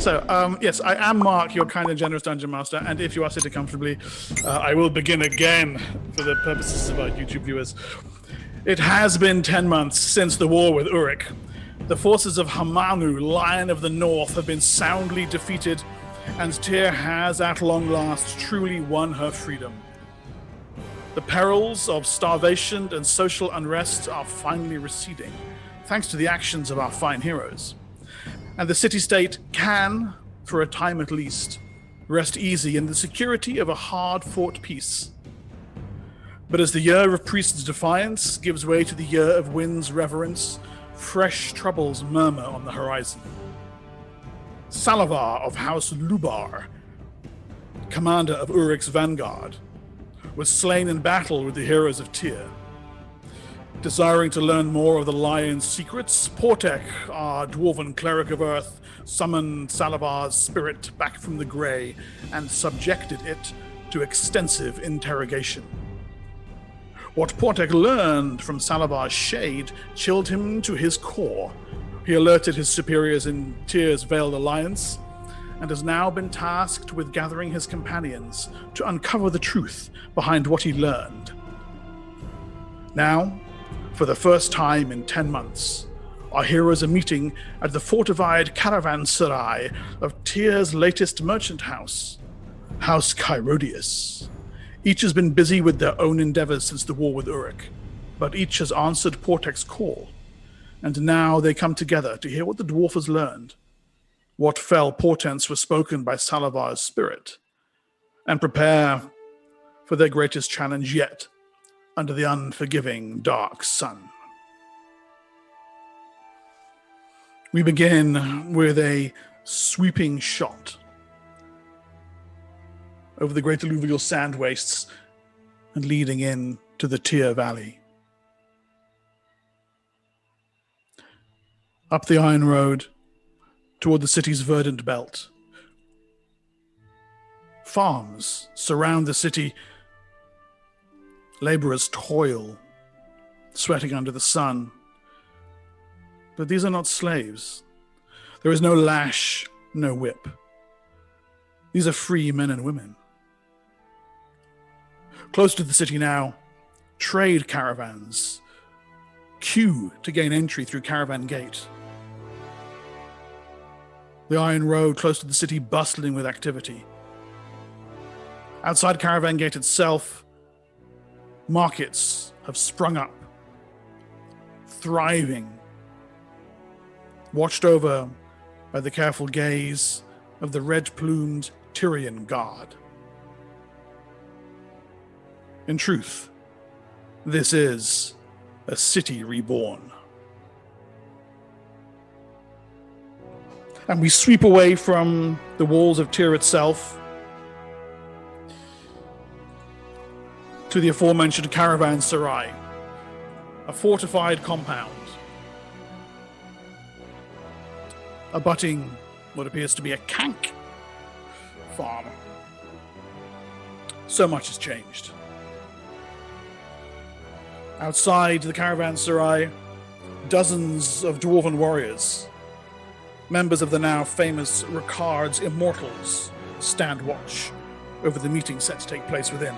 Yes, I am Mark, your kind and generous dungeon master, and if you are sitting comfortably, I will begin again for the purposes of our YouTube viewers. It has been 10 months since the war with Urik. The forces of Hamanu, Lion of the North, have been soundly defeated, and Tyr has, at long last, truly won her freedom. The perils of starvation and social unrest are finally receding, thanks to the actions of our fine heroes. And the city-state can, for a time at least, rest easy in the security of a hard-fought peace. But as the year of Priest's defiance gives way to the year of Wind's reverence, fresh troubles murmur on the horizon. Salavar of House Lubar, commander of Urik's vanguard, was slain in battle with the heroes of Tyr. Desiring to learn more of the Lion's secrets, Portek, our dwarven cleric of Earth, summoned Salavar's spirit back from the grey and subjected it to extensive interrogation. What Portek learned from Salavar's shade chilled him to his core. He alerted his superiors in Tyr's Veiled Alliance and has now been tasked with gathering his companions to uncover the truth behind what he learned. Now, for the first time in 10 months, our heroes are meeting at the fortified caravanserai of Tyr's latest merchant house, House Chirodius. Each has been busy with their own endeavors since the war with Urik, but each has answered Portek's call, and now they come together to hear what the dwarf has learned, what fell portents were spoken by Salavar's spirit, and prepare for their greatest challenge yet under the unforgiving dark sun. We begin with a sweeping shot over the great alluvial sand wastes and leading in to the Tyr Valley. Up the Iron Road toward the city's verdant belt. Farms surround the city. Laborers toil, sweating under the sun. But these are not slaves. There is no lash, no whip. These are free men and women. Close to the city now, trade caravans queue to gain entry through Caravan Gate. The Iron Road close to the city bustling with activity. Outside Caravan Gate itself, markets have sprung up, thriving, watched over by the careful gaze of the red-plumed Tyrian guard. In truth, this is a city reborn. And we sweep away from the walls of Tyr itself to the aforementioned caravanserai, a fortified compound abutting what appears to be a kank farm. So much has changed. Outside the caravanserai, dozens of dwarven warriors, members of the now famous Ricard's Immortals, stand watch over the meeting set to take place within.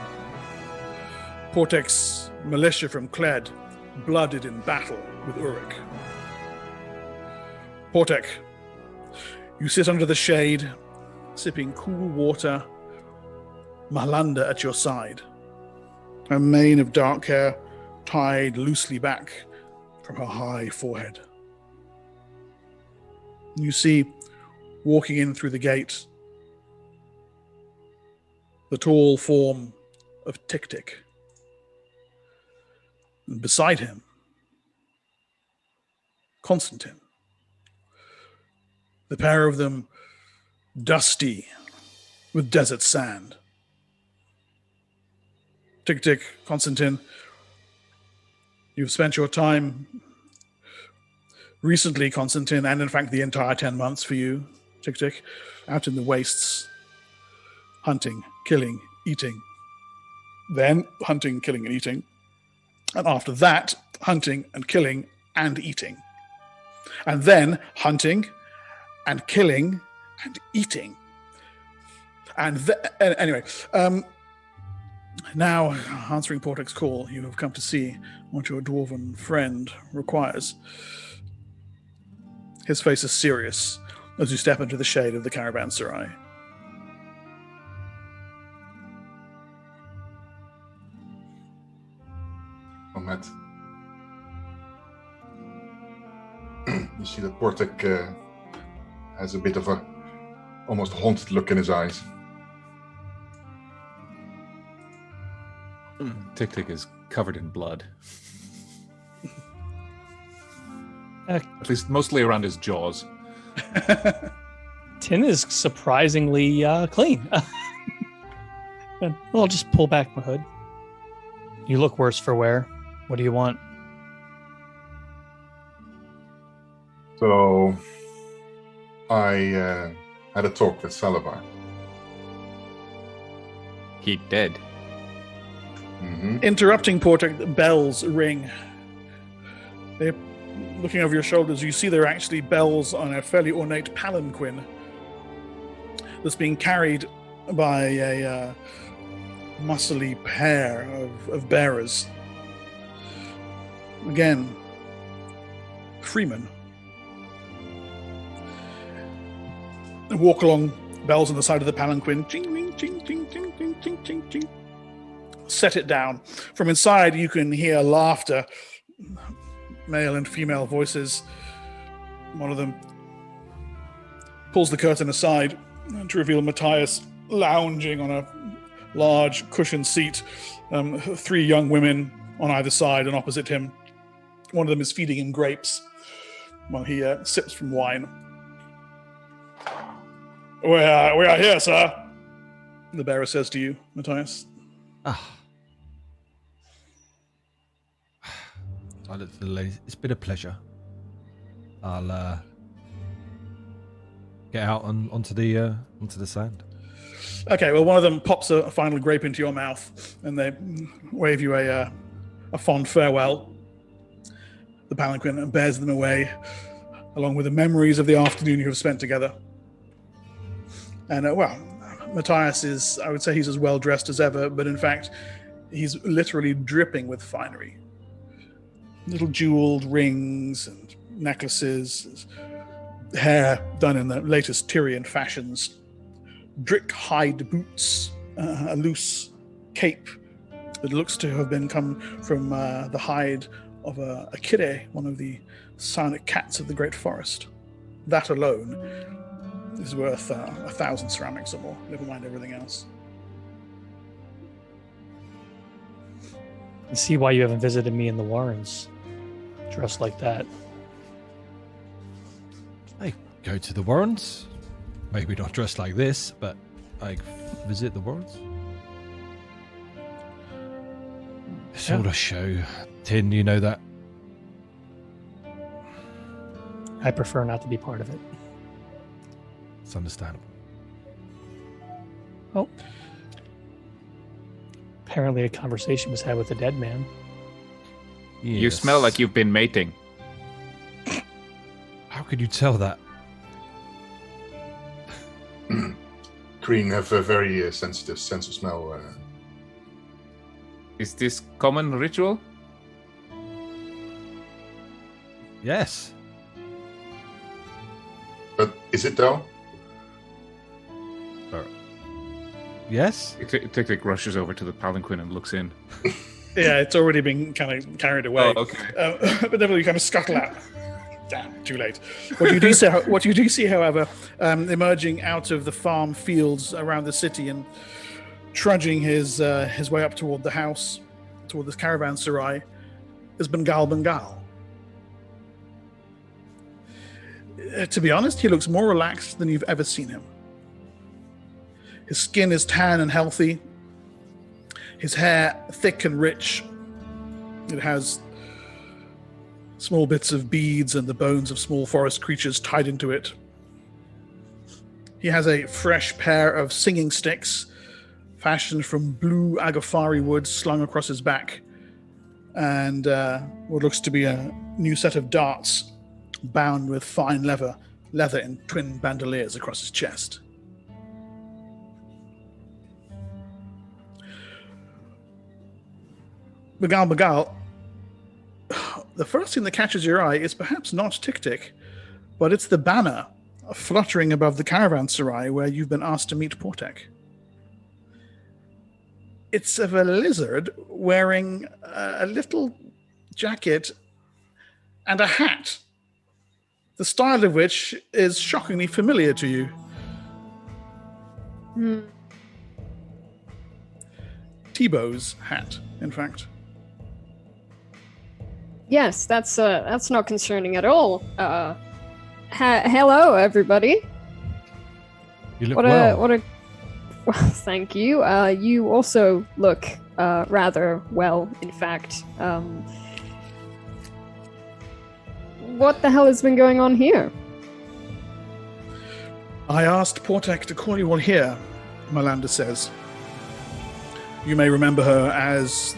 Portek's militia from Kled, blooded in battle with Urik. Portek, you sit under the shade, sipping cool water, Mahlanda at your side, her mane of dark hair tied loosely back from her high forehead. You see, walking in through the gate, the tall form of Tik-Tik. And beside him, Constantine. The pair of them dusty with desert sand. Tik-Tik, Constantine, you've spent your time recently, Constantine, and in fact the entire 10 months for you, Tik-Tik, out in the wastes, hunting, killing, eating. Then hunting, killing, and eating. And after that, hunting and killing and eating. And then hunting and killing and eating. And anyway, now answering Portek's call, you have come to see what your dwarven friend requires. His face is serious as you step into the shade of the caravanserai. Oh, Matt. You see that Portek has a bit of a almost haunted look in his eyes. Tick is covered in blood. At least mostly around his jaws. Tin is surprisingly clean. I'll just pull back my hood. You look worse for wear. What do you want? So, I had a talk with Salavar. He dead. Mm-hmm. Interrupting Portek, bells ring. They're looking over your shoulders. You see there are actually bells on a fairly ornate palanquin that's being carried by a muscly pair of bearers. Again, freemen. They walk along, bells on the side of the palanquin. Ching, ching, ching, ching, ching, ching, ching, ching, ching. Set it down. From inside, you can hear laughter, male and female voices. One of them pulls the curtain aside to reveal Matthias lounging on a large cushioned seat. 3 young women on either side and opposite him. One of them is feeding him grapes while he sips from wine. We are here, sir, the bearer says to you, Matthias. I look to the ladies. It's been a pleasure. I'll get out onto the sand. Okay, well, one of them pops a final grape into your mouth, and they wave you a fond farewell. The palanquin bears them away, along with the memories of the afternoon you have spent together. And, Matthias is, I would say he's as well dressed as ever, but in fact, he's literally dripping with finery. Little jeweled rings and necklaces, hair done in the latest Tyrian fashions, drick hide boots, a loose cape that looks to have been come from the hide of a kidde, one of the silent cats of the great forest. That alone is worth 1,000 ceramics or more, never mind everything else. I see why you haven't visited me in the Warrens, dressed like that. I go to the Warrens. Maybe not dressed like this, but I visit the Warrens. It's all a show. Tin, you know that. I prefer not to be part of it. It's understandable. Oh. Apparently a conversation was had with a dead man. Yes. You smell like you've been mating. How could you tell that? Kreen have a very sensitive sense of smell. Is this common ritual? Yes. But is it though? Yes? Tick rushes over to the palanquin and looks in. Yeah, it's already been kind of carried away. Oh, okay. But then you kind of scuttle out. Damn, too late. What you do see, however, emerging out of the farm fields around the city and trudging his way up toward the house, toward this caravanserai, is Bengal. To be honest, he looks more relaxed than you've ever seen him. His skin is tan and healthy. His hair thick and rich. It has small bits of beads and the bones of small forest creatures tied into it. He has a fresh pair of singing sticks fashioned from blue agafari wood slung across his back, and what looks to be a new set of darts bound with fine leather leather and twin bandoliers across his chest. Bagal, the first thing that catches your eye is perhaps not Tik-Tik, but it's the banner fluttering above the caravanserai where you've been asked to meet Portek. It's of a lizard wearing a little jacket and a hat, the style of which is shockingly familiar to you. Tebow's hat, in fact. Yes, that's not concerning at all. Hello, everybody. You look well. Well, thank you. You also look rather well, in fact. What the hell has been going on here? I asked Portek to call you all here, Melander says. You may remember her as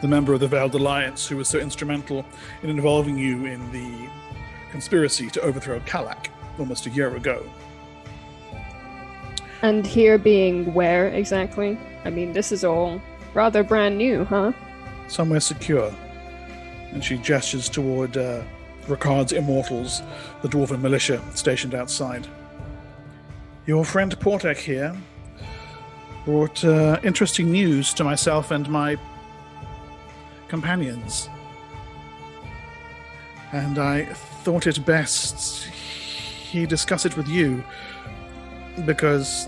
the member of the Veiled Alliance who was so instrumental in involving you in the conspiracy to overthrow Kalak almost a year ago. And here being where exactly? I mean, this is all rather brand new, huh? Somewhere secure. And she gestures toward Ricard's Immortals, the dwarven militia stationed outside. Your friend Portek here brought interesting news to myself and my companions. And I thought it best he discuss it with you, because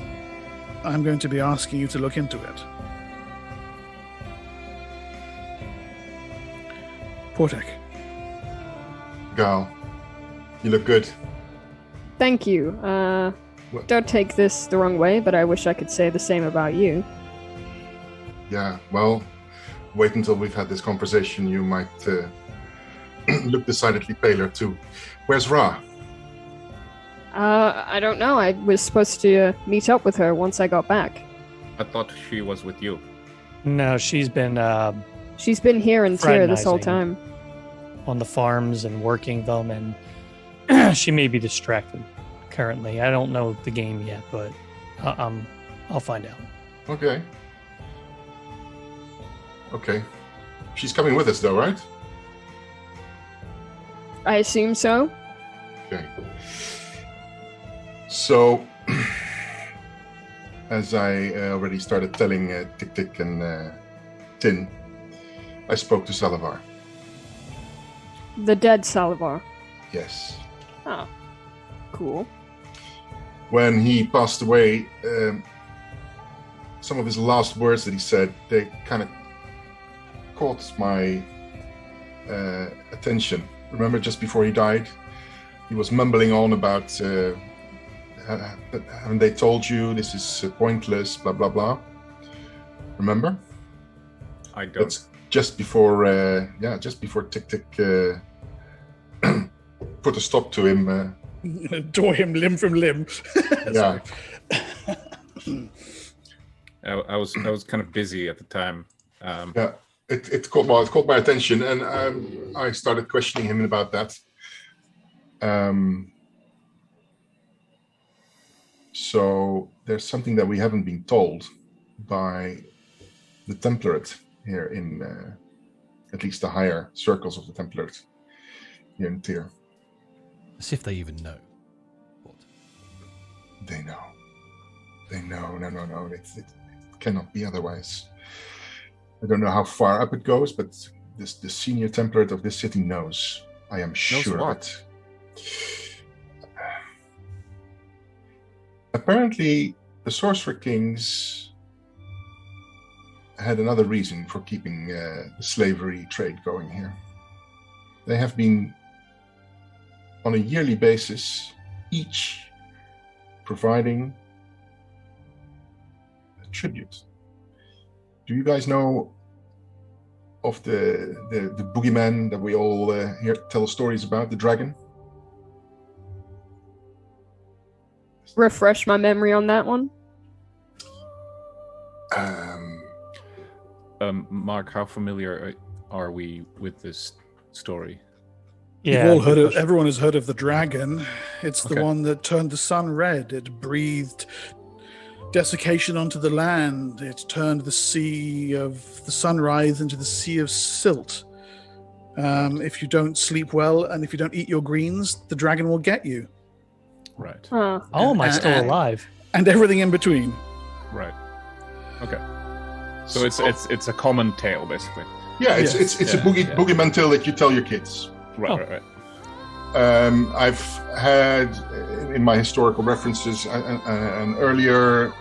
I'm going to be asking you to look into it. Portek. Gal, you look good. Thank you. Don't take this the wrong way, but I wish I could say the same about you. Yeah, well, wait until we've had this conversation. You might look decidedly paler too. Where's Ra? I don't know. I was supposed to meet up with her once I got back. I thought she was with you. No, she's been here in Tyr this whole fraternizing. time. On the farms and working them, and she may be distracted currently. I don't know the game yet, but I'll find out. Okay. Okay. She's coming with us though, right? I assume so. Okay. So, as I already started telling Tik-Tik and Tin, I spoke to Salavar. The dead Salavar. Yes. Oh, cool. When he passed away, some of his last words that he said, they kind of caught my attention. Remember, just before he died, he was mumbling on about, haven't they told you this is pointless, blah, blah, blah. Remember? I don't. That's just before, Tik-Tik put a stop to him. Tore him limb from limb. Yeah. I was kind of busy at the time. Yeah. It caught my attention, and I started questioning him about that. So there's something that we haven't been told by the Template here in at least the higher circles of the Template here in Tyr. As if they even know. What? They know. They know. No. It cannot be otherwise. I don't know how far up it goes, but the senior Template of this city knows. I am sure of it. Apparently, the Sorcerer Kings had another reason for keeping the slavery trade going here. They have been, on a yearly basis, each providing a tribute. Do you guys know of the boogeyman that we all hear tell stories about, the dragon? Refresh my memory on that one. Mark, how familiar are we with this story? Yeah, You've all heard good of, question. everyone has heard of the dragon. It's the Okay. one that turned the sun red. It breathed desiccation onto the land. It turned the sea of the sunrise into the sea of silt. If you don't sleep well and if you don't eat your greens, the dragon will get you. Right. Huh. Oh, am I And- still and- alive? And everything in between. Right. Okay. So it's a common tale, basically. Yeah, it's Yes. a boogeyman tale that you tell your kids. Right. Oh. Right. I've had in my historical references an earlier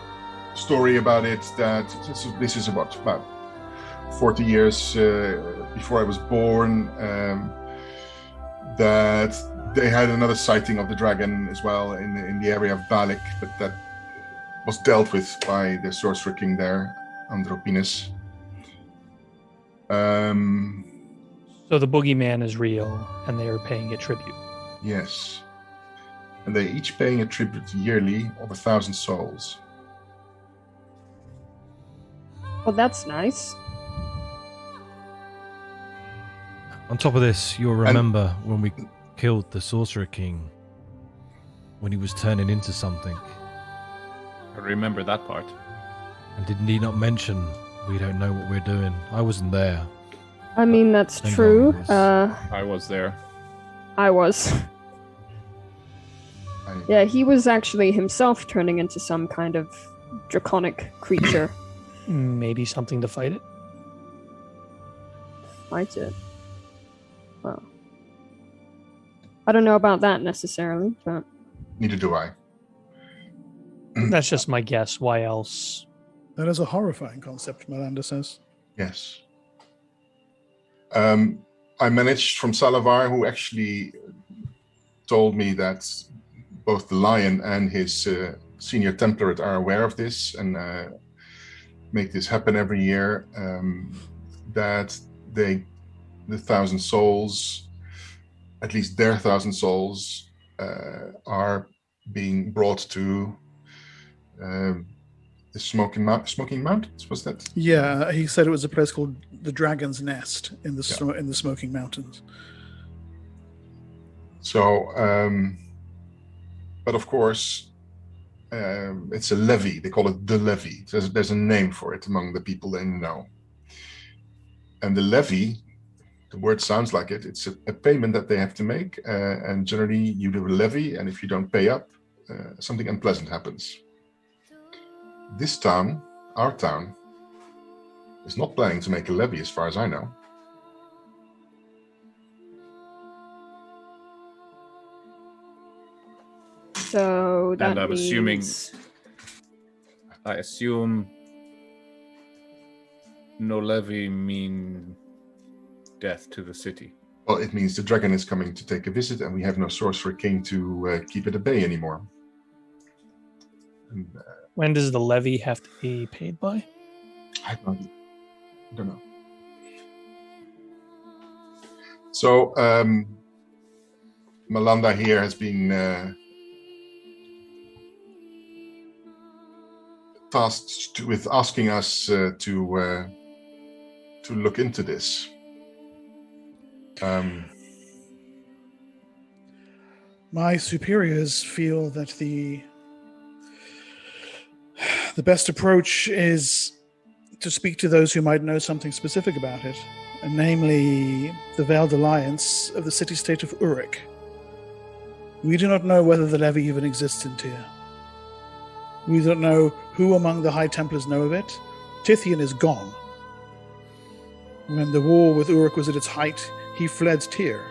story about it that this is about 40 years before I was born, that they had another sighting of the dragon as well in the area of Balik, but that was dealt with by the sorcerer king there, Andropinus. So the boogeyman is real, and they are paying it tribute. Yes. And they each paying a tribute yearly of 1,000 souls. Well, that's nice. On top of this, you'll remember when we killed the Sorcerer King, when he was turning into something. I remember that part. And didn't he not mention, we don't know what we're doing? I wasn't there. I mean, that's Hang on, true. it was- I was there. I was. Yeah, he was actually himself turning into some kind of draconic creature. Maybe something to fight it. Fight it. Well, I don't know about that necessarily, but Neither do I. That's just my guess. Why else? That is a horrifying concept, Miranda says. Yes. I managed from Salavar, who actually told me that both the Lion and his senior Templar are aware of this and make this happen every year, that the 1,000 souls, at least their 1,000 souls, are being brought to the Smoking Mountains, was that? Yeah, he said it was a place called the Dragon's Nest in the in the Smoking Mountains. So, but of course, it's a levy. They call it the levy. There's a name for it among the people they know. And the levy, the word sounds like it. It's a payment that they have to make. And generally, you do a levy, and if you don't pay up, something unpleasant happens. This town, our town, is not planning to make a levy, as far as I know. so that And I'm assuming- means... I assume no levy mean death to the city. Well, it means the dragon is coming to take a visit, and we have no sorcerer king to keep it at bay anymore. And, When does the levy have to be paid by? I don't know. So, Malanda here has been tasked with asking us to look into this. My superiors feel that the best approach is to speak to those who might know something specific about it, and namely the Veiled Alliance of the city-state of Urik. We do not know whether the levy even exists in Tyr. We don't know who among the High Templars know of it. Tithian is gone. When the war with Urik was at its height, he fled Tyr.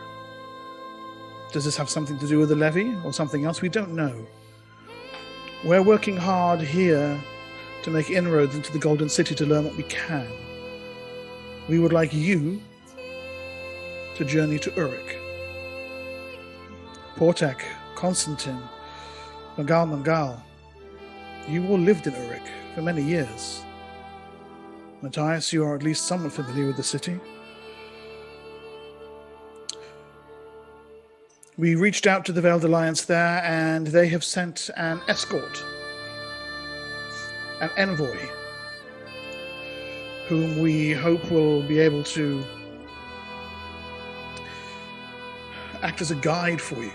Does this have something to do with the levy or something else? We don't know. We're working hard here to make inroads into the Golden City to learn what we can. We would like you to journey to Urik. Portek, Constantine, Mangal, you all lived in Urik for many years. Matthias, you are at least somewhat familiar with the city. We reached out to the Veiled Alliance there, and they have sent an escort, an envoy, whom we hope will be able to act as a guide for you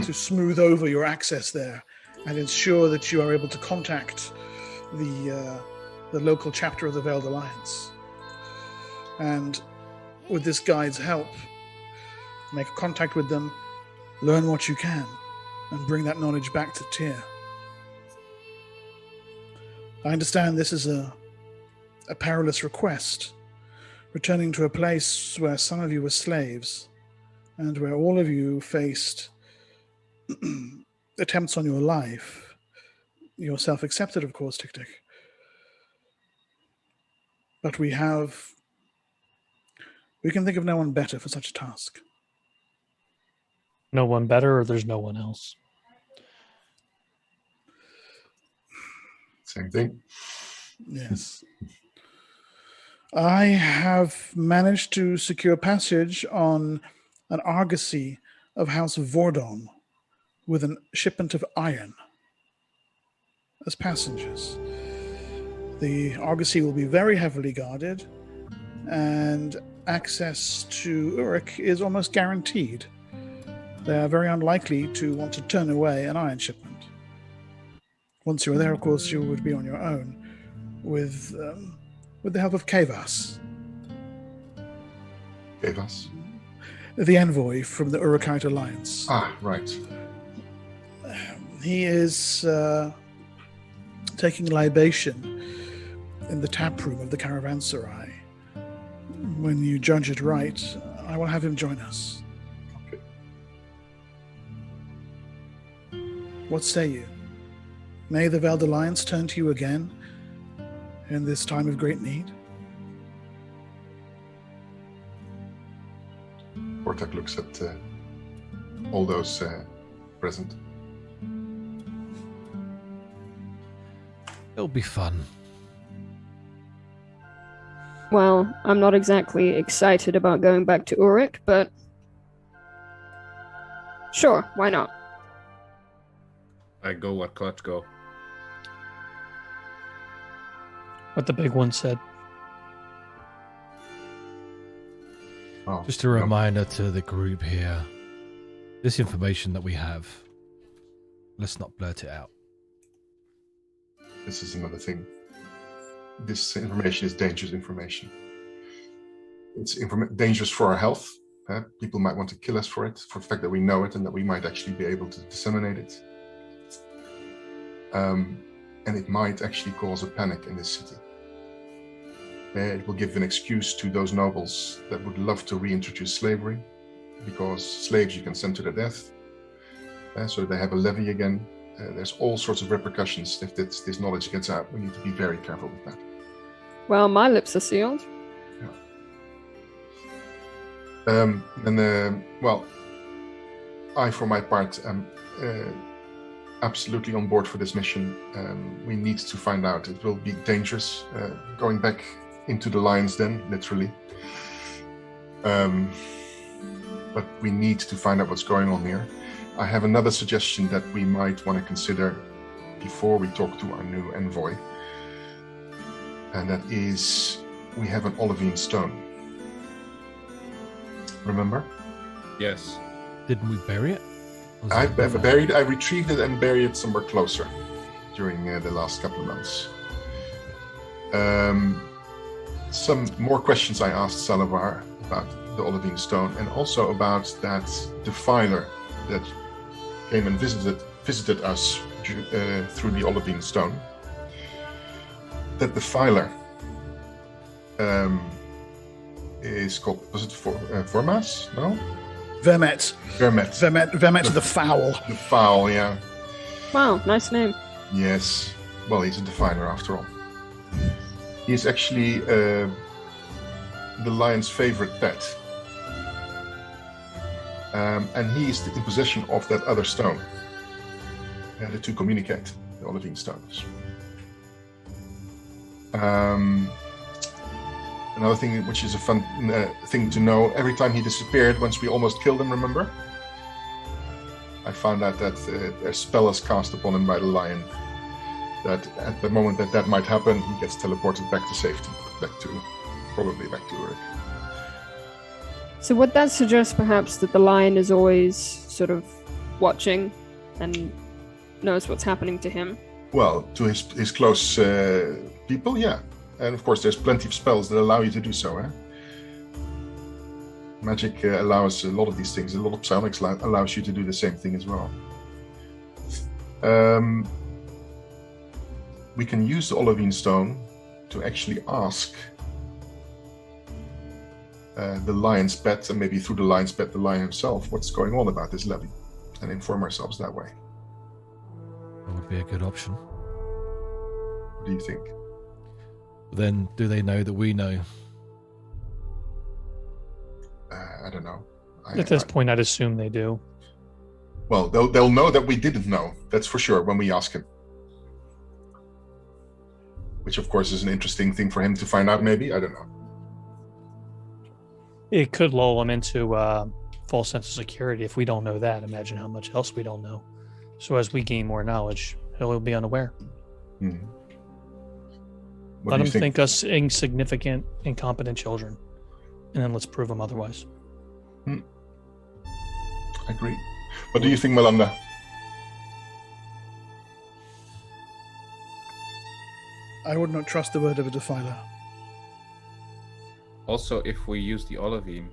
to smooth over your access there and ensure that you are able to contact the local chapter of the Veiled Alliance. And with this guide's help, make contact with them, learn what you can, and bring that knowledge back to Tyr. I understand this is a perilous request, returning to a place where some of you were slaves, and where all of you faced attempts on your life, yourself accepted, of course, Tik Tik. But we can think of no one better for such a task. No one better, or there's no one else? Same thing. Yes. I have managed to secure passage on an argosy of House Vordon with a shipment of iron as passengers. The argosy will be very heavily guarded, and access to Urik is almost guaranteed. They are very unlikely to want to turn away an iron shipment. Once you are there, of course, you would be on your own with the help of Kavas. Kavas? The envoy from the Urukite Alliance. Ah, right. He is taking libation in the tap room of the caravanserai. When you judge it right, I will have him join us. Okay. What say you? May the Veiled Alliance turn to you again in this time of great need? Vortak looks at all those present. It'll be fun. Well, I'm not exactly excited about going back to Urik, but sure, why not? I go what Clutch go. What the big one said. Oh, Just a reminder to the group here. This information that we have, let's not blurt it out. This is another thing. This information is dangerous information. It's dangerous for our health. People might want to kill us for it, for the fact that we know it and that we might actually be able to disseminate it. And it might actually cause a panic in this city. It will give an excuse to those nobles that would love to reintroduce slavery, because slaves you can send to their death. So they have a levy again. There's all sorts of repercussions if this knowledge gets out. We need to be very careful with that. Well, my lips are sealed. Well, I, for my part, am absolutely on board for this mission. We need to find out. It will be dangerous going back into the lion's den, literally. But we need to find out what's going on here. I have another suggestion that we might want to consider before we talk to our new envoy. And that is, we have an olivine stone. Remember? Yes. Didn't we bury it? I retrieved it and buried it somewhere closer during the last couple of months. Some more questions I asked Salavar about the olivine stone, and also about that defiler that came and visited us through the olivine stone. That defiler is called, was it Vormas? No? Vermet the Foul. The Foul, yeah. Wow, nice name. Yes. Well, he's a definer after all. He's actually the lion's favorite pet. And he is in possession of that other stone. The two communicate, the olivine stones. Another thing which is a fun thing to know, every time he disappeared, once we almost killed him, remember? I found out that a spell is cast upon him by the lion. That at the moment that might happen, he gets teleported back to safety, probably back to Urik. So would that suggest perhaps that the lion is always sort of watching and knows what's happening to him? Well, to his close people, yeah. And of course, there's plenty of spells that allow you to do so. Magic allows a lot of these things. A lot of psionics allows you to do the same thing as well. We can use the olivine stone to actually ask the lion's pet, and maybe through the lion's pet, the lion himself, what's going on about this levy, and inform ourselves that way. That would be a good option. What do you think? Then, do they know that we know? I don't know. At this point, I'd assume they do. Well, they'll know that we didn't know. That's for sure when we ask him. Which, of course, is an interesting thing for him to find out. Maybe, I don't know. It could lull him into a false sense of security. If we don't know that, imagine how much else we don't know. So as we gain more knowledge, he'll be unaware. Mm-hmm. Let him think us insignificant, incompetent children, and then let's prove him otherwise. I agree. What do you think, Melinda? I would not trust the word of a defiler. Also, if we use the olivine,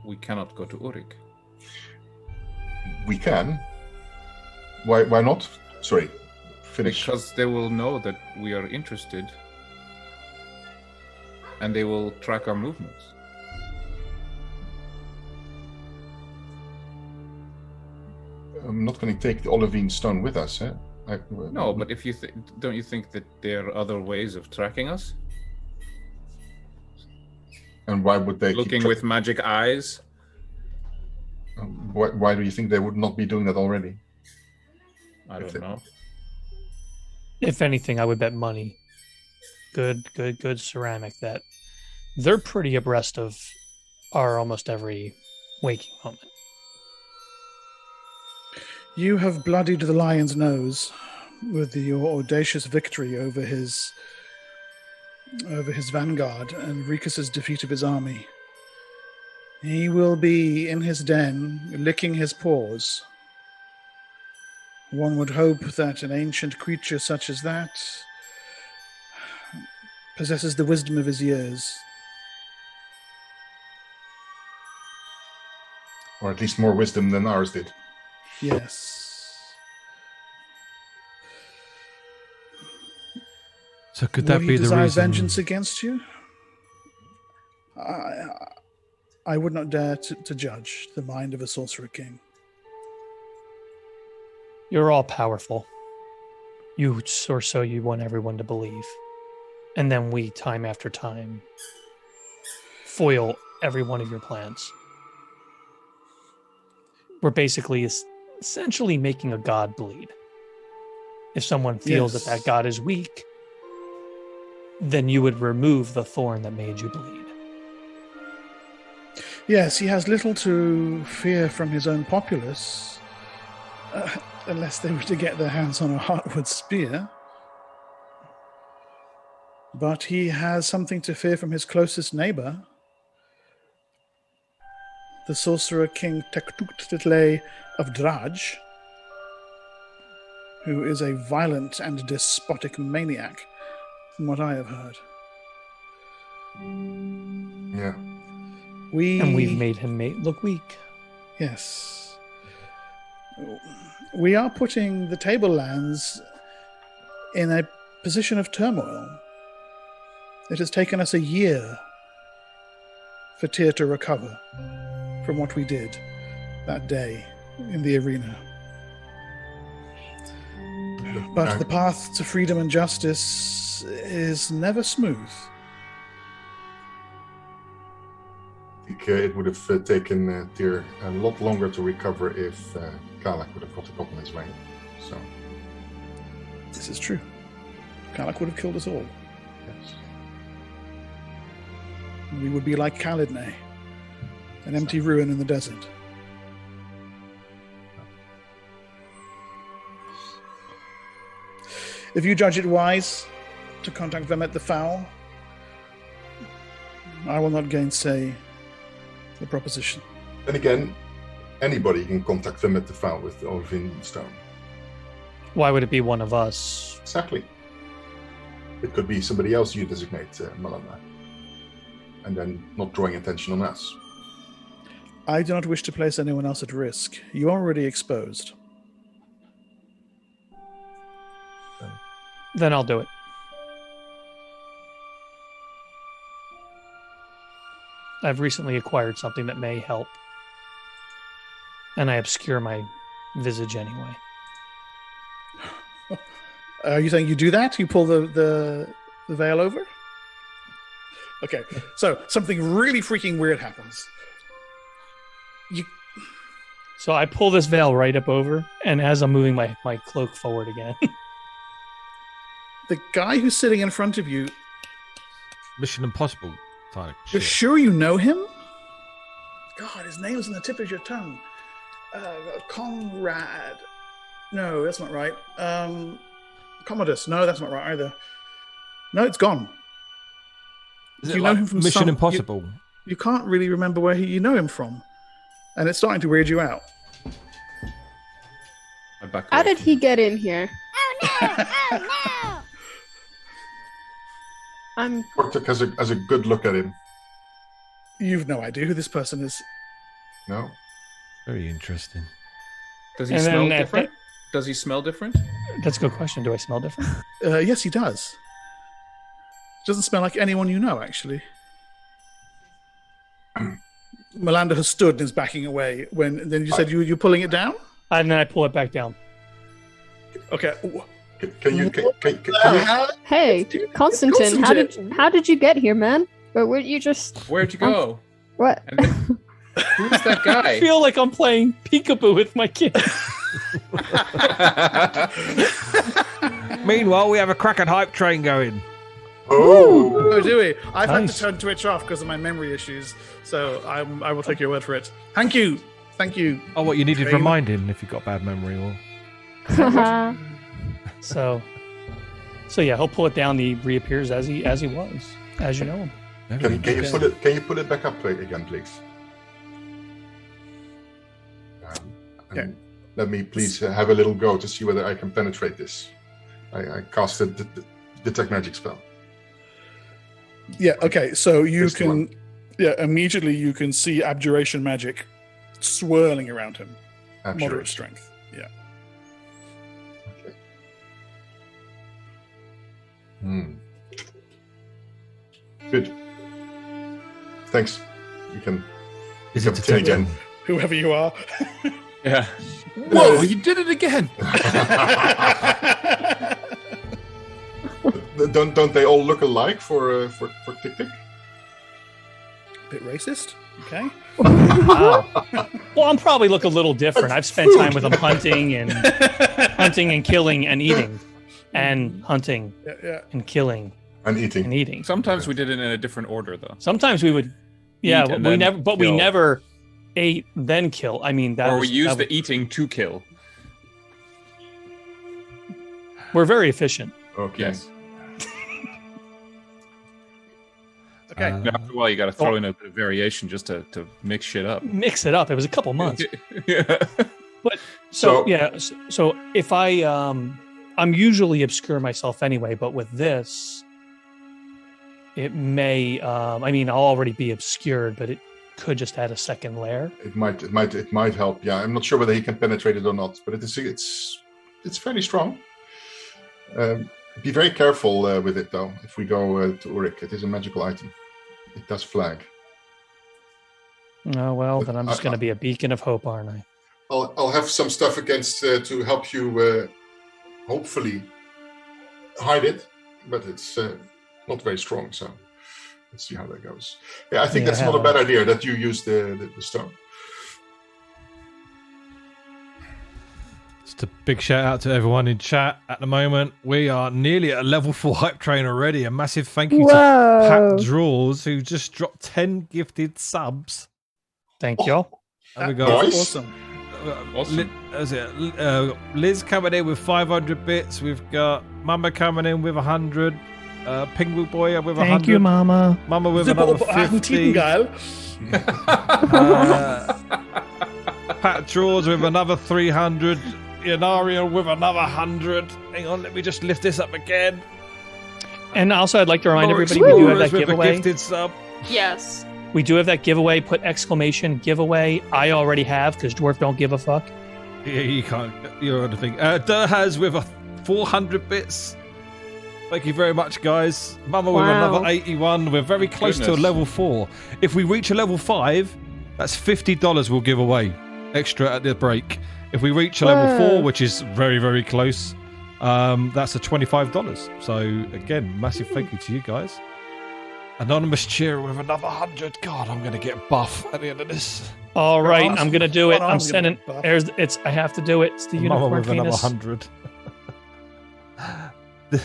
we cannot go to Urik. We can. Why not? Sorry, finish. Because they will know that we are interested, and they will track our movements. I'm not going to take the olivine stone with us, eh? No, but if you don't you think that there are other ways of tracking us? And why would they looking with magic eyes? Why do you think they would not be doing that already? I don't know. If anything, I would bet money. Good ceramic that they're pretty abreast of our almost every waking moment. You have bloodied the lion's nose with your audacious victory over his vanguard and Rikus's defeat of his army. He will be in his den, licking his paws. One would hope that an ancient creature such as that possesses the wisdom of his years. Or at least more wisdom than ours did. Yes. So could that Will be he the desire reason? vengeance against you? I would not dare to judge the mind of a sorcerer king. You're all powerful. You, or so you want everyone to believe. And then we, time after time, foil every one of your plans. We're basically essentially making a god bleed. If someone feels Yes. that god is weak, then you would remove the thorn that made you bleed. Yes, he has little to fear from his own populace, unless they were to get their hands on a heartwood spear. But he has something to fear from his closest neighbor, the sorcerer king Tektuktitle of Draj, who is a violent and despotic maniac, from what I have heard. Yeah. And we've made him look weak. Yes. We are putting the Tablelands in a position of turmoil. It has taken us a year for Tyr to recover from what we did that day in the arena. But the path to freedom and justice is never smooth. I think it would have taken Tyr a lot longer to recover if Kalak would have got in his way. So, This is true. Kalak would have killed us all. yes. We would be like Kalidne, an empty ruin in the desert. If you judge it wise to contact them at the Foul, I will not gainsay the proposition. Then again, anybody can contact them at the file with Olivine Stone. Why would it be one of us? Exactly. It could be somebody else you designate, Malanda. And then not drawing attention on us. I do not wish to place anyone else at risk. You are already exposed. Then I'll do it. I've recently acquired something that may help. And I obscure my visage anyway. Are you saying you do that? You pull the veil over? Okay, so something really freaking weird happens. So I pull this veil right up over, and as I'm moving my cloak forward again. The guy who's sitting in front of you, Mission Impossible type you're shit. sure you know him? God, his name's on the tip of your tongue. Conrad. No, that's not right. Commodus. No, that's not right either. No, it's gone. Is Do it you know like him from Mission some- Impossible? You can't really remember where you know him from. And it's starting to weird you out. I back How away. did he get in here? I'm Portek has a good look at him. You've no idea who this person is. No? Very interesting. Does he And smell then at different? Does he smell different? That's a good question. Do I smell different? Yes, he does. Doesn't smell like anyone you know, actually. Malanda has stood and is backing away. When then you said you're pulling it down. And then I pull it back down. Okay. Can you Hey, Constantine, how did you get here, man? But were you just Where'd you go? what? And then, who's that I guy? feel like I'm playing peekaboo with my kid. Meanwhile, we have a cracking hype train going. Oh! Oh, do we? I've had Nice. to turn Twitch off because of my memory issues, so I will take your word for it. Thank you. Oh, what, you needed Train. reminding if you got bad memory or... So yeah, he'll pull it down. He reappears as he was, as you know him. Very Can interesting. you put it back up again, please? Yeah. Let me please have a little go to see whether I can penetrate this. I cast a detect magic spell. Yeah. Okay. So you Just can. one. Yeah. Immediately you can see abjuration magic swirling around him. Moderate Abjuration. strength. Yeah. Okay. Good. Thanks. You can. Is you it can begin detectable? again. Whoever you are. Yeah. Whoa, you did it again. Don't they all look alike for Tick Tick? Bit racist. Okay. Wow. Well, I'm probably look a little different. I've spent time with him hunting and killing and eating, and hunting Yeah. and killing And eating. and eating. Sometimes we did it in a different order, though. Sometimes we would, yeah, Eat and we then never, but we kill. never ate then kill. I mean, that Or was, we use that the eating to kill. we're very efficient. Okay. Yes. Okay. And after a while, you got to throw in a bit of variation just to mix shit up. Mix it up. It was a couple months. Yeah. So- So if I'm usually obscure myself anyway, but with this, it may. I mean, I'll already be obscured, but it could just add a second layer. It might help. Yeah, I'm not sure whether he can penetrate it or not, but it's fairly strong. Be very careful with it, though. If we go to Urik, it is a magical item. It does flag. Oh well, then I'm just going to be a beacon of hope, aren't I? I'll have some stuff against to help you hopefully hide it, but it's not very strong. So let's see how that goes. Yeah, I think Yeah, that's not a bad idea that you use the stone. Just a big shout out to everyone in chat at the moment. We are nearly at a level 4 hype train already. A massive thank you to Whoa. Pat Draws, who just dropped 10 gifted subs. Thank y'all. And we got Nice. Awesome. Awesome. Liz coming in with 500 bits. We've got Mama coming in with 100. Penguin Boy with 100. Thank you, Mama. Mama with Super another Argentine 50. geil. Pat Draws with another 300. Yanarian with another 100. Hang on, let me just lift this up again. And also, I'd like to remind Loris everybody we do have that with a giveaway. gifted sub. Yes. We do have that giveaway. Put exclamation giveaway. I already have because Dwarf don't give a fuck. Yeah, you can't. You're on the thing. Durhaz with a 400 bits. Thank you very much, guys. Mama with Wow. another 81. We're very close to a Goodness. level 4. If we reach a level 5, that's $50 we'll give away extra at the break. If we reach a level 4, which is very, very close, that's a $25. So, again, massive thank you to you guys. Anonymous Cheer with another 100. God, I'm going to get buff at the end of this. All right, awesome. I'm gonna do it. Hold on, I'm I'm sending. gonna buff. There's. It's. I have to do it. It's the Mama unicorn with another penis. 100.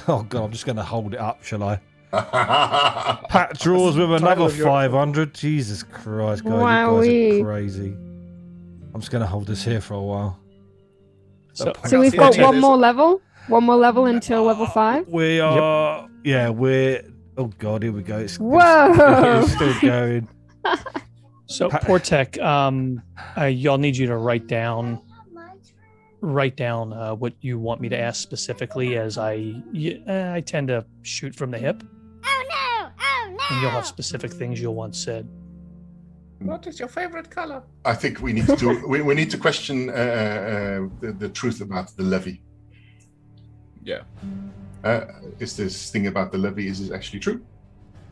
Oh, God, I'm just going to hold it up, shall I? Pat Draws with Title another of your- 500. Jesus Christ, guys, you guys Wowee. are crazy. I'm just going to hold this here for a while. So, So we've Yeah, got yeah, one there's- more level. One more level until level 5. We are, yeah, we're. Oh God, here we go. It's Whoa. still going. so Portek, y'all need you to write down what you want me to ask specifically, as I tend to shoot from the hip, Oh no! Oh no! and you'll have specific things you'll want said. What is your favorite color? I think we need to we need to question the truth about the levy. Yeah. Is this thing about the levy, is this actually true?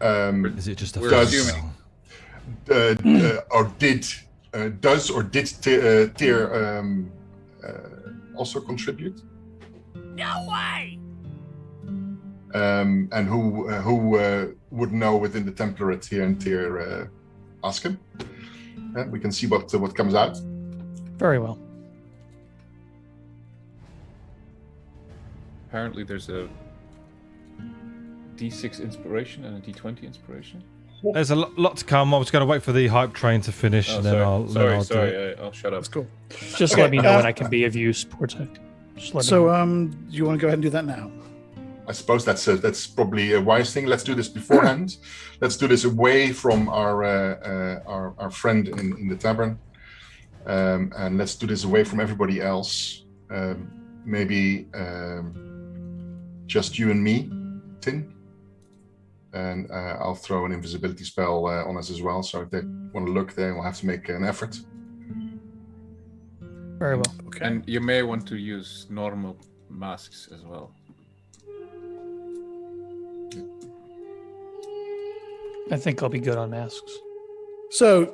Is it just a We're fuzz? assuming. Or did Tyr also contribute? No way! And who would know within the Template here and Tyr? Ask him. We can see what comes out. Very well. Apparently, there's a D6 inspiration and a D20 inspiration. There's a lot to come. I was going to wait for the hype train to finish, Oh, and then I'll do it. sorry. I'll shut up. That's cool. Just Okay, let me know when I can be of use, Portek. Just let me So, know. do you want to go ahead and do that now? I suppose that's probably a wise thing. Let's do this beforehand. Let's do this away from our friend in the tavern, and let's do this away from everybody else. Maybe just you and me, Tin, and I'll throw an invisibility spell on us as well. So if they want to look, they will have to make an effort. Very well. Okay. And you may want to use normal masks as well. I think I'll be good on masks. So,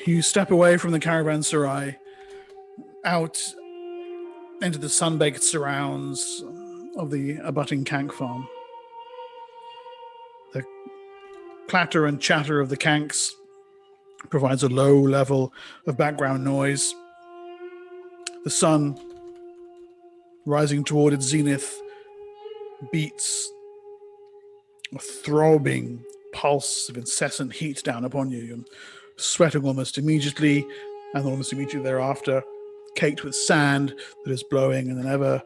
you step away from the caravanserai, out into the sun-baked surrounds of the abutting Kank farm. The clatter and chatter of the Kanks provides a low level of background noise. The sun, rising toward its zenith, beats a throbbing pulse of incessant heat down upon you. You're sweating almost immediately, and almost immediately thereafter, caked with sand that is blowing in an ever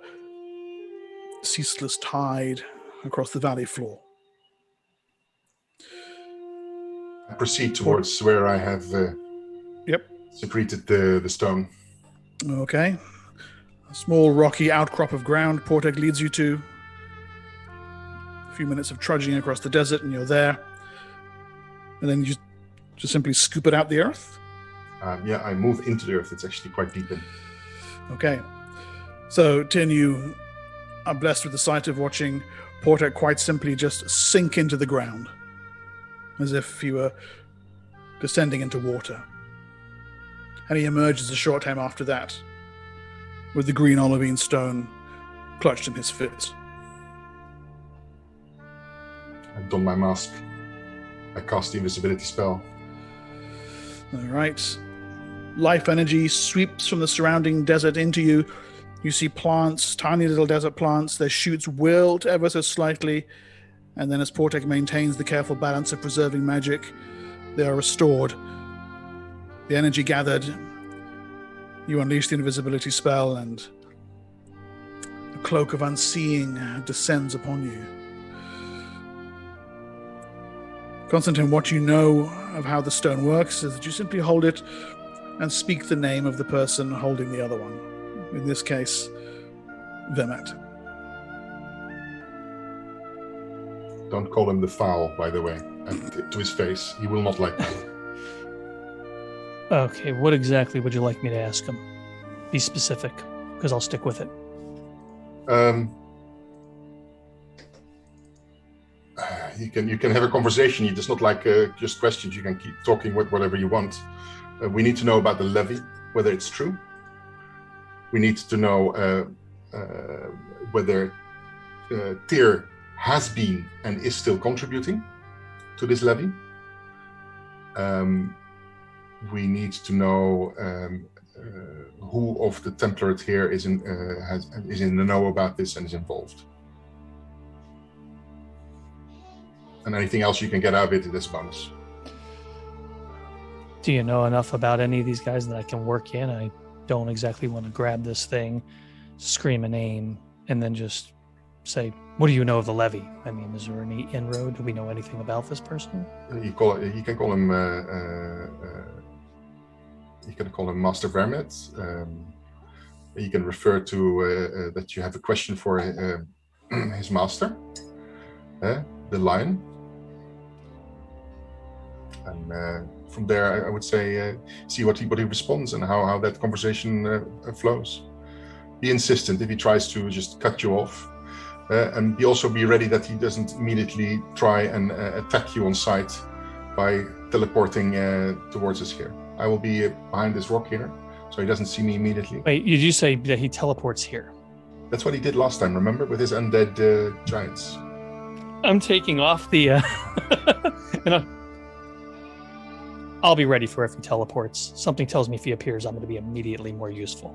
ceaseless tide across the valley floor. I proceed towards where I have secreted the stone. Okay. A small rocky outcrop of ground Portek leads you to. A few minutes of trudging across the desert and you're there. And then you just simply scoop it out the earth. I move into the earth. It's actually quite deep in. Okay. So, Tin, you are blessed with the sight of watching Portek quite simply just sink into the ground, as if he were descending into water. And he emerges a short time after that, with the green olivine stone clutched in his fist. I don my mask. I cast the invisibility spell. All right. Life energy sweeps from the surrounding desert into you. You see plants, tiny little desert plants. Their shoots wilt ever so slightly. And then as Portek maintains the careful balance of preserving magic, they are restored. The energy gathered. You unleash the invisibility spell, and a cloak of unseeing descends upon you. Constantine, what you know of how the stone works is that you simply hold it and speak the name of the person holding the other one. In this case, Vermet. Don't call him the foul, by the way, and to his face. He will not like that. Okay, what exactly would you like me to ask him? Be specific, because I'll stick with it. You can have a conversation. He does not like just questions. You can keep talking with whatever you want. We need to know about the levy, whether it's true. We need to know whether Tyr has been and is still contributing to this levy. We need to know who of the Templars here is in the know about this and is involved. And anything else you can get out of it is bonus. Do you know enough about any of these guys that I can work in? I don't exactly want to grab this thing, scream a name, and then just say, what do you know of the levy? I mean, is there any inroad? Do we know anything about this person? You can call him Master Vermet. You can refer to that you have a question for his master, the lion. And from there, I would say, see what he responds and how that conversation flows. Be insistent if he tries to just cut you off. And be ready that he doesn't immediately try and attack you on sight by teleporting towards us here. I will be behind this rock here, so he doesn't see me immediately. Wait, did you say that he teleports here? That's what he did last time, remember? With his undead giants. I'm taking off the... I'll be ready for if he teleports. Something tells me if he appears, I'm going to be immediately more useful.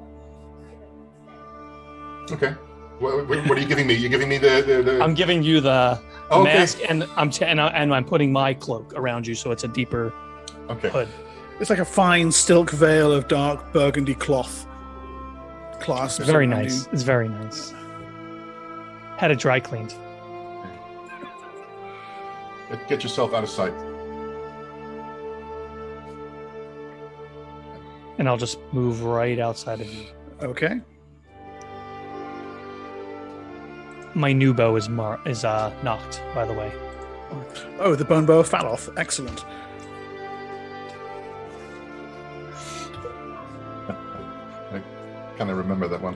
Okay. What are you giving me? You're giving me the... I'm giving you the okay. mask, and I'm putting my cloak around you, so it's a deeper hood. It's like a fine silk veil of dark burgundy cloth. Clasps. Very nice. It's very nice. Had it dry cleaned. Get yourself out of sight. And I'll just move right outside of you. Okay. My new bow is knocked, by the way. Oh, the bone bow of Faloth. Excellent. I kind of remember that one.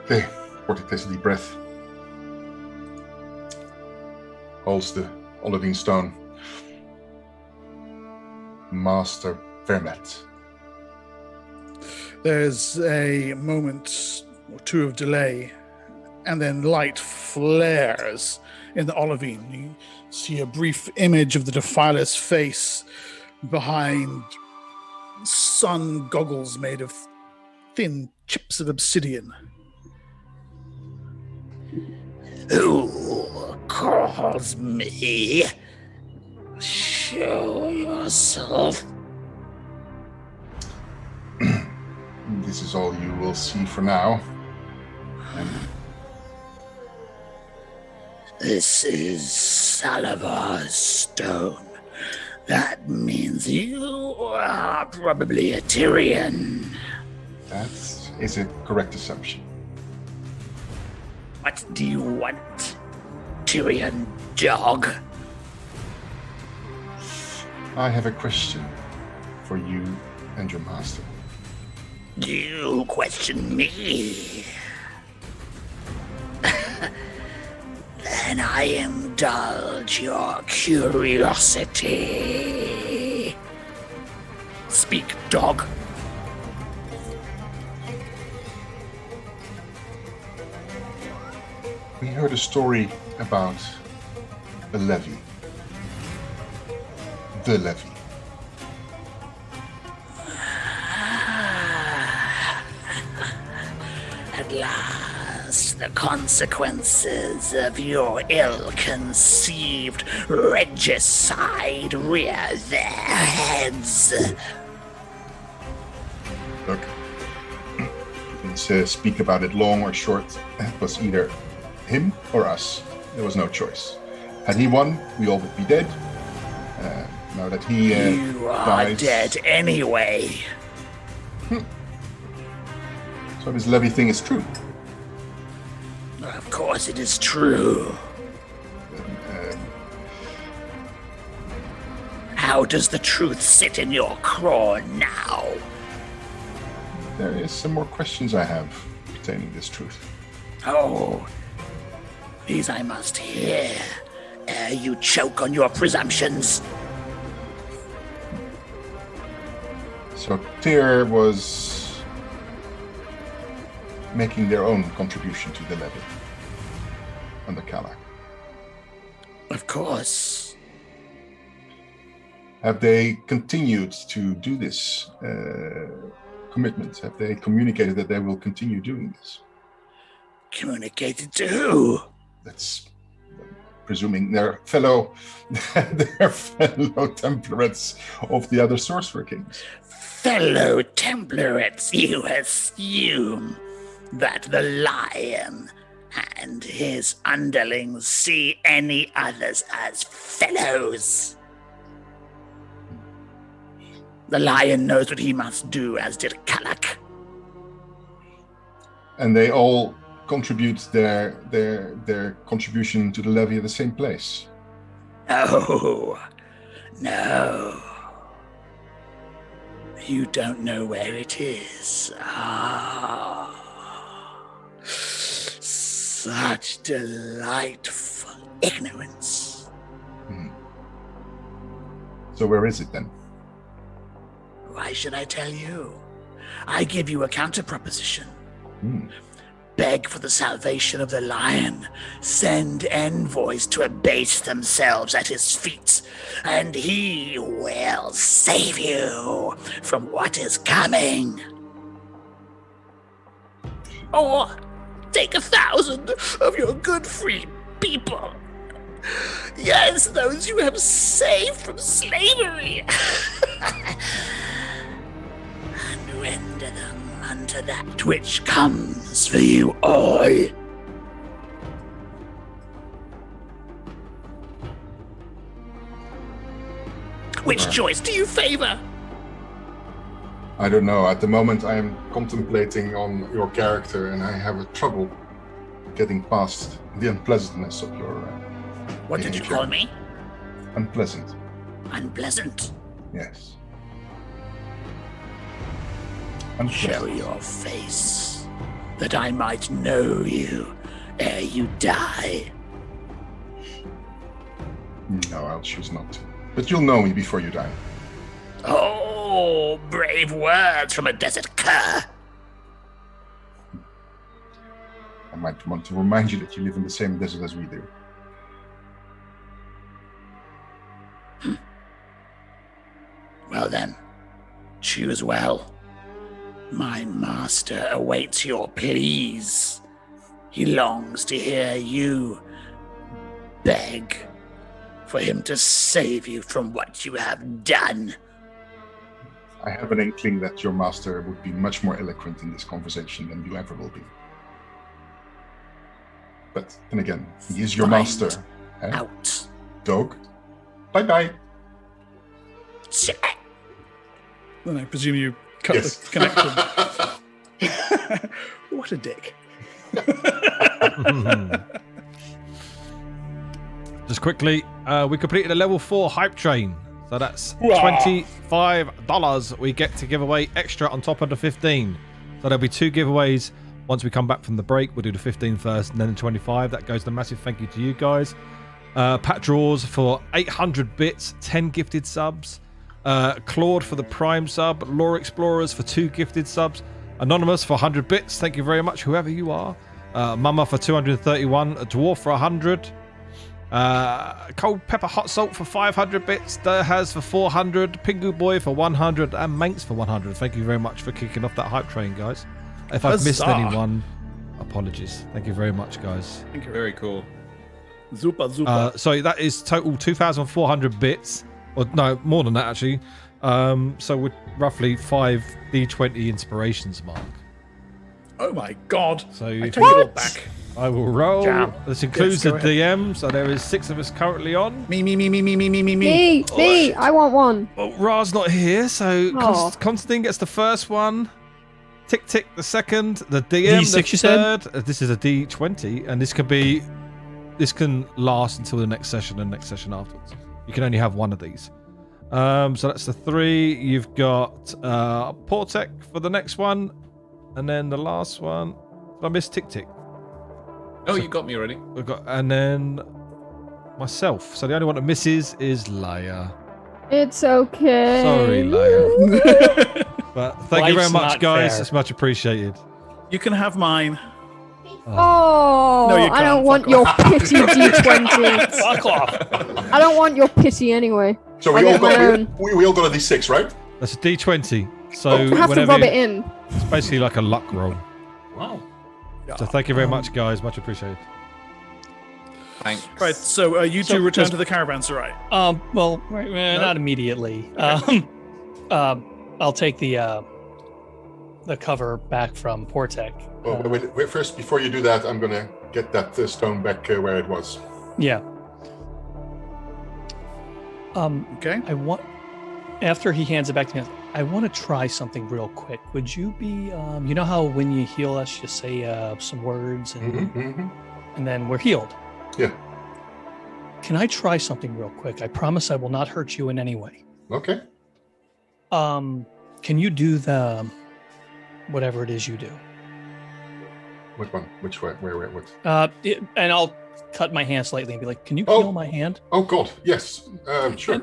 Okay, Porty takes a deep breath. Holds the olivine stone. Master Vermet. There's a moment or two of delay, and then light flares in the olivine. You see a brief image of the Defiler's face behind sun goggles made of thin chips of obsidian. Who calls me? Show yourself. This is all you will see for now. This is Salavar's stone. That means you are probably a Tyrian. That is a correct assumption. What do you want, Tyrian dog? I have a question for you and your master. You question me? Then I indulge your curiosity. Speak, dog. We heard a story about a levy. The levy. At last, the consequences of your ill-conceived regicide rear their heads. Look, you can speak about it long or short. It was either him or us. There was no choice. Had he won, we all would be dead. Now that he You are dies, dead anyway. so this levy thing is true. Of course it is true. How does the truth sit in your craw now? There is some more questions I have pertaining this truth. Oh, these I must hear ere you choke on your presumptions. So Tyr was making their own contribution to the levy under Kala. Of course. Have they continued to do this commitment? Have they communicated that they will continue doing this? Communicated to who? That's presuming their fellow Templarates of the other Sorcerer Kings. Fellow Templarates, you assume that the Lion and his underlings see any others as fellows. The Lion knows what he must do, as did Kalak. And they all contribute their contribution to the levy at the same place. Oh, no. You don't know where it is. Ah, such delightful ignorance. So where is it then? Why should I tell you? I give you a counter proposition. Hmm. Beg for the salvation of the Lion. Send envoys to abase themselves at his feet, and he will save you from what is coming. Or take 1,000 of your good free people. Yes, those you have saved from slavery. And render them unto that which comes for you all. Which choice do you favor? I don't know. At the moment, I am contemplating on your character, and I have a trouble getting past the unpleasantness of your. What did you behavior. call me? Unpleasant. Unpleasant. Yes. Show your face, that I might know you ere you die. No, I'll choose not to. But you'll know me before you die. Oh, brave words from a desert cur. I might want to remind you that you live in the same desert as we do. Well then, choose well. My master awaits your pleas. He longs to hear you beg for him to save you from what you have done. I have an inkling that your master would be much more eloquent in this conversation than you ever will be. But then again, he is your Find master. Eh? Out. Dog. Bye-bye. Then I presume you cut Yes. the connection. What a dick. Just quickly, we completed a level 4 hype train. So that's Hurrah! $25 we get to give away extra on top of the 15. So there'll be 2 giveaways. Once we come back from the break, we'll do the 15 first and then the 25. That goes to a massive thank you to you guys. Pat Draws for 800 bits, 10 gifted subs. Claude for the Prime sub. Lore Explorers for 2 gifted subs. Anonymous for 100 bits. Thank you very much, whoever you are. Mama for 231. A Dwarf for 100. Cold Pepper Hot Salt for 500 bits. Derhaz for 400. Pingu Boy for 100. And Manx for 100. Thank you very much for kicking off that hype train, guys. If I've missed Huzzah. anyone, apologies. Thank you very much, guys. Thank you. Very cool. Super, super. So that is total 2,400 bits. Or no, more than that, actually. So we're roughly 5 D20 inspirations mark. Oh my god. So I if take it all back. I will roll. Damn. This includes Yes, go the DM, so there is 6 of us currently on. Me. Me, I want one. Oh, Ra's not here, so Oh. Constantine gets the first one. Tick Tick the second. The DM D6 the you said? third. This is a D20, and this can last until the next session and next session afterwards. You can only have one of these. So that's the 3. You've got Portek for the next one, and then the last one. Did I miss Tick Tick? Oh, you got me already. We've got, and then myself. So the only one that misses is Leia. It's okay. Sorry, Leia. But thank you very Life's much, not guys. fair. It's much appreciated. You can have mine. Oh, No, you I don't can't. want Fuck your pity D20. Fuck off. I don't want your pity anyway. So I'll we all get my got own. we all got a D6, right? That's a D20. So I have to whenever rub it in. it's basically like a luck roll. Wow. So thank you very much, guys. Much appreciated. Thanks. Right, so you So two return just- to the caravanserai. Well, not immediately. I'll take the cover back from Portek. Well, wait, first, before you do that, I'm gonna get that stone back where it was. Yeah. Okay. I want. After he hands it back to me, I want to try something real quick. Would you be? You know how when you heal us, you say some words and then we're healed. Yeah. Can I try something real quick? I promise I will not hurt you in any way. Okay. Can you do the whatever it is you do? Which one? Which way? Where? What? And I'll cut my hand slightly and be like, "Can you Oh. heal my hand?" Oh God, yes. Sure.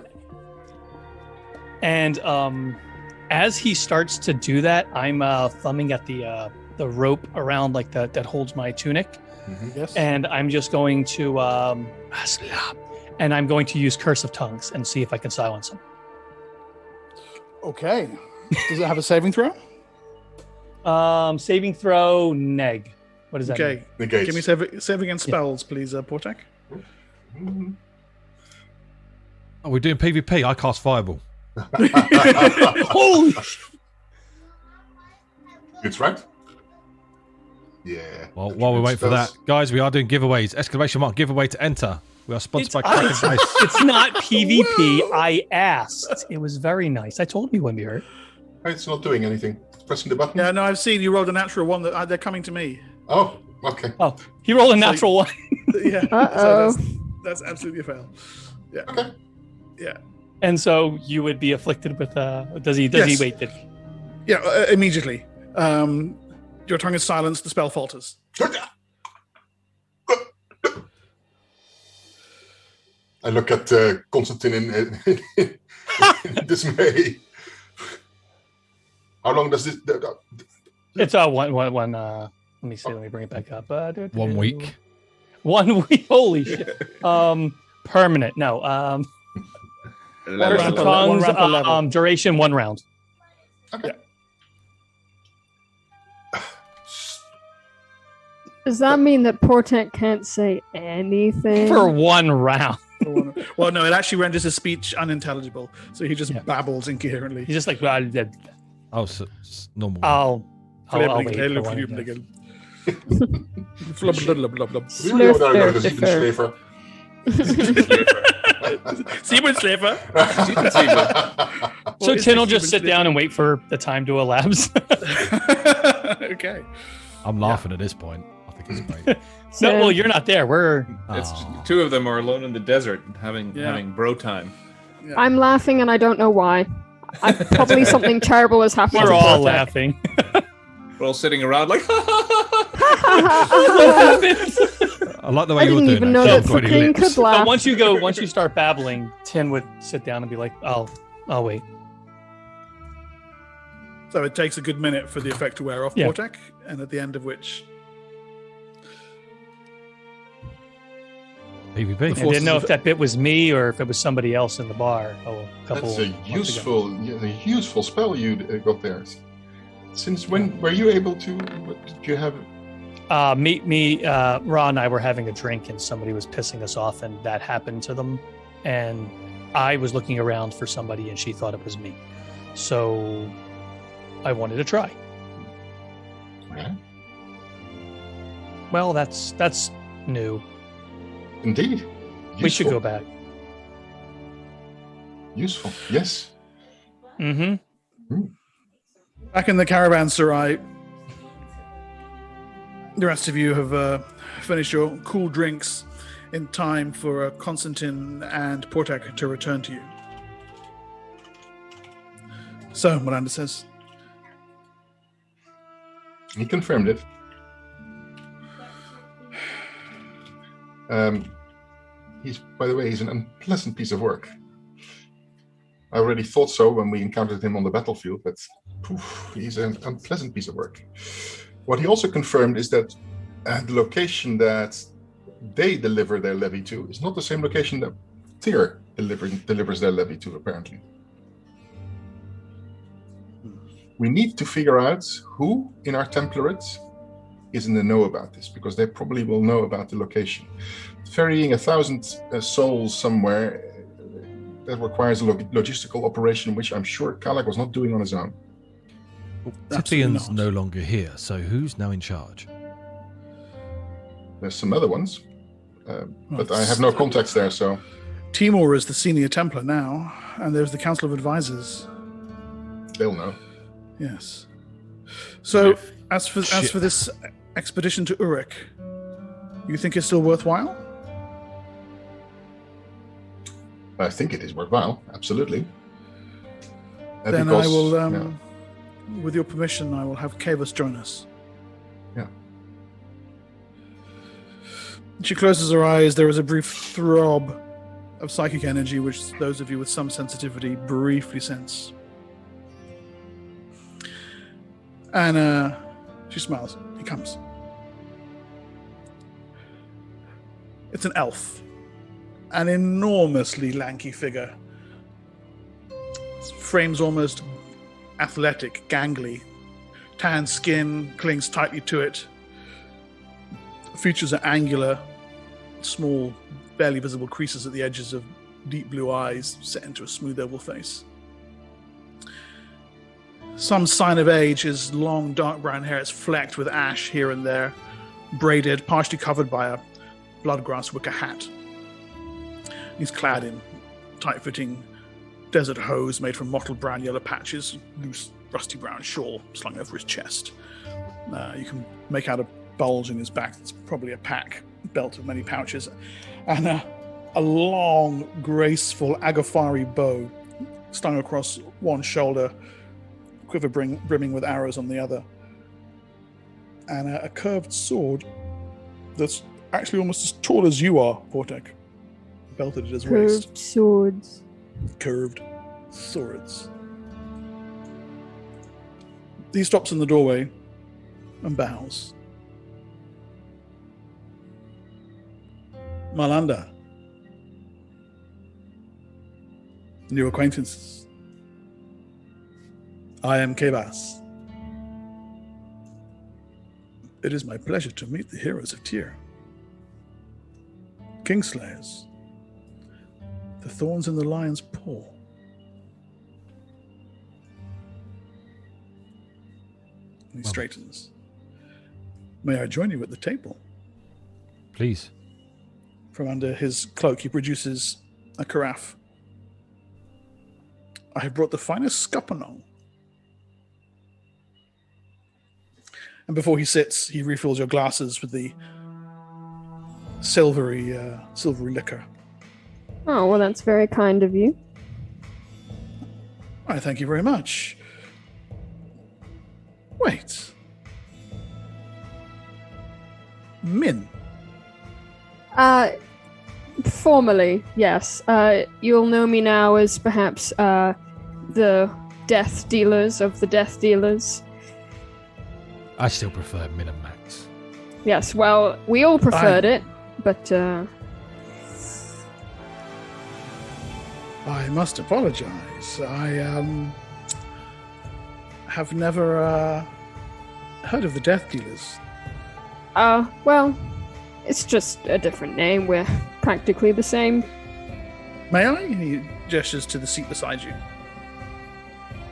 And as he starts to do that, I'm thumbing at the rope around like that holds my tunic, Yes. and I'm just going to and I'm going to use Curse of Tongues and see if I can silence him. Okay. Does it have a saving throw? Saving throw neg. What does that mean? Okay. Negates. Give me save against spells, please, Portek. Mhm. Oh, we're doing PvP. I cast Fireball. Holy! It's right. Yeah. Well, while we wait for that, guys, we are doing giveaways. Exclamation mark giveaway to enter. We are sponsored by Kraken Dice. It's not PvP. I asked. It was very nice. I told you when we heard. It's not doing anything. Pressing the button. Yeah, no, I've seen you rolled a natural one. That they're coming to me. Oh, okay. Oh, he rolled a natural one. Yeah. Uh-oh. So that's absolutely a fail. Yeah. Okay. Yeah. And so you would be afflicted with does he Yes. wait did Yeah. Immediately. Your tongue is silenced. The spell falters. I look at Constantine in dismay. How long does this? it's one let me see, let me bring it back up. 1 week. 1 week. Holy shit. Permanent. No. Curse of One Tongues, round per level. duration 1 round. Okay. Does that mean that Portek can't say anything? For 1 round. Well, no, it actually renders his speech unintelligible, so he just Yeah. babbles incoherently. He's just like, Oh, so it's normal. I'll wait for one Flubberdiggly, of you. flubberdiggly. Flubberdiggly. Really over there, Slurf, the slurf. Siebenschläfer. Simon Slaver. So What is Tin will the just human sit down and wait for the time to elapse. Okay. I'm laughing at this point. I think it's great. No, well, you're not there. We're It's Aw. 2 of them are alone in the desert having Yeah. having bro time. I'm laughing and I don't know why. Probably something terrible has happened. we're to all Portek. laughing. We're all sitting around like, I like the way I you're didn't doing even that. know that Got any King lips? could laugh. But once you start babbling, Tin would sit down and be like, I'll wait. So it takes a good minute for the effect to wear off, Yeah. Portek, and at the end of which PvP. I didn't know if that bit was me or if it was somebody else in the bar. A couple. That's a months ago. useful spell you got there. Since when were you able to? What did you have? Ra and I were having a drink and somebody was pissing us off and that happened to them. And I was looking around for somebody and she thought it was me. So I wanted to try. Yeah. Well, that's new. Indeed. We should Useful. go back. Useful. Yes. Mm-hmm. Back in the caravanserai, the rest of you have finished your cool drinks in time for Constantine and Portek to return to you. So, Miranda says, He confirmed it. By the way, he's an unpleasant piece of work. I already thought so when we encountered him on the battlefield, but he's an unpleasant piece of work. What he also confirmed is that the location that they deliver their levy to is not the same location that Tyr delivers their levy to, apparently. We need to figure out who in our Template is in the know about this, because they probably will know about the location. Ferrying 1,000 souls somewhere, that requires a logistical operation, which I'm sure Kalak was not doing on his own. Tippion's not. no longer here, so who's now in charge? There's some other ones, but I have no contacts there, so... Timur is the senior Templar now, and there's the Council of Advisors. They'll know. Yes. So, If- as for Shit. this expedition to Urik, you think it's still worthwhile? I think it is worthwhile, absolutely. Then Because- I will, yeah. with your permission, I will have Kavus join us. Yeah. She closes her eyes. There is a brief throb of psychic energy, which those of you with some sensitivity briefly sense. And she smiles. He comes. It's an elf. An enormously lanky figure. His frame's almost athletic, gangly. Tan skin clings tightly to it. Features are angular, small, barely visible creases at the edges of deep blue eyes set into a smooth oval face. Some sign of age, his long dark brown hair is flecked with ash here and there, braided, partially covered by a bloodgrass wicker hat. He's clad in tight-fitting desert hose made from mottled brown yellow patches, loose rusty brown shawl slung over his chest. You can make out a bulge in his back. It's probably a pack belt of many pouches, and a long, graceful Agafari bow slung across one shoulder, quiver brimming with arrows on the other, and a curved sword that's actually almost as tall as you are, Portek, belted at his waist. Curved swords. Curved swords. He stops in the doorway and bows. Malanda. New acquaintances. I am Kebas. It is my pleasure to meet the heroes of Tyr. Kingslayers. The thorns in the lion's paw. He straightens. May I join you at the table? Please. From under his cloak, he produces a carafe. I have brought the finest scuppernong. And before he sits, he refills your glasses with the silvery liquor. Oh, well, that's very kind of you. I thank you very much. Wait. Min. Formerly, yes. You'll know me now as perhaps the death dealers of the death dealers. I still prefer Min and Max. Yes, well, we all preferred it, but I must apologize. I have never heard of the Death Dealers. well, it's just a different name. We're practically the same. May I? He gestures to the seat beside you.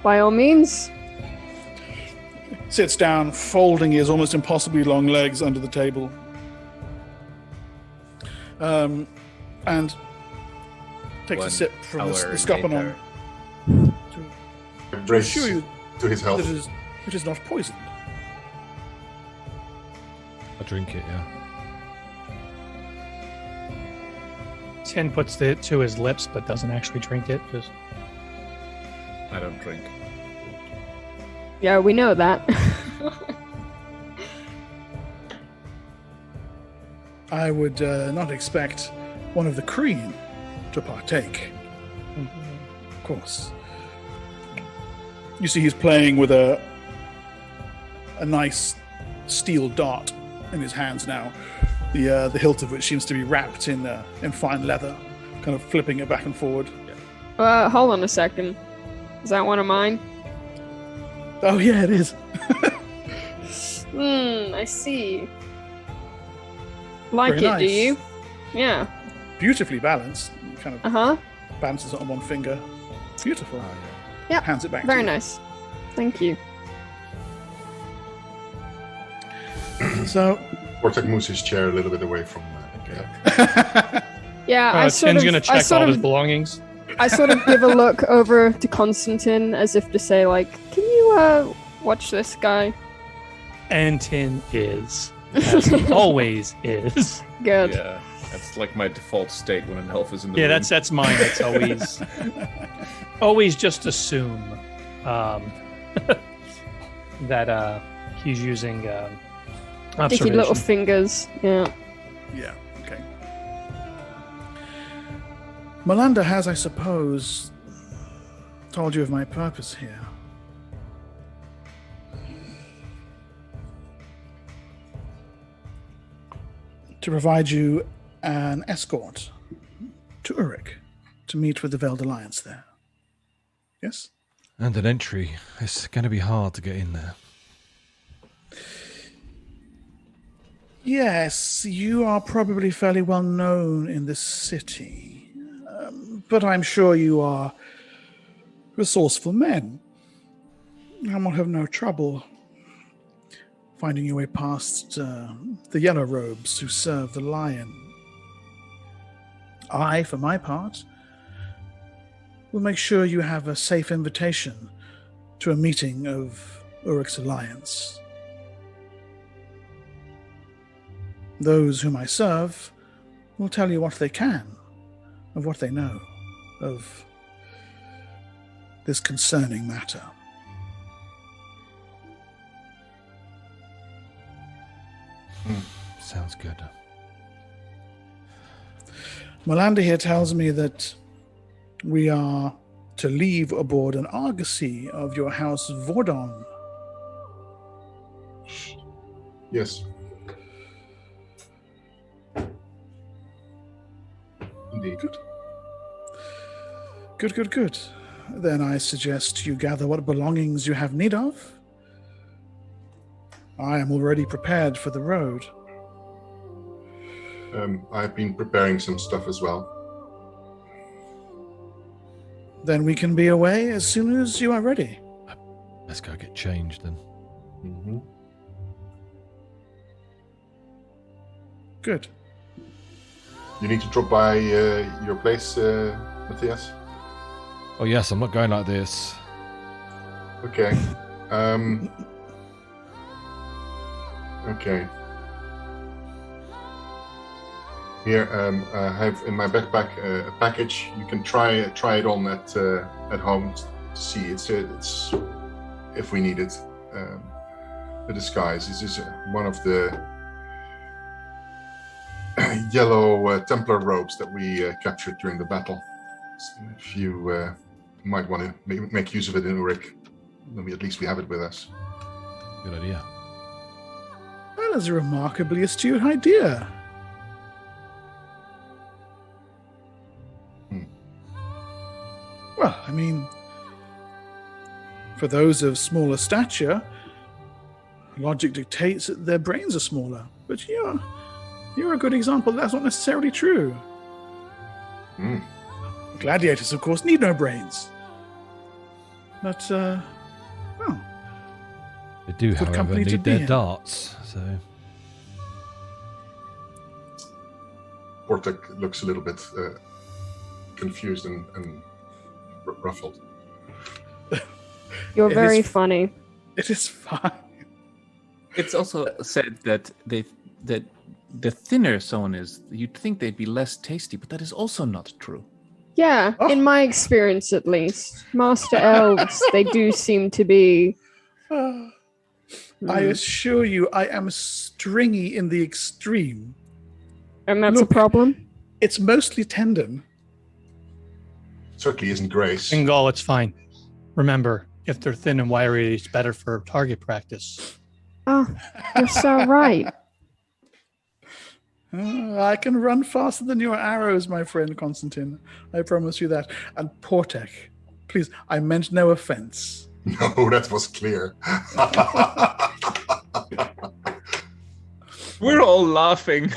By all means. Sits down, folding his almost impossibly long legs under the table. and takes a 1 sip from hour the scoponon later. I brace assure you to his health. that it is not poisoned. I drink it, yeah. Tin puts it to his lips, but doesn't actually drink it. Just I don't drink. Yeah, we know that. I would not expect one of the cream to partake. Of course. You see he's playing with a nice steel dart in his hands now, the hilt of which seems to be wrapped in fine leather, kind of flipping it back and forward. Hold on a second. Is that one of mine? Oh yeah, it is. I see. Like Very it, do nice. you? Yeah. Beautifully balanced. Kind of Uh-huh. balances it on one finger. Beautiful. Yep. Hands it back. Very to you. nice. Thank you. So, Vortex moves his chair a little bit away from. Yeah, I sort Tin's of, gonna I check sort all his of, belongings. I sort of give a look over to Constantine as if to say, like, can you watch this guy? And Tin is, as he always is. Good. Yeah, that's like my default state when an elf is in the Yeah, room. that's mine. That's always always just assume that he's using Dicky little observation. fingers. Yeah. yeah, okay. Melinda has, I suppose, told you of my purpose here. To provide you an escort to Urik to meet with the Veld Alliance there. Yes? And an entry. It's going to be hard to get in there. Yes, you are probably fairly well known in this city, but I'm sure you are resourceful men and will have no trouble finding your way past the Yellow Robes who serve the Lion. I, for my part, will make sure you have a safe invitation to a meeting of Urik's Alliance. Those whom I serve will tell you what they can of what they know of this concerning matter. Sounds good. Melinda here tells me that we are to leave aboard an argosy of your house Vordon. Yes. Indeed. Good. Then I suggest you gather what belongings you have need of. I am already prepared for the road. I've been preparing some stuff as well. Then we can be away as soon as you are ready. Let's go get changed then. Mm-hmm. Good. You need to drop by your place, Matthias. Oh yes, I'm not going like this. Okay. Okay. Here, I have in my backpack a package. You can try it on at home to see. It's if we need it. The disguise. This is one of the yellow Templar robes that we captured during the battle. So if you might want to make use of it in Urik, then at least we have it with us. Good idea. That is a remarkably astute idea. Well, I mean, for those of smaller stature, logic dictates that their brains are smaller. But you're a good example. That's not necessarily true. Mm. Gladiators, of course, need no brains. But, well, They do, Good however, company to need be their in. darts. So Portek looks a little bit confused and ruffled. You're It very is- funny. It is fine. It's also said that that the thinner someone is, you'd think they'd be less tasty, but that is also not true. Yeah, Oh. in my experience at least. Master elves, they do seem to be. I Hmm. assure you, I am stringy in the extreme. And that's Look. a problem? It's mostly tendon. Certainly isn't Grace. Fingal, it's fine. Remember, if they're thin and wiry, it's better for target practice. Oh, you're so right. I can run faster than your arrows, my friend Constantine. I promise you that. And Portek, please, I meant no offense. No, that was clear. We're all laughing.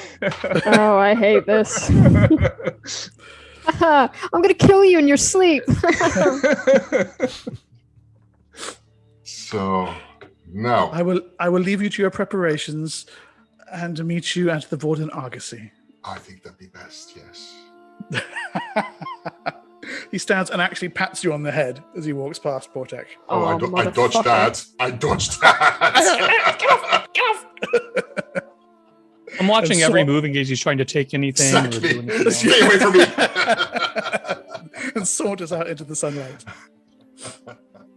Oh, I hate this. I'm gonna kill you in your sleep. So now I will leave you to your preparations and meet you at the Vorden Argosy. I think that'd be best. Yes. He stands and actually pats you on the head as he walks past Portek. Oh, I dodged motherfucker. that. I dodged that. I'm watching And every so- move in case he's trying to take anything or do Exactly. anything else. Stay away from me. And saunters out into the sunlight.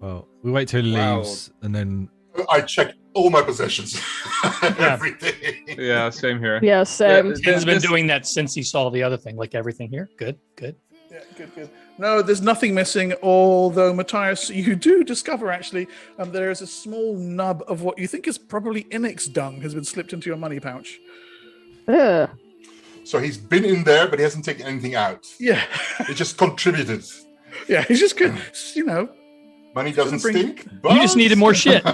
Well, we wait till he Wow. leaves, and then I check all my possessions. Everything. Yeah, same here. Yeah, same. Yeah, He's been this- doing that since he saw the other thing, like everything here. Good, good. Yeah, good. No, there's nothing missing, although, Matthias, you do discover, actually, there is a small nub of what you think is probably Inix dung has been slipped into your money pouch. Ugh. So he's been in there, but he hasn't taken anything out. Yeah. He just contributed. Yeah, he's just good. You know, Money doesn't Bring- stink. But... You just needed more shit.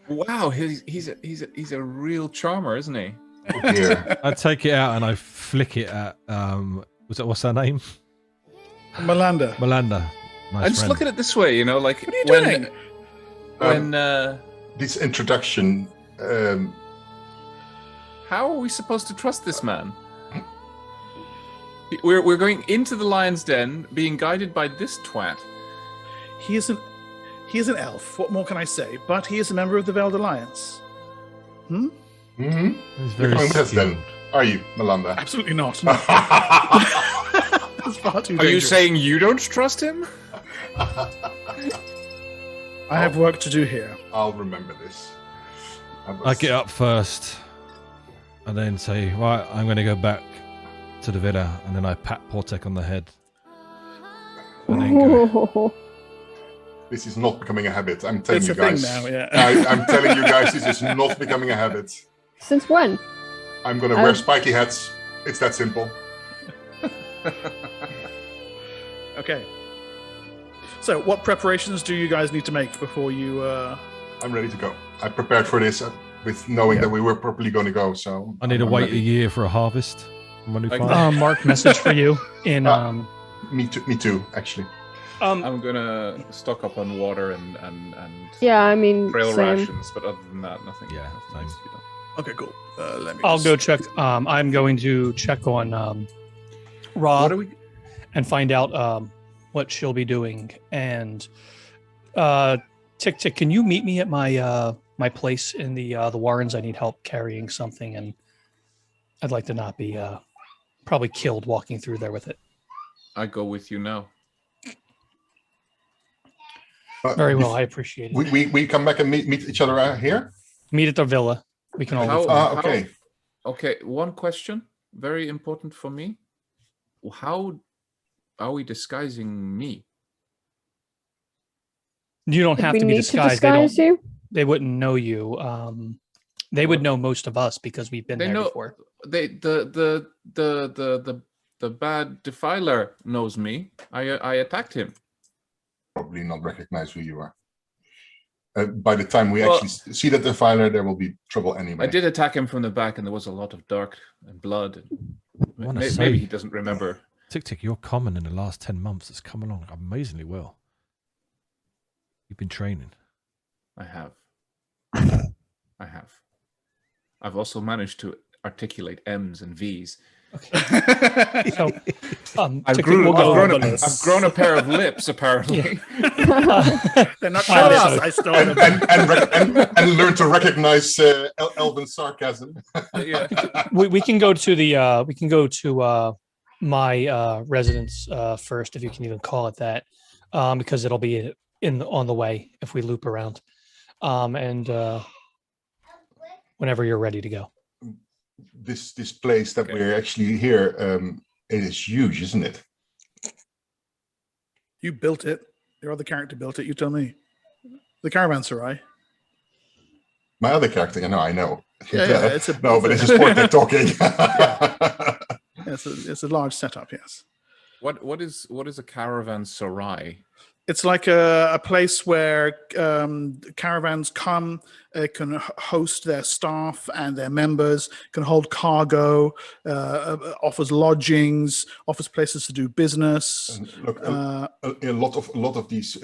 Wow, he's a real charmer, isn't he? Oh, dear. I take it out and I flick it at what's her name? Melanda. Melanda. I just look at it this way, like What are you when doing? when This introduction. how are we supposed to trust this man? We're going into the lion's den, being guided by this twat. He is an elf. What more can I say? But he is a member of the Veld Alliance. Mm-hmm. He's You're very coming with us skilled. then, are you, Melanda? Absolutely not. No. That's far too Are you dangerous. saying you don't trust him? I have work to do here. I'll remember this. I get up first, and then say, "Right, I'm going to go back to the villa," and then I pat Portek on the head, and then go. This is not becoming a habit. I'm telling It's you a thing guys. now, yeah. I'm telling you guys, this is not becoming a habit. Since when? I'm gonna wear spiky hats. It's that simple. Okay. So, what preparations do you guys need to make before you? I'm ready to go. I prepared for this with knowing that we were probably going to go. So I need to I'm wait ready. a year for a harvest. on my new Like, farm. Mark, message for you in Me too. Actually. I'm gonna stock up on water and Yeah, I mean, trail same. rations, but other than that, nothing. Yeah, nothing needs to be done. Okay, cool. Let me. I'll just- go check. I'm going to check on Ra What are we? and find out what she'll be doing. And Tick Tick, can you meet me at my my place in the Warrens? I need help carrying something, and I'd like to not be probably killed walking through there with it. I go with you now. Very well, I appreciate it. We come back and meet each other out here. Meet at the villa. We can all. How- be fine. Okay. Okay, one question, very important for me. How are we disguising me? You don't Did have we to be need disguised. to disguise you? They wouldn't know you. They would know most of us because we've been They there know before. the bad defiler knows me. I attacked him. Probably not recognize who you are. By the time we Well- actually see that defiler, there will be trouble anyway. I did attack him from the back, and there was a lot of dark and blood. I wanna Maybe say- he doesn't remember. Tick Tick, your common in the last 10 months has come along amazingly well. You've been training. I have. I have. I've also managed to articulate M's and V's. So, I've Tick-Tick grown, will go I've, over grown, this. I've grown a pair of lips, apparently. They're not lips. I stole them. And learn to recognize elven sarcasm. Yeah. we can go to the my residence first, if you can even call it that, because it'll be on the way if we loop around, and whenever you're ready to go. This place that we're actually here, it is huge, isn't it? You built it. Your other character built it. You tell me. The caravanserai. My other character, I know. Yeah, it's but it's just Portek talking. It's a large setup. Yes. What is a caravanserai? It's like a place where caravans come, can host their staff and their members, can hold cargo, offers lodgings, offers places to do business. Look, a lot of these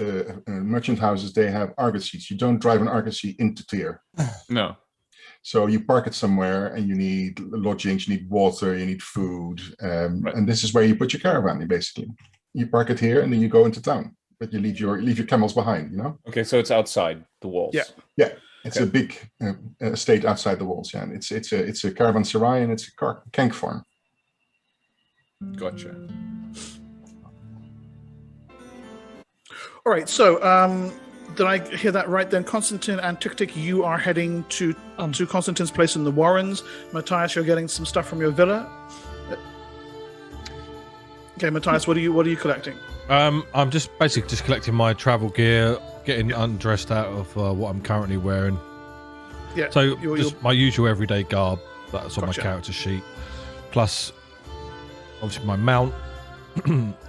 merchant houses, they have argosies. You don't drive an argosy into Tyr. No. So you park it somewhere, and you need lodgings, you need water, you need food, Right. and this is where you put your caravan. Basically, you park it here, and then you go into town. But you leave your camels behind, Okay, so it's outside the walls. Yeah, it's a big estate outside the walls. Yeah, and it's a caravanserai, and it's a kank farm. Gotcha. All right. So, did I hear that right? Then, Constantine and Tick-Tick, you are heading to Constantine's place in the Warrens. Matthias, you're getting some stuff from your villa. Okay, Matthias, what are you collecting? I'm just basically collecting my travel gear, getting undressed out of what I'm currently wearing. Yeah. So just my usual everyday garb that's on Gotcha. my character sheet, plus obviously my mount,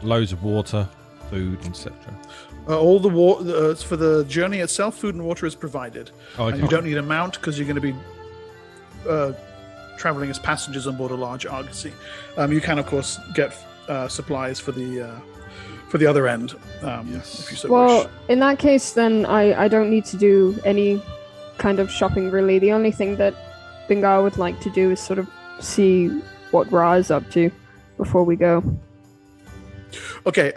loads of water, food, etc. All the water for the journey itself, food and water is provided. Oh, okay. And you don't need a mount because you're going to be traveling as passengers on board a large argosy. You can, of course, get supplies for the other end, if you so Well, wish. in that case, then I don't need to do any kind of shopping, really. The only thing that Bingar would like to do is sort of see what Ra is up to before we go. Okay,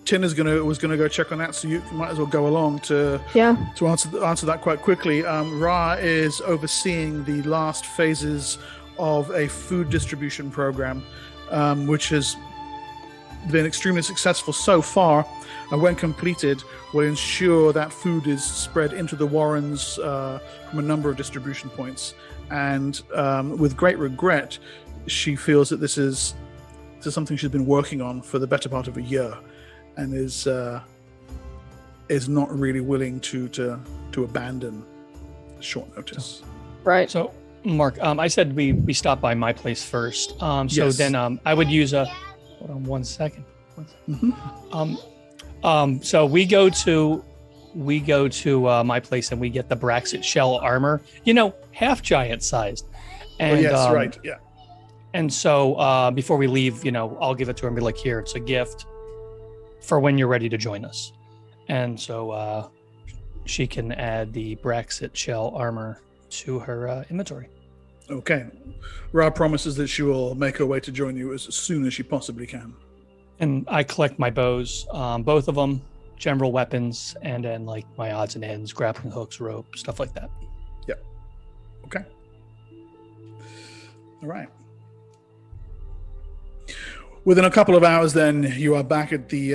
Tin was gonna go check on that, so you might as well go along to answer that quite quickly. Ra is overseeing the last phases of a food distribution program, which has been extremely successful so far, and when completed will ensure that food is spread into the Warrens from a number of distribution points. And with great regret, she feels that this is something she's been working on for the better part of a year, and is not really willing to abandon short notice. Right. So, Mark, I said we stop by my place first. So Yes. then I would use a. Hold on 1 second. So we go to my place and we get the Braxit shell armor. Half giant sized. And yes, right. Yeah. And so before we leave, I'll give it to her and be like, here, it's a gift for when you're ready to join us. And so she can add the Braxit shell armor to her inventory. Okay. Ra promises that she will make her way to join you as soon as she possibly can. And I collect my bows, both of them, general weapons, and then like my odds and ends, grappling hooks, rope, stuff like that. Yep. Okay. All right. Within a couple of hours, then you are back at the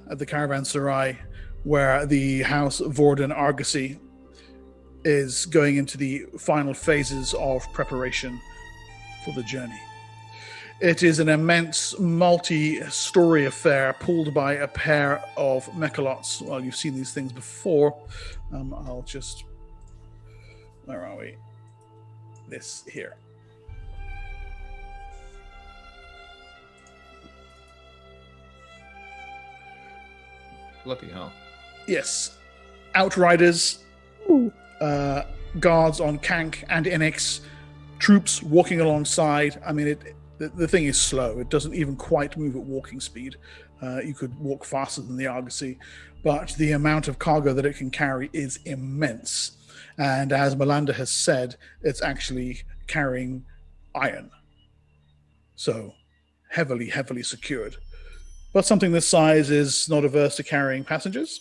caravanserai, where the House Vorden Argosy is going into the final phases of preparation for the journey. It is an immense multi-story affair pulled by a pair of mechalots. Well, you've seen these things before. Where are we? This here. Bloody hell. Yes. Outriders, guards on Kank and Enix, troops walking alongside. I mean, the thing is slow. It doesn't even quite move at walking speed. You could walk faster than the Argosy, but the amount of cargo that it can carry is immense. And as Melinda has said, it's actually carrying iron. So heavily, heavily secured. But something this size is not averse to carrying passengers.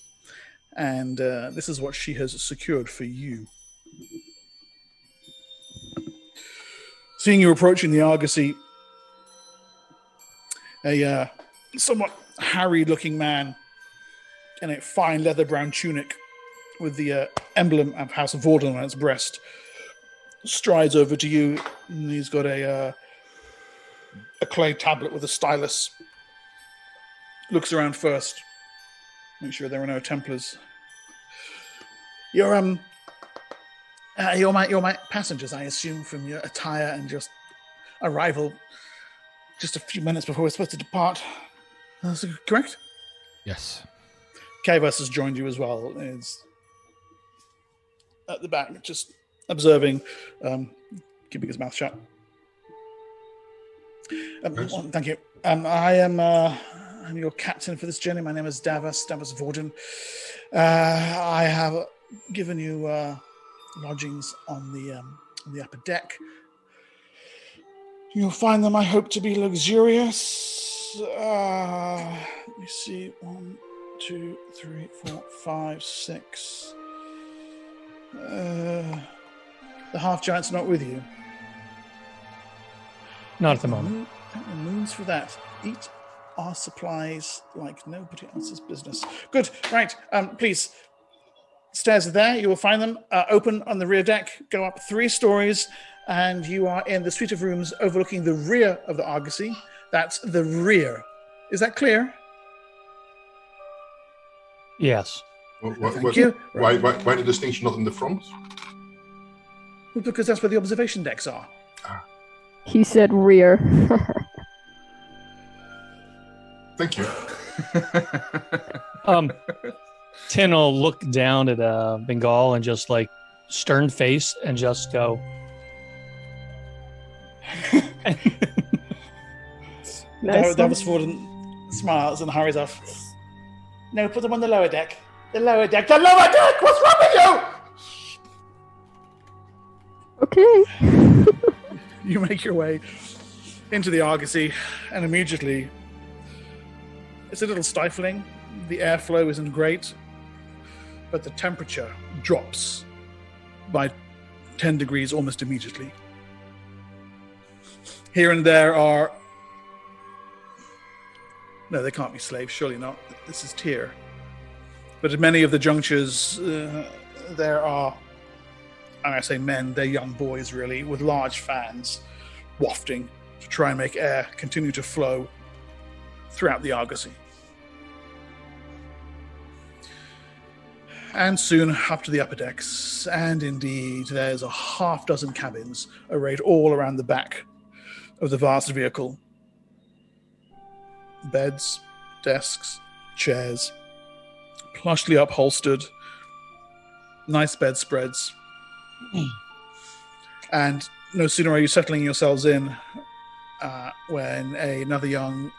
And this is what she has secured for you. Seeing you approaching the Argosy, a somewhat harried-looking man in a fine leather brown tunic with the emblem of House of Vorden on its breast strides over to you, and he's got a clay tablet with a stylus. Looks around first, make sure there are no Templars. You're my passengers, I assume, from your attire and just arrival just a few minutes before we're supposed to depart. Is that correct? Yes. Kavas has joined you as well. It's at the back, just observing, keeping his mouth shut. Thank you. I'm your captain for this journey. My name is Davos Vorden. I have given you lodgings on the upper deck. You'll find them, I hope, to be luxurious. Let me see. 1, 2, 3, 4, 5, 6. The half giant's not with you. Not at the moment. Thank the moons for that. Eat our supplies like nobody else's business. Good. Right. Please. Stairs are there. You will find them open on the rear deck. Go up 3 stories, and you are in the suite of rooms overlooking the rear of the Argosy. That's the rear. Is that clear? Yes. Thank you. Why the distinction not in the front? Well, because that's where the observation decks are. He said rear. Thank you. Tin will look down at Bengal and just like stern face and just go. Nice. Davos Vorden smiles and hurries off. No, put them on the lower deck. The lower deck. The lower deck! What's wrong with you? Okay. You make your way into the Argosy, and immediately it's a little stifling. The airflow isn't great, but the temperature drops by 10 degrees almost immediately. Here and there are... No, they can't be slaves, surely not. This is Tyr. But at many of the junctures, there are, and I say men, they're young boys really, with large fans wafting to try and make air continue to flow throughout the Argosy. And soon up to the upper decks, and indeed there's a half dozen cabins arrayed all around the back of the vast vehicle. Beds, desks, chairs, plushly upholstered, nice bedspreads. And no sooner are you settling yourselves in when another young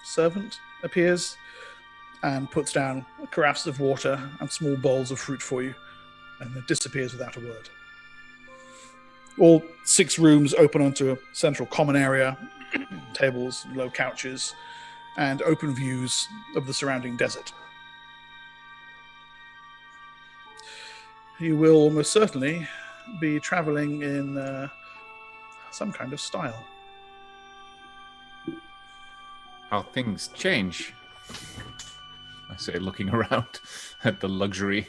servant appears and puts down carafes of water and small bowls of fruit for you, and then disappears without a word. All 6 rooms open onto a central common area, tables, low couches, and open views of the surrounding desert. You will almost certainly be traveling in some kind of style. How things change, I say, looking around at the luxury.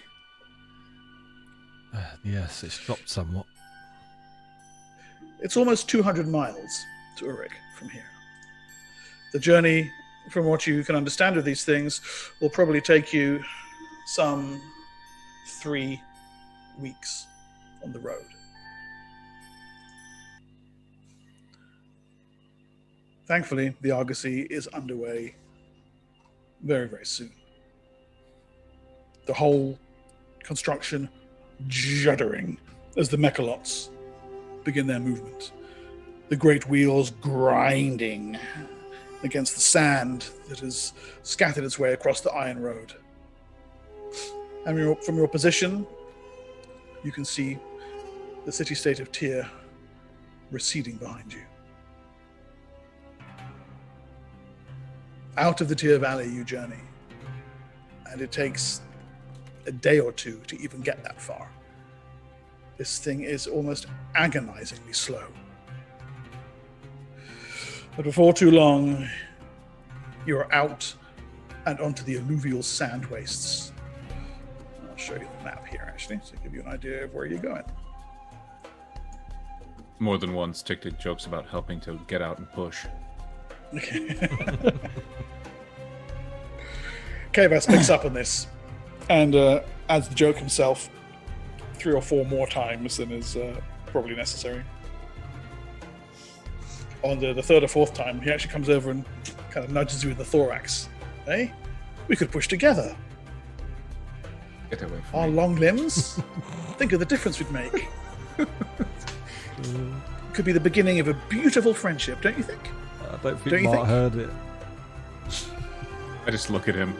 Yes, it's dropped somewhat. It's almost 200 miles to Urik from here. The journey, from what you can understand of these things, will probably take you some 3 weeks on the road. Thankfully, the Argosy is underway very, very soon. The whole construction juddering as the mechalots begin their movement. The great wheels grinding against the sand that has scattered its way across the iron road. And from your position, you can see the city-state of Tyr receding behind you. Out of the Tear Valley you journey, and it takes a day or two to even get that far. This thing is almost agonizingly slow. But before too long, you're out and onto the alluvial sand wastes. I'll show you the map here, actually, to give you an idea of where you're going. More than once, Tick Tick jokes about helping to get out and push. Okay. Kavas picks up on this and adds the joke himself 3 or 4 more times than is probably necessary. On the 3rd or 4th time, he actually comes over and kind of nudges you in the thorax. Hey, we could push together. Get away from Our me. long limbs. Think of the difference we'd make. Could be the beginning of a beautiful friendship, don't you think? I don't think Don't you Mark think? heard it. I just look at him.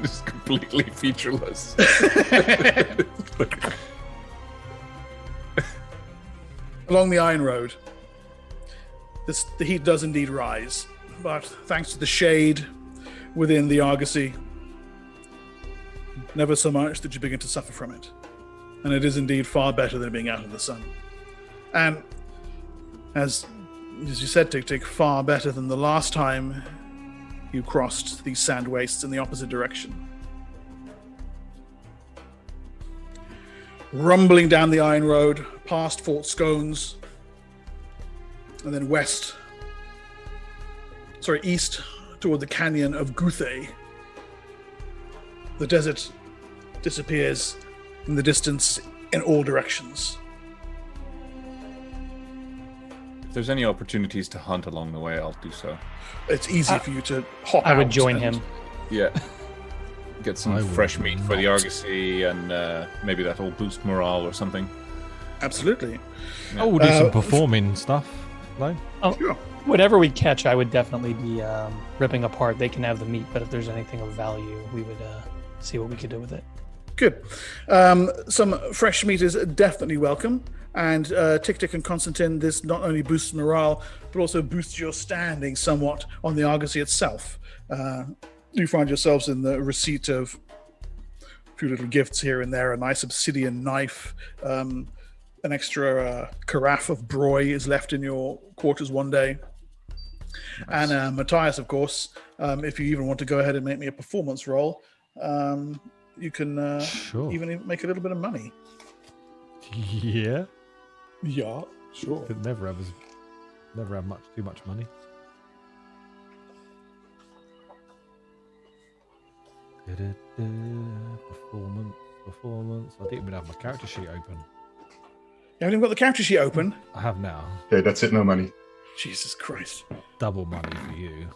Just completely featureless. Along the Iron Road, the heat does indeed rise, but thanks to the shade within the Argosy, never so much that you begin to suffer from it. And it is indeed far better than being out in the sun. And as you said, Tick Tick, far better than the last time you crossed these sand wastes in the opposite direction. Rumbling down the Iron Road, past Fort Scones, and then east toward the canyon of Guthe. The desert disappears in the distance in all directions. If there's any opportunities to hunt along the way, I'll do so. It's easy for you to hop I would out join and- him. Yeah. Get some I would fresh meat for the not. Argosy, and maybe that'll boost morale or something. Absolutely. Oh, we'll do some performing stuff. No? Sure. Whatever we catch, I would definitely be ripping apart. They can have the meat, but if there's anything of value, we would see what we could do with it. Good. Some fresh meat is definitely welcome. And Tick Tick and Constantine, this not only boosts morale, but also boosts your standing somewhat on the Argosy itself. You find yourselves in the receipt of a few little gifts here and there, a nice obsidian knife, an extra carafe of broy is left in your quarters one day. Nice. And Matthias, of course, if you even want to go ahead and make me a performance roll, you can Sure. even make a little bit of money. Yeah. Yeah, sure. Could never have too much money. Performance. I didn't even have my character sheet open. You haven't even got the character sheet open? I have now. Okay, that's it. No money. Jesus Christ. Double money for you.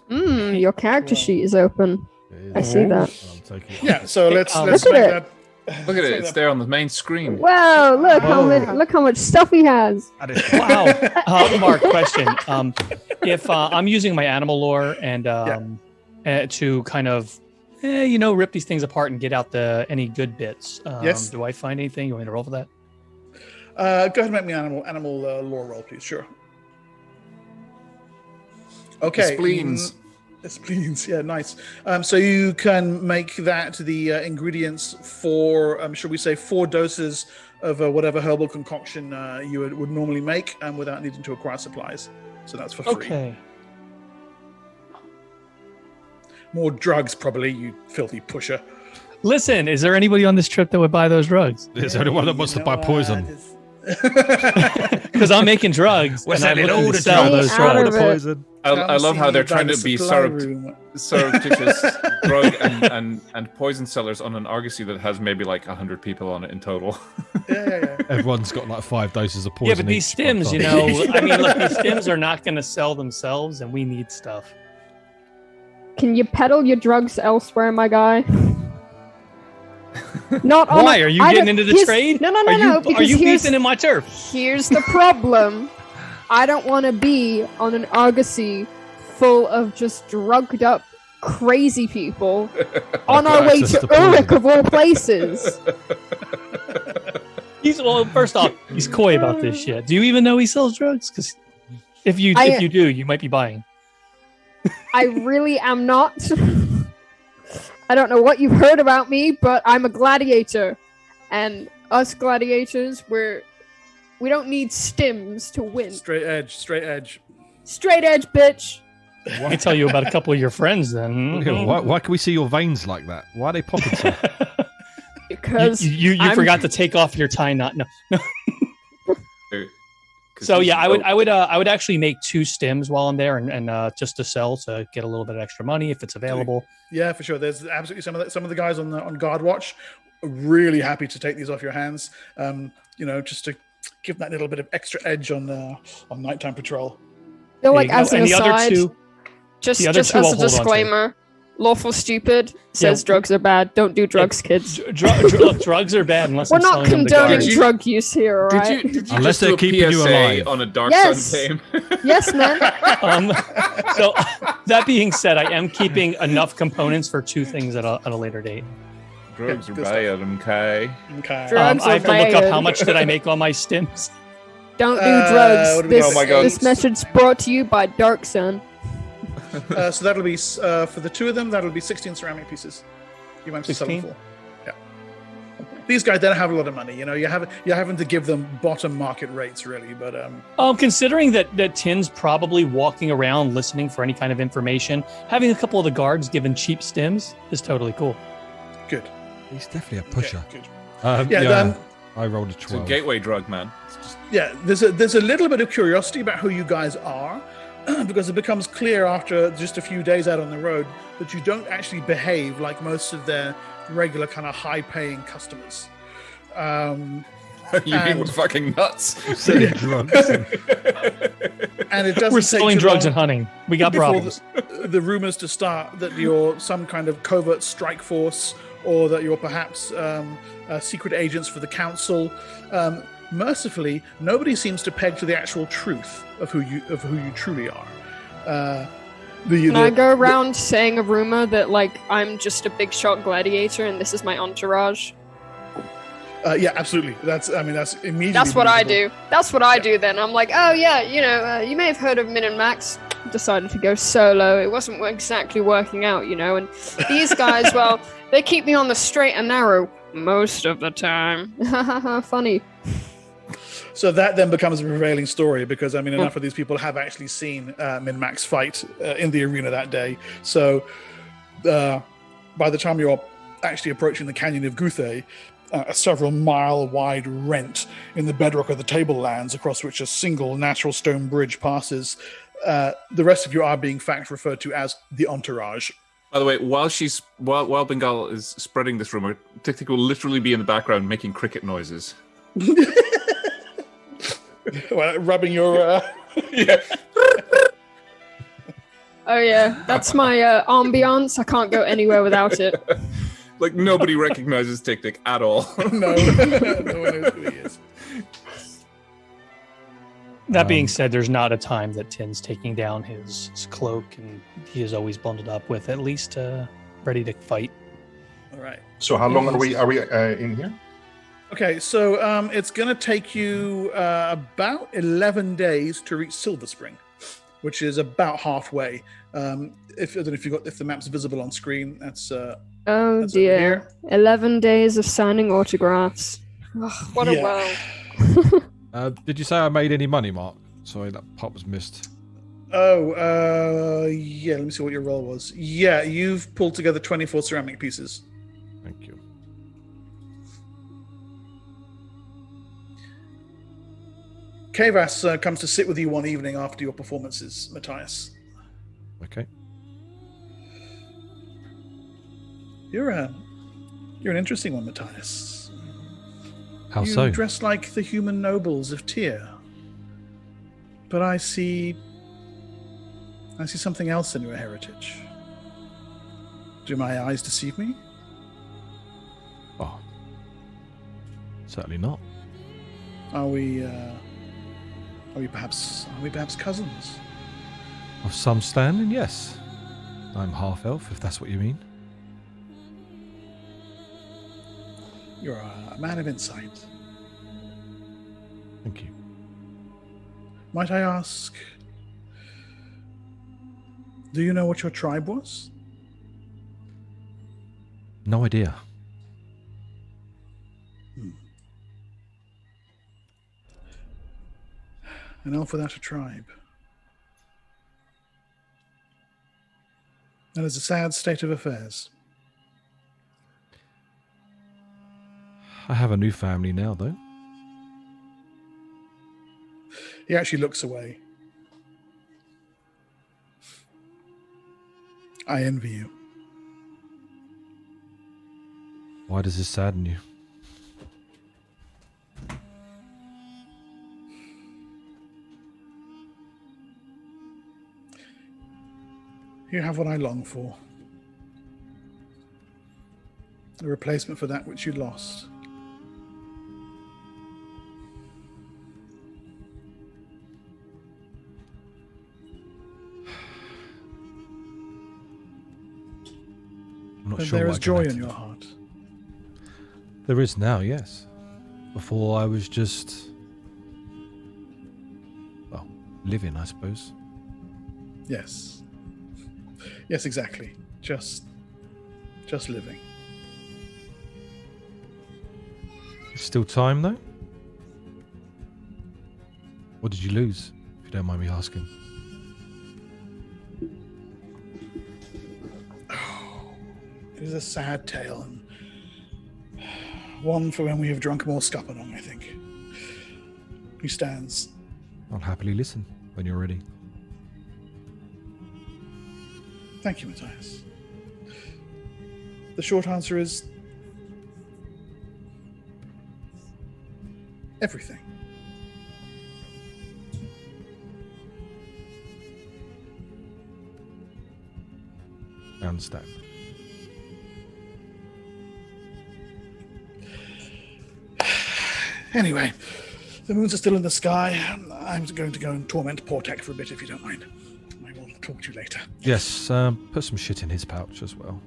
Your character sheet is open. It is. I see that. I'm taking it. Yeah, so let's Look make at it. that. Look at it, it's there on the main screen. Wow! Look Whoa. look how much stuff he has. That is- Wow. Mark, question. If I'm using my animal lore and to kind of, rip these things apart and get out any good bits, Yes. do I find anything? You want me to roll for that? Go ahead and make me an animal lore roll, please. Sure. Okay. Spleens. Spleens, yeah, nice. So you can make that the ingredients for, shall we say, 4 doses of whatever herbal concoction you would normally make without needing to acquire supplies. So that's for free. Okay. More drugs, probably, you filthy pusher. Listen, is there anybody on this trip that would buy those drugs? There's only one that wants to buy poison. Because I'm making drugs. We're and I'm selling looking all to the sell drugs. those Stay out drugs. of it. Poison. I love how they're trying to be room. surreptitious drug and poison sellers on an Argosy that has maybe like 100 people on it in total. Yeah. Everyone's got like 5 doses of poison. Yeah, but these each by the stims, time. I mean, look, these stims are not going to sell themselves, and we need stuff. Can you peddle your drugs elsewhere, my guy? Not on Why? a- Are you I getting don't- into the here's- trade? No, Are because you here's, beefing in my turf? here's the problem. I don't want to be on an Argosy full of just drugged up crazy people on our way access to to poison. Urik of all places. First off, he's coy about this shit. Do you even know he sells drugs? Because if you do, you might be buying. I really am not. I don't know what you've heard about me, but I'm a gladiator. And us gladiators, we don't need stims to win. Straight edge. Straight edge, bitch. I can tell you about a couple of your friends then. Yeah, why can we see your veins like that? Why are they popping so? Because you forgot to take off your tie knot. No. So yeah, I would actually make 2 stims while I'm there, and just to sell to get a little bit of extra money if it's available. Yeah, for sure. There's absolutely some of the guys on guard watch are really happy to take these off your hands. Just to give that little bit of extra edge on nighttime patrol. They're like, as an and the other aside, two, just I'll as hold a on to. disclaimer, Lawful stupid says drugs are bad. Don't do drugs, kids. Drugs are bad unless We're I'm not selling them to condoning guards. drug use here, all right? Did you Unless just they're do a keeping you PSA alive. on a Dark Yes. Sun game? Yes, man. So that being said, I am keeping enough components for 2 things at a later date. Drugs are Good bad, okay? Okay. Drugs I have to look up bad. how much did I make on my stims. Don't do what drugs. do we got? This, Oh my God. this message's brought to you by Dark Sun. So that'll be for the 2 of them. That'll be 16 ceramic pieces. You managed to sell them 16? for. Yeah. These guys don't have a lot of money. You're having to give them bottom market rates, really. But Considering that Tin's probably walking around listening for any kind of information, having a couple of the guards given cheap stims is totally cool. good. He's definitely a pusher. Okay, good. Yeah, Then I rolled a It's a 12. gateway drug, man. yeah, there's a little bit of curiosity about who you guys are, because it becomes clear after just a few days out on the road that you don't actually behave like most of their regular kind of high-paying customers. You mean And- we're fucking nuts? Selling drugs. And it doesn't We're take selling too drugs long and hunting. We got before problems. the rumors to start that you're some kind of covert strike force, or that you're perhaps secret agents for the council. Mercifully, nobody seems to peg to the actual truth of who you truly are. Can I go around saying a rumor that, like, I'm just a big shot gladiator and this is my entourage? Yeah, absolutely. That's immediately. That's what I believable. do. That's what I do then. I'm like, oh yeah, you may have heard of Min and Max. Decided to go solo. It wasn't exactly working out, and these guys, well, they keep me on the straight and narrow most of the time. Funny. So that then becomes a prevailing story because enough of these people have actually seen Min Max fight in the arena that day. So by the time you're actually approaching the canyon of Guthe, a several mile wide rent in the bedrock of the tablelands across which a single natural stone bridge passes. The rest of you are being fact referred to as the entourage. By the way, while Bengal is spreading this rumor, Tik will literally be in the background making cricket noises. Well, rubbing your Yeah. Oh yeah, that's my ambiance. I can't go anywhere without it. Like nobody recognizes Tik at all. no one knows who he is. That being said, there's not a time that Tin's taking down his cloak, and he is always bundled up with at least ready to fight. All right. So how long are we in here? Okay, so it's going to take you about 11 days to reach Silver Spring, which is about halfway. I don't know if the map's visible on screen. That's Oh That's over dear. here. 11 days of signing autographs. Ugh, what a Yeah. wow. Did you say I made any money, Mark? Sorry, that part was missed. Yeah. Let me see what your roll was. Yeah, you've pulled together 24 ceramic pieces. Thank you. Kavas comes to sit with you one evening after your performances, Matthias. Okay. You're an interesting one, Matthias. How You so? dress like the human nobles of Tyr. But I see something else in your heritage. Do my eyes deceive me? Oh, certainly not. Are we perhaps cousins? Of some standing, yes. I'm half elf, if that's what you mean. You're a man of insight. Thank you. Might I ask, Do you know what your tribe was? No idea. An elf without a tribe. That is a sad state of affairs. I have a new family now, though. He actually looks away. I envy you. Why does this sadden you? You have what I long for. A replacement for that which you lost. I'm not But sure there what is I can joy add in to your that. heart. There is now, yes. Before I was just... well, living, I suppose. Yes. Yes, exactly. Just living. Still time, though? What did you lose, if you don't mind me asking? It is a sad tale, and one for when we have drunk more Scuppernong, I think. He stands. I'll happily listen when you're ready. Thank you, Matthias. The short answer is everything. I understand. Anyway, the moons are still in the sky. I'm going to go and torment Portek for a bit, if you don't mind. I will talk to you later. Yes, put some shit in his pouch as well.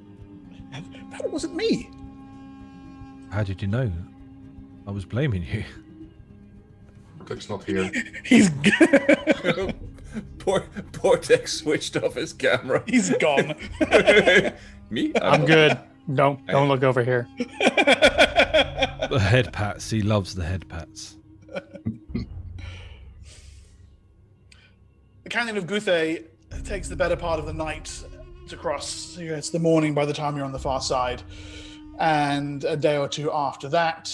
That wasn't me. How did you know? I was blaming you. Portek's not here. He's Portek switched off his camera. he's gone. Me? I'm good. Don't look over here. The head pats. He loves the head pats. The Canyon of Guthe takes the better part of the night to cross. It's the morning by the time you're on the far side. And a day or two after that,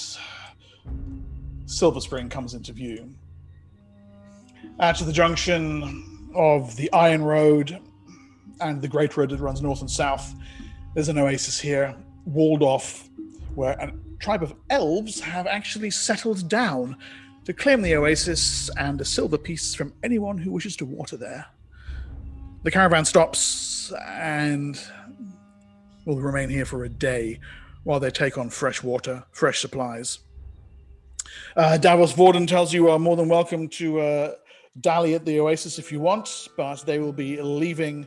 Silver Spring comes into view. At the junction of the Iron Road and the Great Road that runs north and south, there's an oasis here, walled off, where a tribe of elves have actually settled down to claim the oasis and a silver piece from anyone who wishes to water there. The caravan stops and will remain here for a day while they take on fresh water, fresh supplies. Davos Vorden tells you are more than welcome to dally at the oasis if you want, but they will be leaving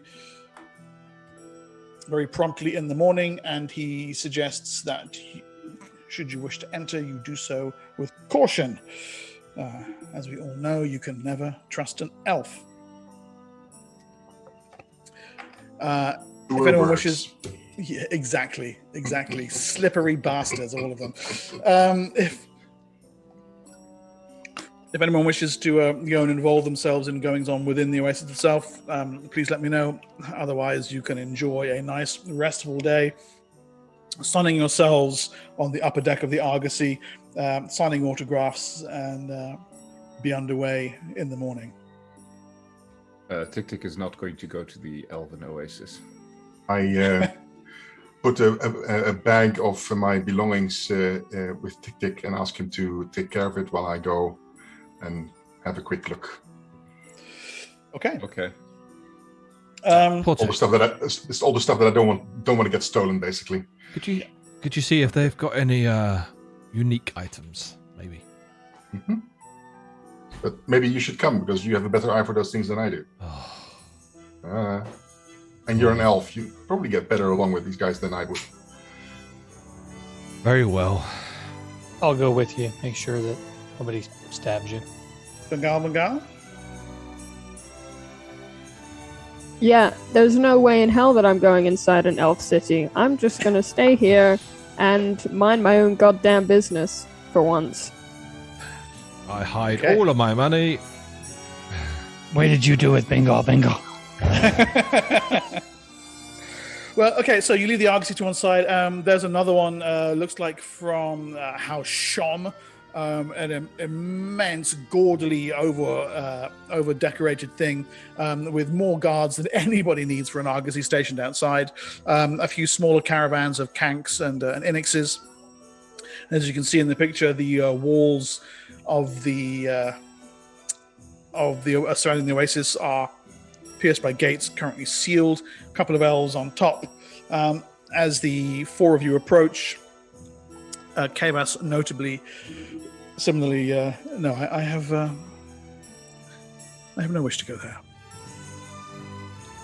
very promptly in the morning, and he suggests that should you wish to enter, you do so with caution. As we all know, you can never trust an elf. If anyone wishes... Yeah, exactly. Slippery bastards, all of them. If anyone wishes to go and involve themselves in goings-on within the oasis itself, please let me know. Otherwise, you can enjoy a nice, restful day, sunning yourselves on the upper deck of the Argosy, signing autographs, and be underway in the morning. Tik-Tik is not going to go to the Elven Oasis. I put a bag of my belongings with Tik-Tik and ask him to take care of it while I go and have a quick look. Okay. All the stuff that I don't want to get stolen, basically. Could you see if they've got any unique items, maybe? Mm-hmm. But maybe you should come because you have a better eye for those things than I do. And you're an elf. You probably get better along with these guys than I would. Very well. I'll go with you. Make sure that nobody stabs you. Bengal? Yeah, there's no way in hell that I'm going inside an elf city. I'm just gonna stay here and mind my own goddamn business for once. I hide all of my money. Where did you do it? Bingo, bingo. Well, okay, so you leave the Argosy to one side. There's another one, looks like from House Shom, an immense, gaudily over-decorated thing with more guards than anybody needs for an Argosy stationed outside. A few smaller caravans of Kanks and Inixes. As you can see in the picture, the walls of the surrounding the oasis are pierced by gates, currently sealed. A couple of elves on top. As the four of you approach, Kavas notably, similarly, no, I have no wish to go there.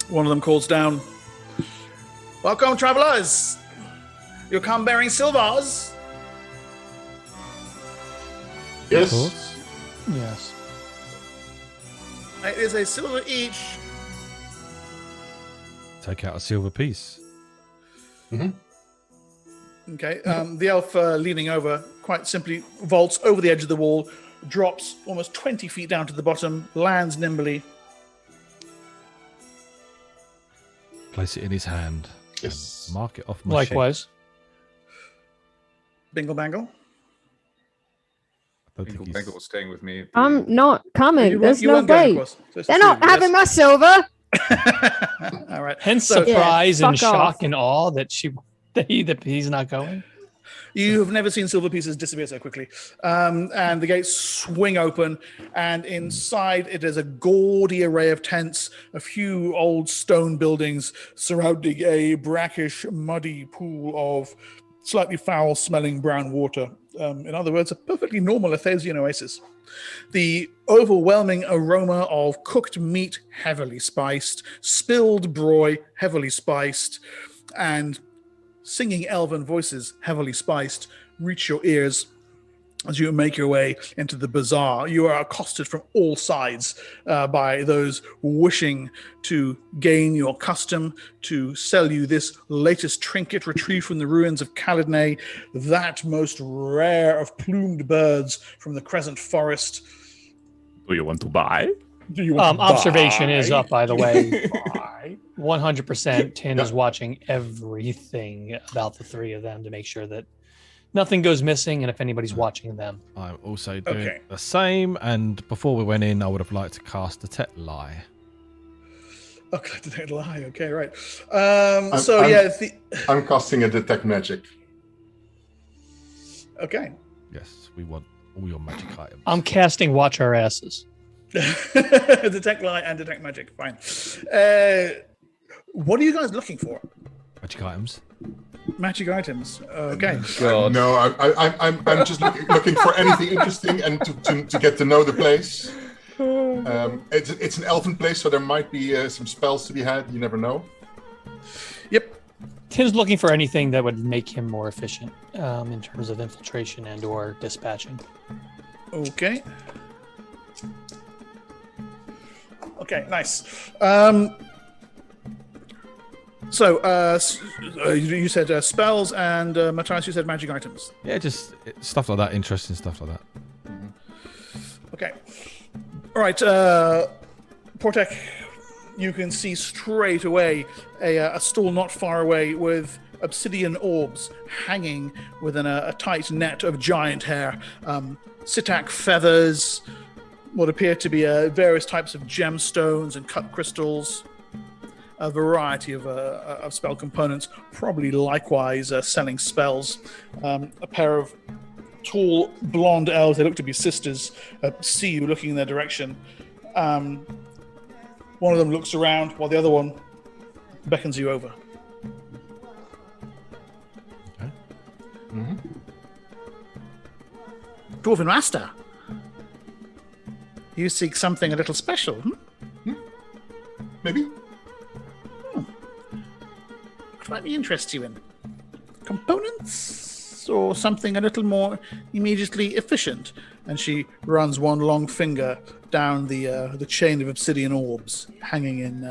One of them calls down, "Welcome, travelers! You come bearing silvers?" Yes. Of course. Yes. It is a silver each. Take out a silver piece. Okay, the elf leaning over quite simply vaults over the edge of the wall, drops almost 20 feet down to the bottom, lands nimbly. Place it in his hand. Yes. Mark it off my Likewise. Bingle bangle. I don't think Bingle was staying with me. I'm not coming. You There's you no weren't going, way. of course. So it's They're the two not of you, having my silver. yes? All right. Hence So- surprise Yeah, and fuck off. shock and awe that that he's not going. You have never seen silver pieces disappear so quickly. And the gates swing open, and inside it is a gaudy array of tents, a few old stone buildings surrounding a brackish, muddy pool of slightly foul-smelling brown water. In other words, a perfectly normal Athasian oasis. The overwhelming aroma of cooked meat, heavily spiced, spilled broy, heavily spiced, and singing elven voices, heavily spiced, reach your ears as you make your way into the bazaar. You are accosted from all sides by those wishing to gain your custom, to sell you this latest trinket retrieved from the ruins of Caladnay, that most rare of plumed birds from the Crescent Forest. Do you want to buy? Do you want to Observation buy? is up, by the way. Buy? 100%. Tin is watching everything about the three of them to make sure that nothing goes missing, and if anybody's watching them. I'm also doing Okay. the same. And before we went in, I would have liked to cast Detect Lie. Okay, don't lie. Okay, right. I'm- I'm casting a detect magic. Okay. Yes, we want all your magic items. I'm casting Watch Our Asses. Detect light and detect magic. Fine. What are you guys looking for? Magic items. Magic items. Okay. God. No, I'm just looking for anything interesting and to get to know the place. It's an elven place, so there might be some spells to be had. You never know. Yep. Tin's looking for anything that would make him more efficient in terms of infiltration and or dispatching. Okay. Okay, nice. You said spells, and Matthias, you said magic items. Yeah, just stuff like that. Interesting stuff like that. Okay. All right, Portek, you can see straight away a stall not far away with obsidian orbs hanging within a tight net of giant hair, sitak feathers, what appear to be various types of gemstones and cut crystals, a variety of spell components, probably likewise selling spells. A pair of tall blonde elves, they look to be sisters, see you looking in their direction. One of them looks around while the other one beckons you over. Okay. Mm-hmm. Dwarven Master, you seek something a little special, Maybe. What might interest you in? Components? Or something a little more immediately efficient? And she runs one long finger down the chain of obsidian orbs hanging in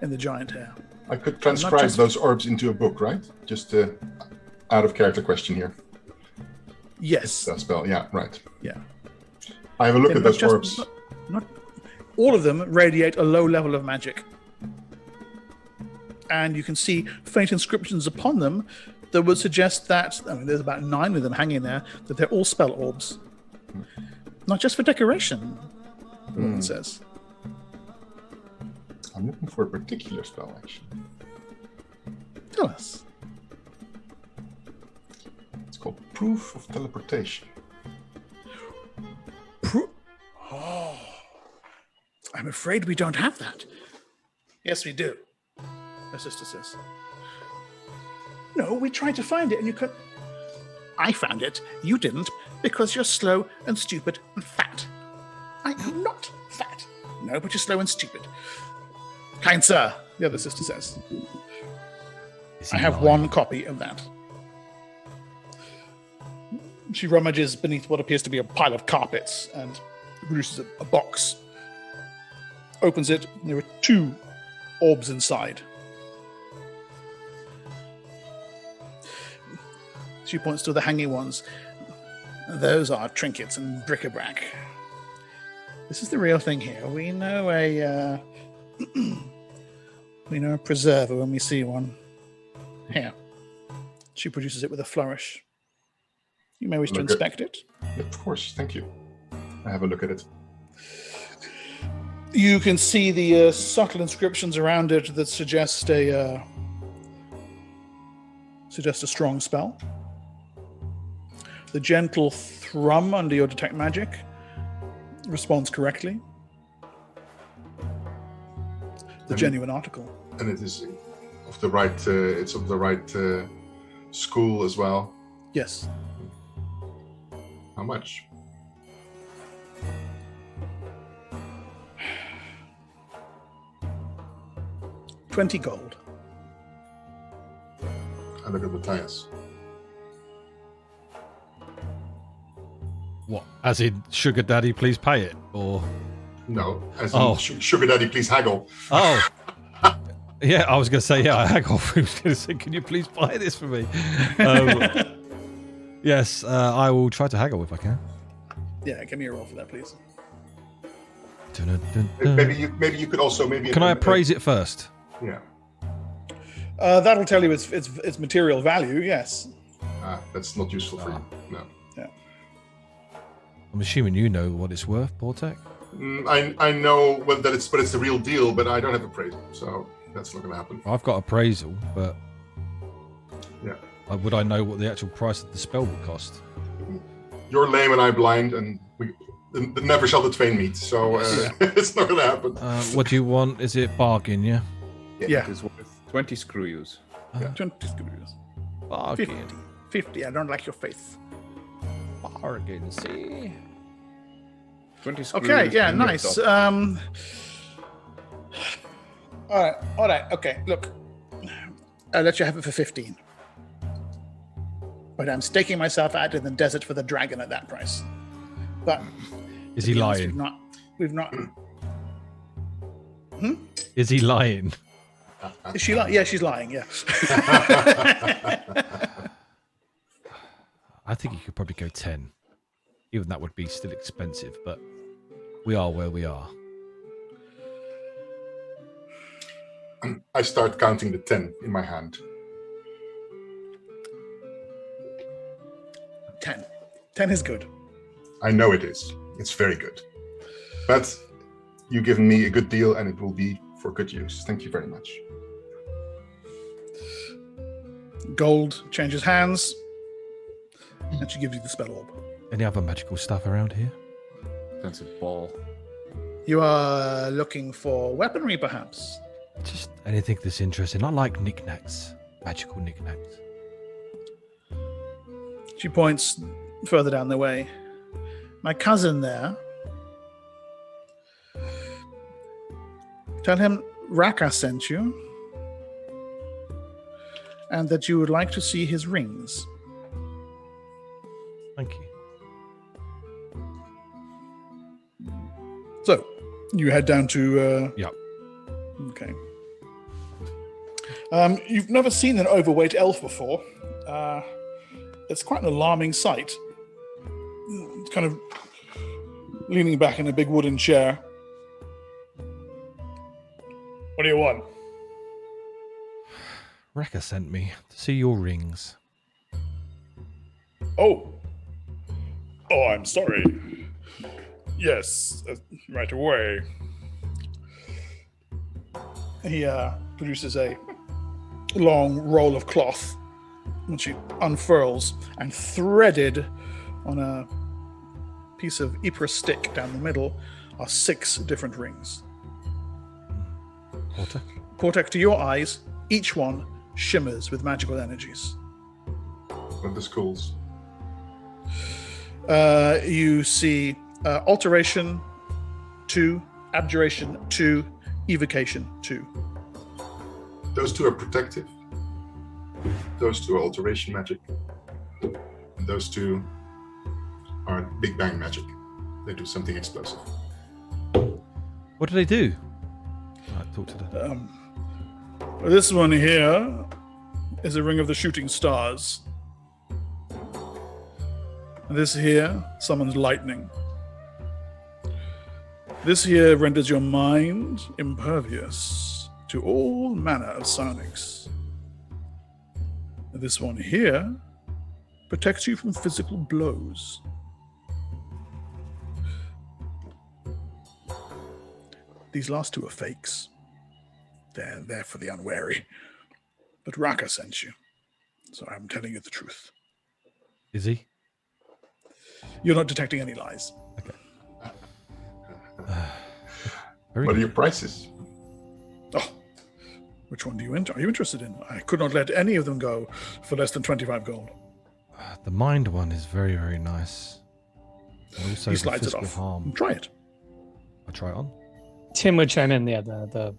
in the giant hair. I could transcribe those orbs into a book, right? Just out of character question here. Yes. That spell, yeah, right. Yeah. I have a look at those orbs. Not all of them radiate a low level of magic. And you can see faint inscriptions upon them that would suggest that, there's about 9 of them hanging there, that they're all spell orbs. Not just for decoration, the woman says. I'm looking for a particular spell, actually. Tell us. It's called Proof of Teleportation. Oh. I'm afraid we don't have that. Yes, we do, her sister says. No, we tried to find it and you could... I found it. You didn't, because you're slow and stupid and fat. I am not fat. No, but you're slow and stupid. Kind sir, the other sister says. I have one copy of that. She rummages beneath what appears to be a pile of carpets and produces a box. Opens it, and there are 2 orbs inside. She points to the hanging ones. Those are trinkets and bric-a-brac. This is the real thing here. We know a preserver when we see one. Here. She produces it with a flourish. You may wish to inspect it. Of course, thank you. I have a look at it. You can see the subtle inscriptions around it that suggest a strong spell. The gentle thrum under your detect magic responds correctly. The genuine article. And it is of the right. It's of the right school as well. Yes. How much? $20 gold. I look at Matthias. What? As in, sugar daddy, please pay it, or? No, as in, sugar daddy, please haggle. Oh. Yeah, I was going to say, yeah, I haggle. I was going to say, can you please buy this for me? Yes, I will try to haggle if I can. Yeah, give me a roll for that, please. Dun, dun, dun. Maybe you could also Can I appraise it first? Yeah. That'll tell you its material value. Yes. That's not useful for you. No. Yeah. I'm assuming you know what it's worth, Portek. I know that it's the real deal, but I don't have appraisal, so that's not going to happen. I've got appraisal, but yeah, would I know what the actual price of the spell would cost? You're lame and I blind, and the never shall the twain meet. So it's not going to happen. What do you want? Is it bargain? Yeah. It is worth 20 screws. 20 screws. Bargain. 50. I don't like your face. Bargain. See. 20 screws. Okay. Yeah. Nice. All right. Okay. Look, I'll let you have it for 15. But I'm staking myself out in the desert for the dragon at that price. But is he lying? We've not. Is he lying? Is she lying? Yeah, she's lying. Yeah. I think you could probably go 10. Even that would be still expensive, but we are where we are. I start counting the 10 in my hand. 10. 10 is good. I know it is. It's very good. But you've given me a good deal, and it will be for good use. Thank you very much. Gold changes hands, and she gives you the spell orb. Any other magical stuff around here? Expensive ball. You are looking for weaponry, perhaps? Just anything that's interesting. I like knickknacks. Magical knickknacks. She points further down the way. My cousin there. Tell him Raka sent you. And that you would like to see his rings. Thank you. So, you head down to... Yep. Okay. You've never seen an overweight elf before. It's quite an alarming sight. It's kind of leaning back in a big wooden chair. What do you want? Rekka sent me to see your rings. Oh, I'm sorry. Yes, right away. He produces a long roll of cloth, which he unfurls, and threaded on a piece of Ypres stick down the middle are 6 different rings. Portek, to your eyes, each one shimmers with magical energies. What are the schools? You see Alteration 2, Abjuration 2, Evocation 2. Those 2 are protective. Those 2 are alteration magic. And those 2 are Big Bang magic. They do something explosive. What do they do? Right, talk to them. This one here is a ring of the shooting stars. This here summons lightning. This here renders your mind impervious to all manner of psionics. This one here protects you from physical blows. These last 2 are fakes. They're there for the unwary. But Raka sent you, so I'm telling you the truth. Is he? You're not detecting any lies. What are your prices? Oh, which one are you interested in? I could not let any of them go for less than 25 gold. The mind one is very, very nice. And also He the slides it physical off. harm. Try it. I try it on. Tim would chime in. Yeah, the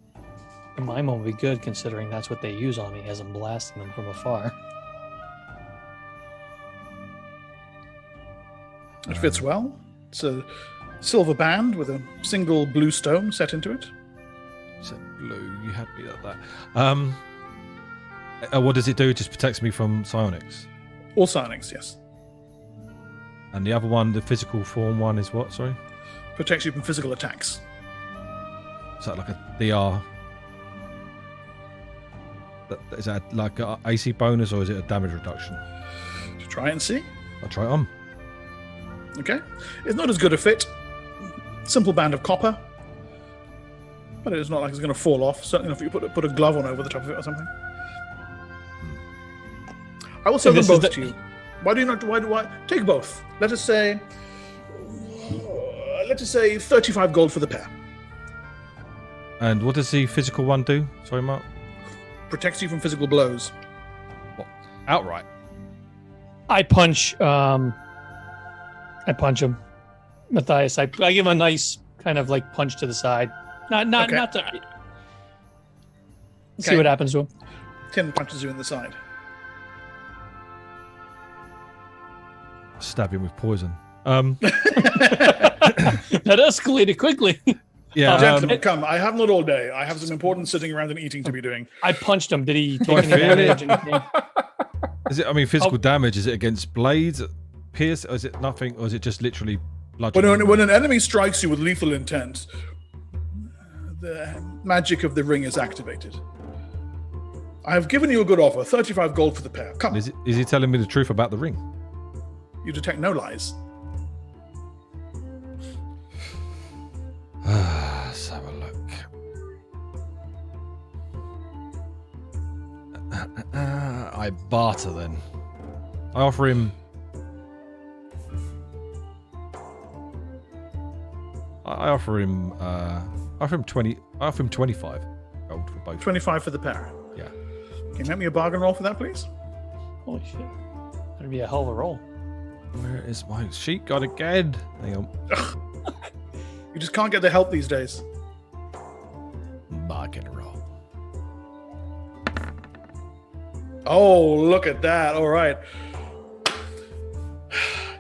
mime will be good considering that's what they use on me as I'm blasting them from afar. It fits well. It's a silver band with a single blue stone set into it. Said blue. You had me at that. What does it do? It just protects me from psionics. All psionics, yes. And the other one, the physical form one, is what? Sorry. Protects you from physical attacks. Is that like a DR? Is that like a AC bonus or is it a damage reduction? Try and see. I'll try it on. Okay. It's not as good a fit. Simple band of copper. But it's not like it's going to fall off. Certainly if you put a glove on over the top of it or something. I will sell them both to you. Why do you not? Why take both? Let us say 35 gold for the pair. And what does the physical one do? Sorry, Mark. Protects you from physical blows. What? Outright. I punch him, Matthias. I give him a nice kind of like punch to the side. Not to see what happens to him. Tim punches you in the side. Stab him with poison. That escalated quickly. Yeah, gentlemen, come. I have not all day. I have some important sitting around and eating to be doing. I punched him. Did he take any damage? Is it? I mean, physical damage. Is it against blades, pierce, or is it nothing, or is it just literally blood? When an enemy strikes you with lethal intent, the magic of the ring is activated. I have given you a good offer: 35 gold for the pair. Come. Is he telling me the truth about the ring? You detect no lies. Let's have a look. I barter then. I offer him. I offer him. I offer him 20. I offer him 25 gold for both. 25 for the pair. Yeah. Can you make me a bargain roll for that, please? Holy shit! That'd be a hell of a roll. Where is my sheet gone again? Hang on. You just can't get the help these days. Bargain roll. Oh, look at that. All right.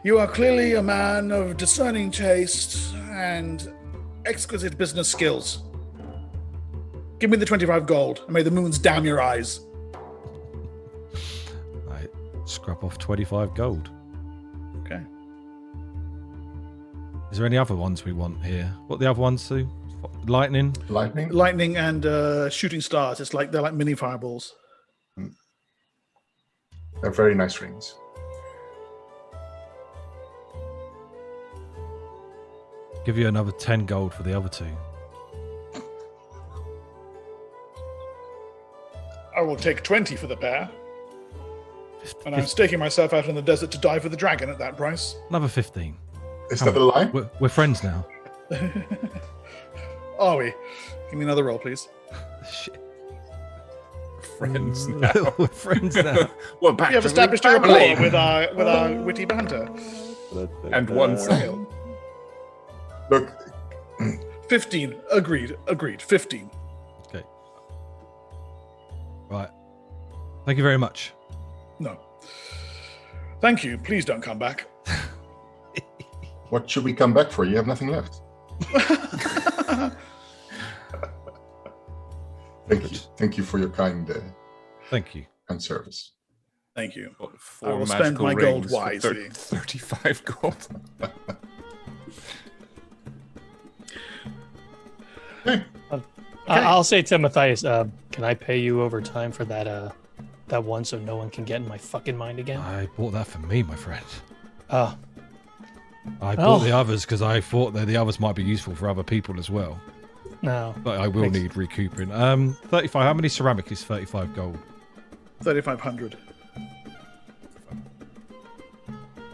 You are clearly a man of discerning taste and exquisite business skills. Give me the 25 gold, and may the moons damn your eyes. I scrap off 25 gold. Okay. Is there any other ones we want here? What are the other ones, Sue? Lightning? Lightning and shooting stars. They're like mini fireballs. They're very nice rings. Give you another 10 gold for the other two. I will take 20 for the pair. And I'm staking myself out in the desert to die for the dragon at that price. Another 15. Is that a lie? We're friends now. Are we? Give me another roll, please. Shit. Friends now. We're friends now. We're back. We have to established a family. rapport with our witty banter. And one sale. Look, 15. Agreed. 15. Okay. Right. Thank you very much. No. Thank you. Please don't come back. what should we come back for? You have nothing left. Thank you for your kind Thank you. and service. Thank you. Four I will spend magical my gold rings for wisely. 35 gold. I'll say to Matthias, can I pay you over time for that one so no one can get in my fucking mind again? I bought that for me, my friend. Oh. I bought the others because I thought that the others might be useful for other people as well. No. But I will need recouping. 35. How many ceramic is 35 gold? 3,500.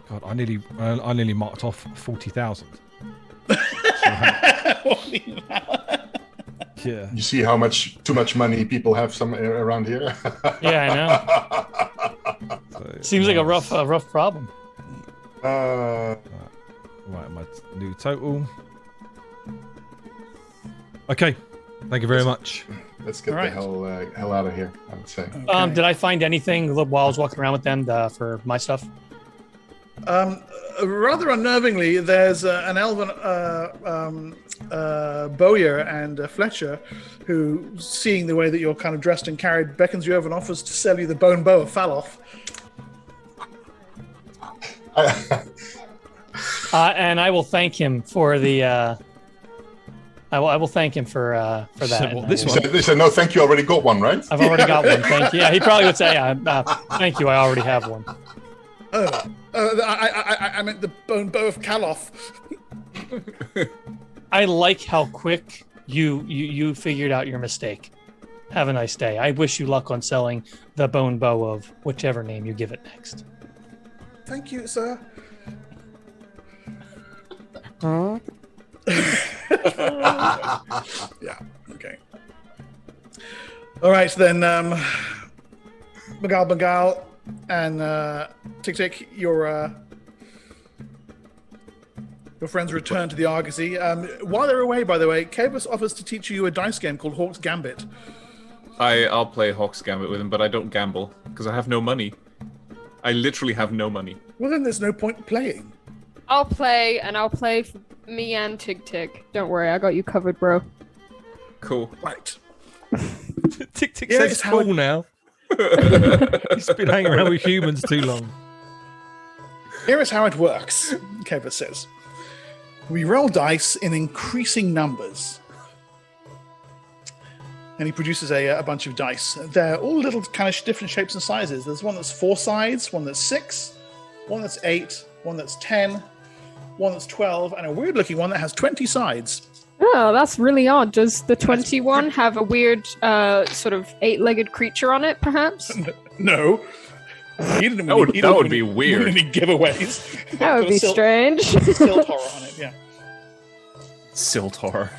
God, I nearly marked off 40,000. Yeah. You see how too much money people have around here? Yeah, I know. Seems like a rough problem. Right, my new total. Okay, thank you very much. Let's get the hell out of here, I would say. Okay. Did I find anything while I was walking around with them for my stuff? Rather unnervingly, there's an elven Bowyer and Fletcher who, seeing the way that you're kind of dressed and carried, beckons you over and offers to sell you the bone bow of Faloth. And I will thank him for the. I will thank him for that. Well, this They said, no, thank you, already got one, right? I've already got one. Thank you. Yeah, he probably would say, "Thank you, I already have one." I meant the bone bow of Kaloth. I like how quick you figured out your mistake. Have a nice day. I wish you luck on selling the bone bow of whichever name you give it next. Thank you, sir. Yeah. Okay. All right then. Bagal and Tick Tick, your friends return to the Argosy. While they're away, by the way, Kavus offers to teach you a dice game called Hawk's Gambit. I'll play Hawk's Gambit with him, but I don't gamble because I have no money. I literally have no money. Well, then there's no point playing. I'll play, and I'll play for me and Tig Tig. Don't worry, I got you covered, bro. Cool. Right. Tick Tick Yeah, says it's how cool now. He's been hanging around with humans too long. Here is how it works, Kavus says. We roll dice in increasing numbers. And he produces a bunch of dice. They're all little kind of different shapes and sizes. There's one that's 4 sides, one that's 6, one that's 8, one that's 10, one that's 12, and a weird-looking one that has 20 sides. Oh, that's really odd. Does the 21 have a weird sort of 8-legged creature on it, perhaps? No. That would be weird. Any giveaways. That would be strange. Stilt horror on it, yeah. Silt horror.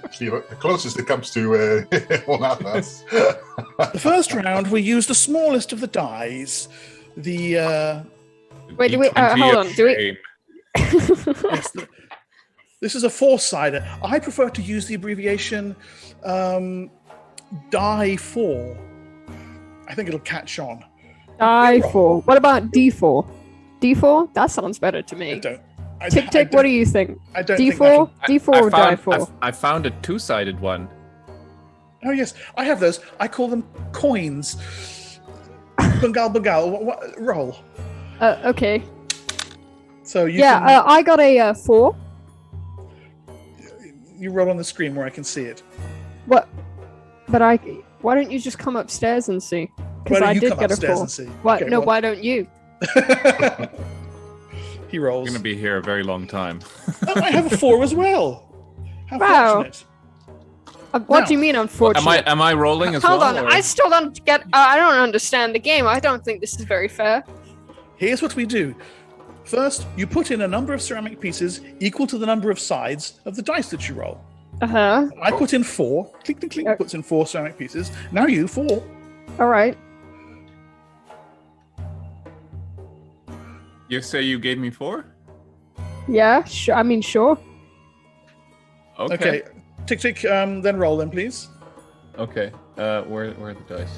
Actually, the closest it comes to one Athas. The first round, we use the smallest of the dies. The Wait, do we? Hold on. Do we? yes, this is a 4-sider. I prefer to use the abbreviation die 4. I think it'll catch on. Die 4. What about D4? D4? That sounds better to me. Tick Tick, what do you think? I don't D4? think D4 or die 4? I found a 2-sided one. Oh yes, I have those. I call them coins. Bengal. Roll. Okay. So you Yeah, can, I got a 4. you roll on the screen where I can see it. What? But why don't you just come upstairs and see? Why Because don't I you did come get a upstairs 4. and see? What? Okay, No, well- why don't you? He rolls. We're going to be here a very long time. Oh, I have a 4 as well. How Wow. fortunate. What Now- do you mean, unfortunate? Am I rolling as Hold well? on, or- I still don't get. I don't understand the game. I don't think this is very fair. Here's what we do. First, you put in a number of ceramic pieces equal to the number of sides of the dice that you roll. Uh-huh. I put in 4. Clink, clink, clink. Puts in 4 ceramic pieces. Now you 4. All right. You say you gave me 4? Yeah. Sure. I mean, sure. Okay. Tick, tick. Then roll them, please. Okay. Where are the dice?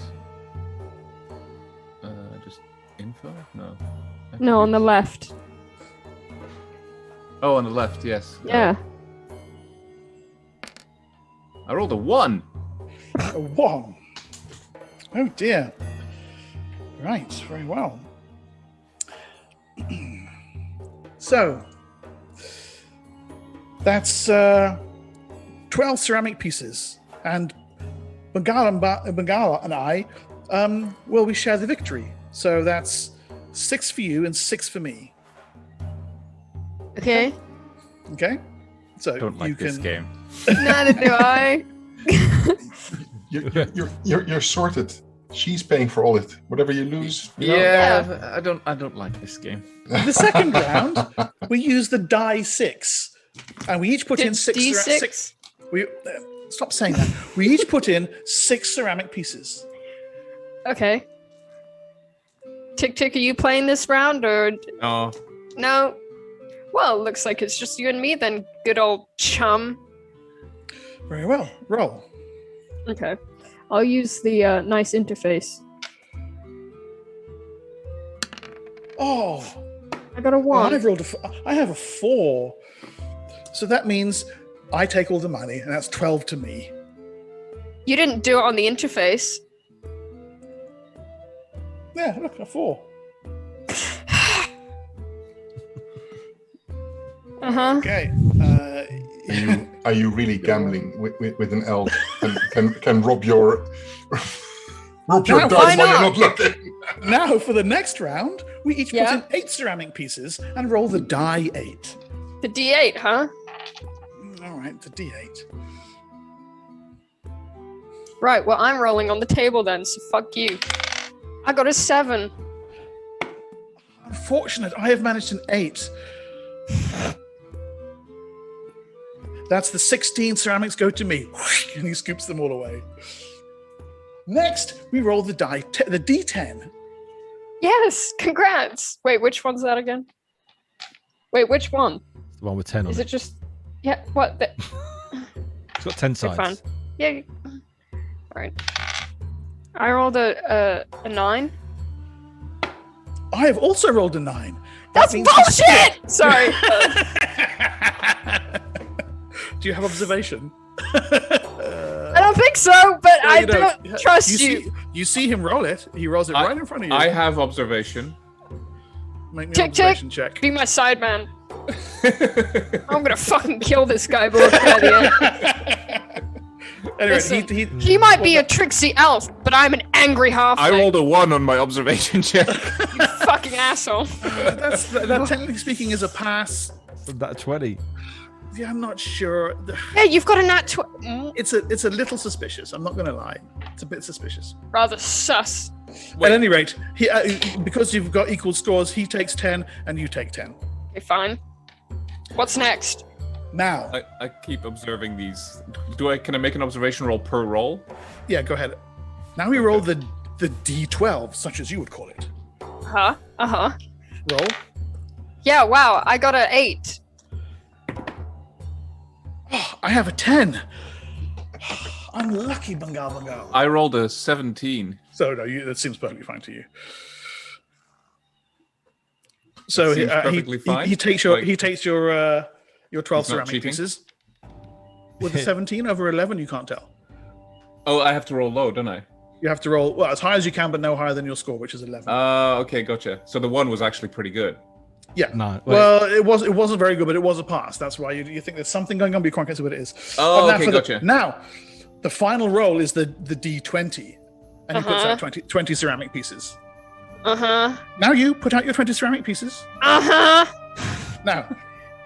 Just info? No. No, on the left. Oh, on the left. Yes. Yeah. I rolled a 1. A 1. Oh dear. Right. Very well. So that's 12 ceramic pieces, and Bengala and I, well, we share the victory. So that's 6 for you and 6 for me. Okay. Okay. So I don't like you this can. game. Neither do I. You're sorted. She's paying for all it. Whatever you lose. you know. Yeah, I don't like this game. The second round, we use the die 6, and we each put in 6. D6? We stop saying that. We each put in 6 ceramic pieces. Okay. Tick Tick, are you playing this round or No. no? Well, looks like it's just you and me then, good old chum. Very well. Roll. Okay. I'll use the nice interface. Oh, I got a 1. I have a 4. So that means I take all the money, and that's 12 to me. You didn't do it on the interface. Yeah, look, a 4. Uh-huh. Okay. Are you really gambling with an elf and can rob your rob your No, dice why while you're not? not looking? Now for the next round, we each Yeah. put in 8 ceramic pieces and roll the die 8. The D8, huh? All right, the D8. Right, well, I'm rolling on the table then, so fuck you. I got a 7. Unfortunate, I have managed an 8. That's the 16 ceramics go to me, and he scoops them all away. Next, we roll the the D10. Yes, congrats. Wait, which one's that again? Wait, which one? It's the one with 10 on Is it. it just... Yeah, what? It's got 10 Okay, sides. fine. Yeah. Alright. I rolled a 9. I have also rolled a 9. That's means- bullshit! Sorry. Do you have observation? I don't think so, but I You know, don't trust you. You see him roll it. He rolls it right in front of you. I have observation. Make me an Tick, tick. observation check. Be my sideman. I'm gonna fucking kill this guy by the end. Anyway, Listen, he He might be a tricksy elf, but I'm an angry halfling. I rolled a 1 on my observation check. You fucking asshole. that technically speaking is a pass. That 20. Yeah, I'm not sure. Yeah, you've got a nat It's a little suspicious. I'm not going to lie. It's a bit suspicious. rather sus. At any rate, because you've got equal scores, he takes 10 and you take 10. Okay, fine. What's next? Now, I keep observing these. Can I make an observation roll per roll? yeah, go ahead. Now we roll the D12, such as you would call it. Uh-huh. Uh-huh. Roll. Yeah, wow, I got an 8. Oh, I have a 10. Unlucky, Bungal. I rolled a 17. So no, that seems perfectly fine to you. So That seems perfectly fine? he takes your 12 He's not ceramic cheating? pieces. With a 17 over 11, you can't tell. Oh, I have to roll low, don't I? You have to roll as high as you can, but no higher than your score, which is 11. Okay, gotcha. So the 1 was actually pretty good. Yeah. No, wait. Well, it wasn't very good, but it was a pass. That's why you think there's something going on, but you can't guess what it is. Oh, Now okay, gotcha. Now, the final roll is the D20, and he puts out 20 ceramic pieces. Now you put out your 20 ceramic pieces. Now,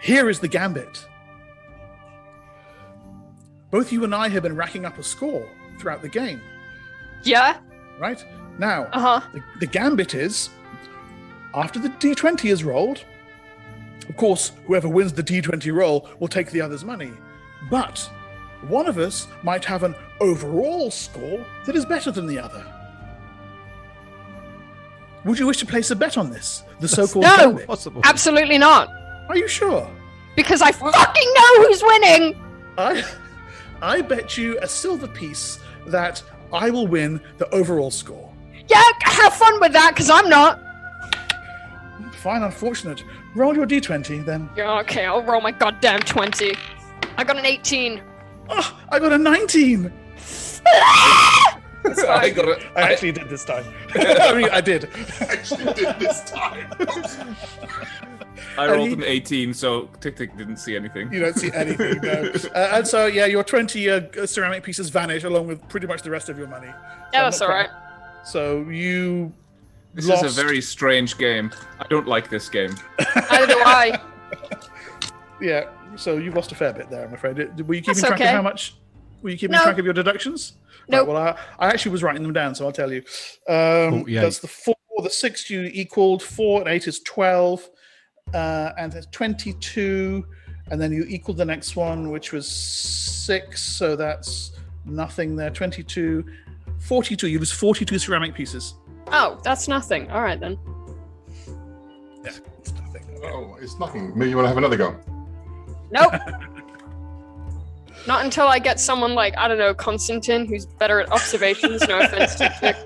here is the gambit. Both you and I have been racking up a score throughout the game. Yeah. Right? Now, the gambit is, after the D20 is rolled, of course, whoever wins the D20 roll will take the other's money. But one of us might have an overall score that is better than the other. Would you wish to place a bet on this? The so-called No, gambit? Possible. absolutely not. Are you sure? Because I fucking know who's winning. I bet you a silver piece that I will win the overall score. Yeah, have fun with that, because I'm not. Fine, unfortunate. Roll your D20 then. Yeah, okay, I'll roll my goddamn 20. I got an 18. Oh, I got a 19. I got it. I actually did this time. I mean, I did. Actually did this time. I rolled an 18, so Tick didn't see anything. You don't see anything, no. And so, yeah, your 20 ceramic pieces vanish along with pretty much the rest of your money. Yeah, that's all right. So you This lost. is a very strange game. I don't like this game. Neither do I. Yeah, so you've lost a fair bit there, I'm afraid. Were you keeping That's track of okay. how much? Were you keeping No. track of your deductions? Nope. Right, well, I actually was writing them down, so I'll tell you. 48. That's the 4, the 6 you equaled. 4 and 8 is 12, and there's 22, and then you equaled the next one, which was 6, so that's nothing there. 22, 42. You lose 42 ceramic pieces. Oh, that's nothing. All right, then. Yeah, it's nothing. Oh, it's nothing. Maybe you want to have another go. Nope. Not until I get someone like, I don't know, Constantine, who's better at observations. No offense to Tick.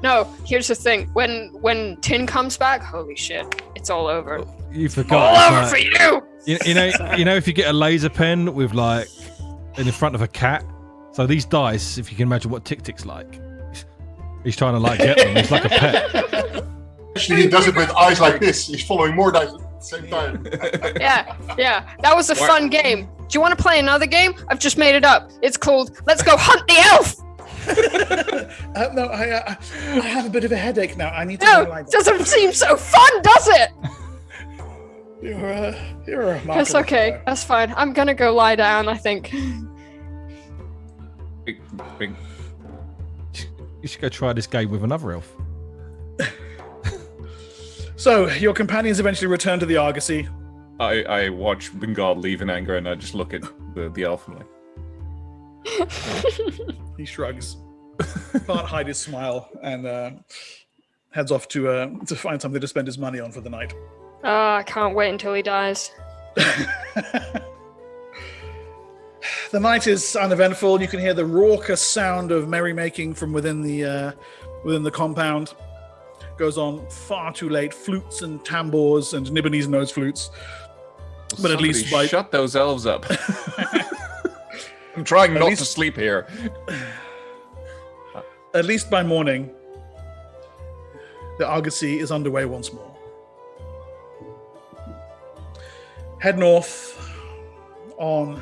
No, here's the thing. When Tin comes back, holy shit, it's all over. You forgot. All over it's for like- you! you know, if you get a laser pen with like in front of a cat. So these dice, if you can imagine what Tick's like, he's trying to like get them. He's like a pet. Actually, he does it with eyes like this. He's following more dice at the same time. Yeah. That was a fun game. Do you want to play another game? I've just made it up. It's called Let's Go Hunt the Elf! No, I have a bit of a headache now. I need to No, go lie down. doesn't seem so fun, does it? You're a remarkable That's okay. fellow. That's fine. I'm gonna go lie down, I think. Big. You should go try this game with another elf. So, your companions eventually return to the Argosy. I watch Bengal leave in anger, and I just look at the elf and like, He shrugs, can't hide his smile, and heads off to find something to spend his money on for the night. I can't wait until he dies. The night is uneventful. You can hear the raucous sound of merrymaking from within the compound. Goes on far too late. Flutes and tambours and Nibonese nose flutes. But at least by shut those elves up. I'm trying not least- to sleep here. at least by morning, the Argosy is underway once more. Head north on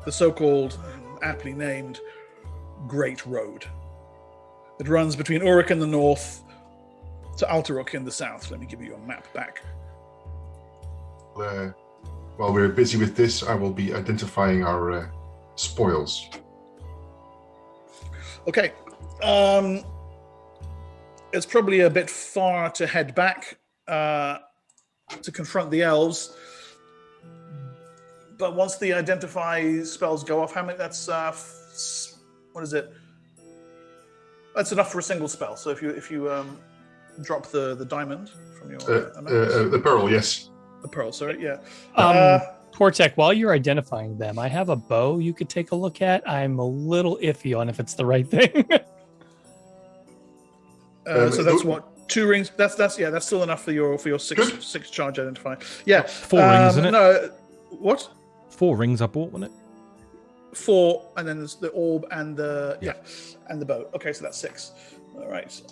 the so-called, aptly named, Great Road. It runs between Urik in the north to Alteruk in the south. Let me give you your map back. While we're busy with this, I will be identifying our spoils. Okay. It's probably a bit far to head back to confront the elves. But once the identify spells go off, how many? That's what is it? That's enough for a single spell. So if you drop the diamond from your The pearl, yes. the pearl, sorry, yeah. Portek, while you're identifying them, I have a bow you could take a look at. I'm a little iffy on if it's the right thing. So that's what, 2 rings. That's still enough for your six charge identify. Yeah, 4 rings, isn't it? No, what? 4 rings I bought, wasn't it? 4, and then there's the orb and the and the bow. Okay, so that's 6. All right.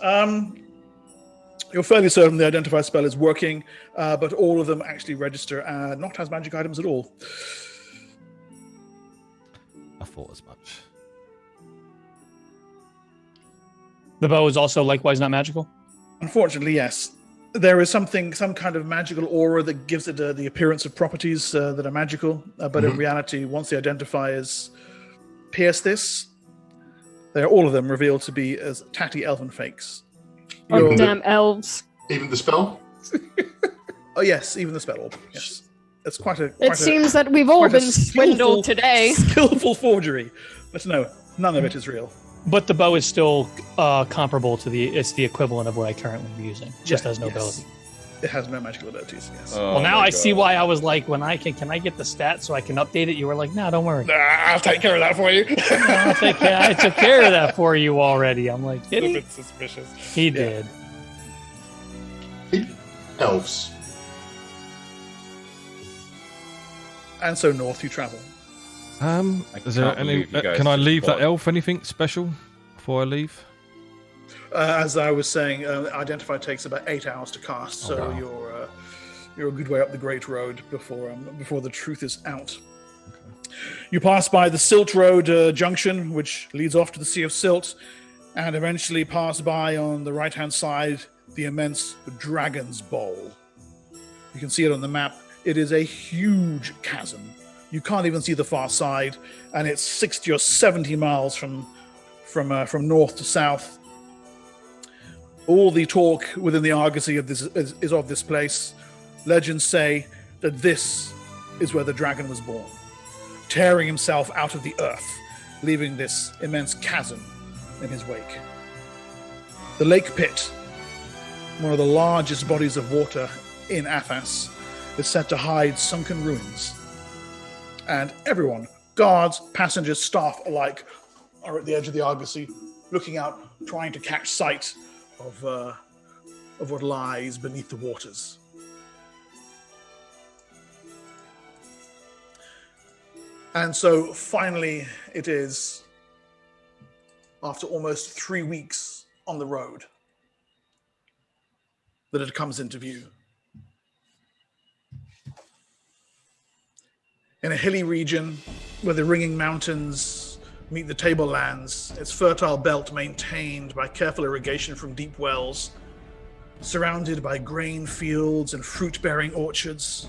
You're fairly certain the identify spell is working, but all of them actually register not as magic items at all. I thought as much. The bow is also likewise not magical? Unfortunately, yes. There is some kind of magical aura that gives it the appearance of properties that are magical, but in reality, once the identifiers pierce this, they're all of them revealed to be as tatty elven fakes. Oh, damn elves. Even the spell? Oh, yes, even the spell orb. Yes. It's quite a... It seems that we've all been swindled today. Skillful forgery. But no, none of it is real. But the bow is still comparable to it's the equivalent of what I currently am using. Just has no ability. It has no magical abilities, yes. Well, now I see why I was like, can I get the stats so I can update it? You were like, no, don't worry. I'll take care of that for you. I took care of that for you already. I'm like, did A he? bit suspicious. He did. Elves. And so north you travel. Is there any? Can I leave that elf anything special before I leave? As I was saying, Identify takes about 8 hours to cast, so you're a good way up the Great Road before the truth is out. Okay. You pass by the Silt Road junction, which leads off to the Sea of Silt, and eventually pass by on the right-hand side the immense Dragon's Bowl. You can see it on the map. It is a huge chasm. You can't even see the far side, and it's 60 or 70 miles from north to south. All the talk within the argosy of this is of this place. Legends say that this is where the dragon was born, tearing himself out of the earth, leaving this immense chasm in his wake. The lake pit, one of the largest bodies of water in Athas, is said to hide sunken ruins. And everyone, guards, passengers, staff alike, are at the edge of the argosy, looking out, trying to catch sight of what lies beneath the waters. And so finally it is, after almost 3 weeks on the road, that it comes into view. In a hilly region where the ringing mountains meet the tablelands, its fertile belt maintained by careful irrigation from deep wells, surrounded by grain fields and fruit-bearing orchards.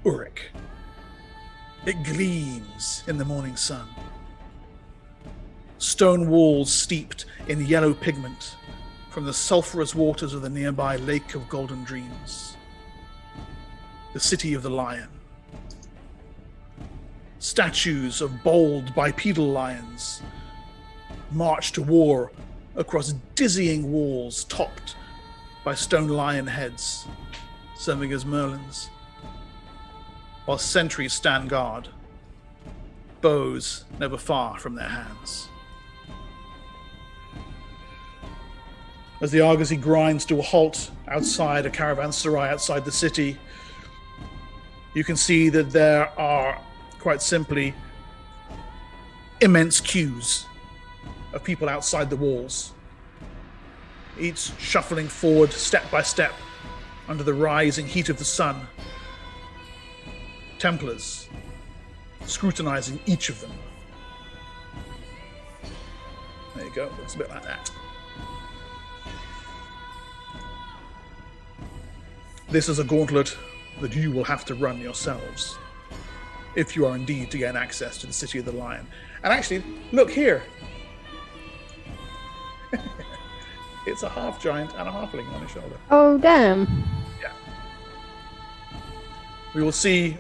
Urik. It gleams in the morning sun. Stone walls steeped in yellow pigment from the sulphurous waters of the nearby Lake of Golden Dreams. The city of the lion. Statues of bold bipedal lions march to war across dizzying walls topped by stone lion heads serving as merlins, while sentries stand guard, bows never far from their hands. As the argosy grinds to a halt outside a caravanserai outside the city, you can see that there are, quite simply, immense queues of people outside the walls, each shuffling forward step by step under the rising heat of the sun. Templars scrutinizing each of them. There you go, looks a bit like that. This is a gauntlet that you will have to run yourselves, if you are indeed to gain access to the City of the Lion. And actually, look here. It's a half giant and a halfling on his shoulder. Oh, damn. Yeah. We will see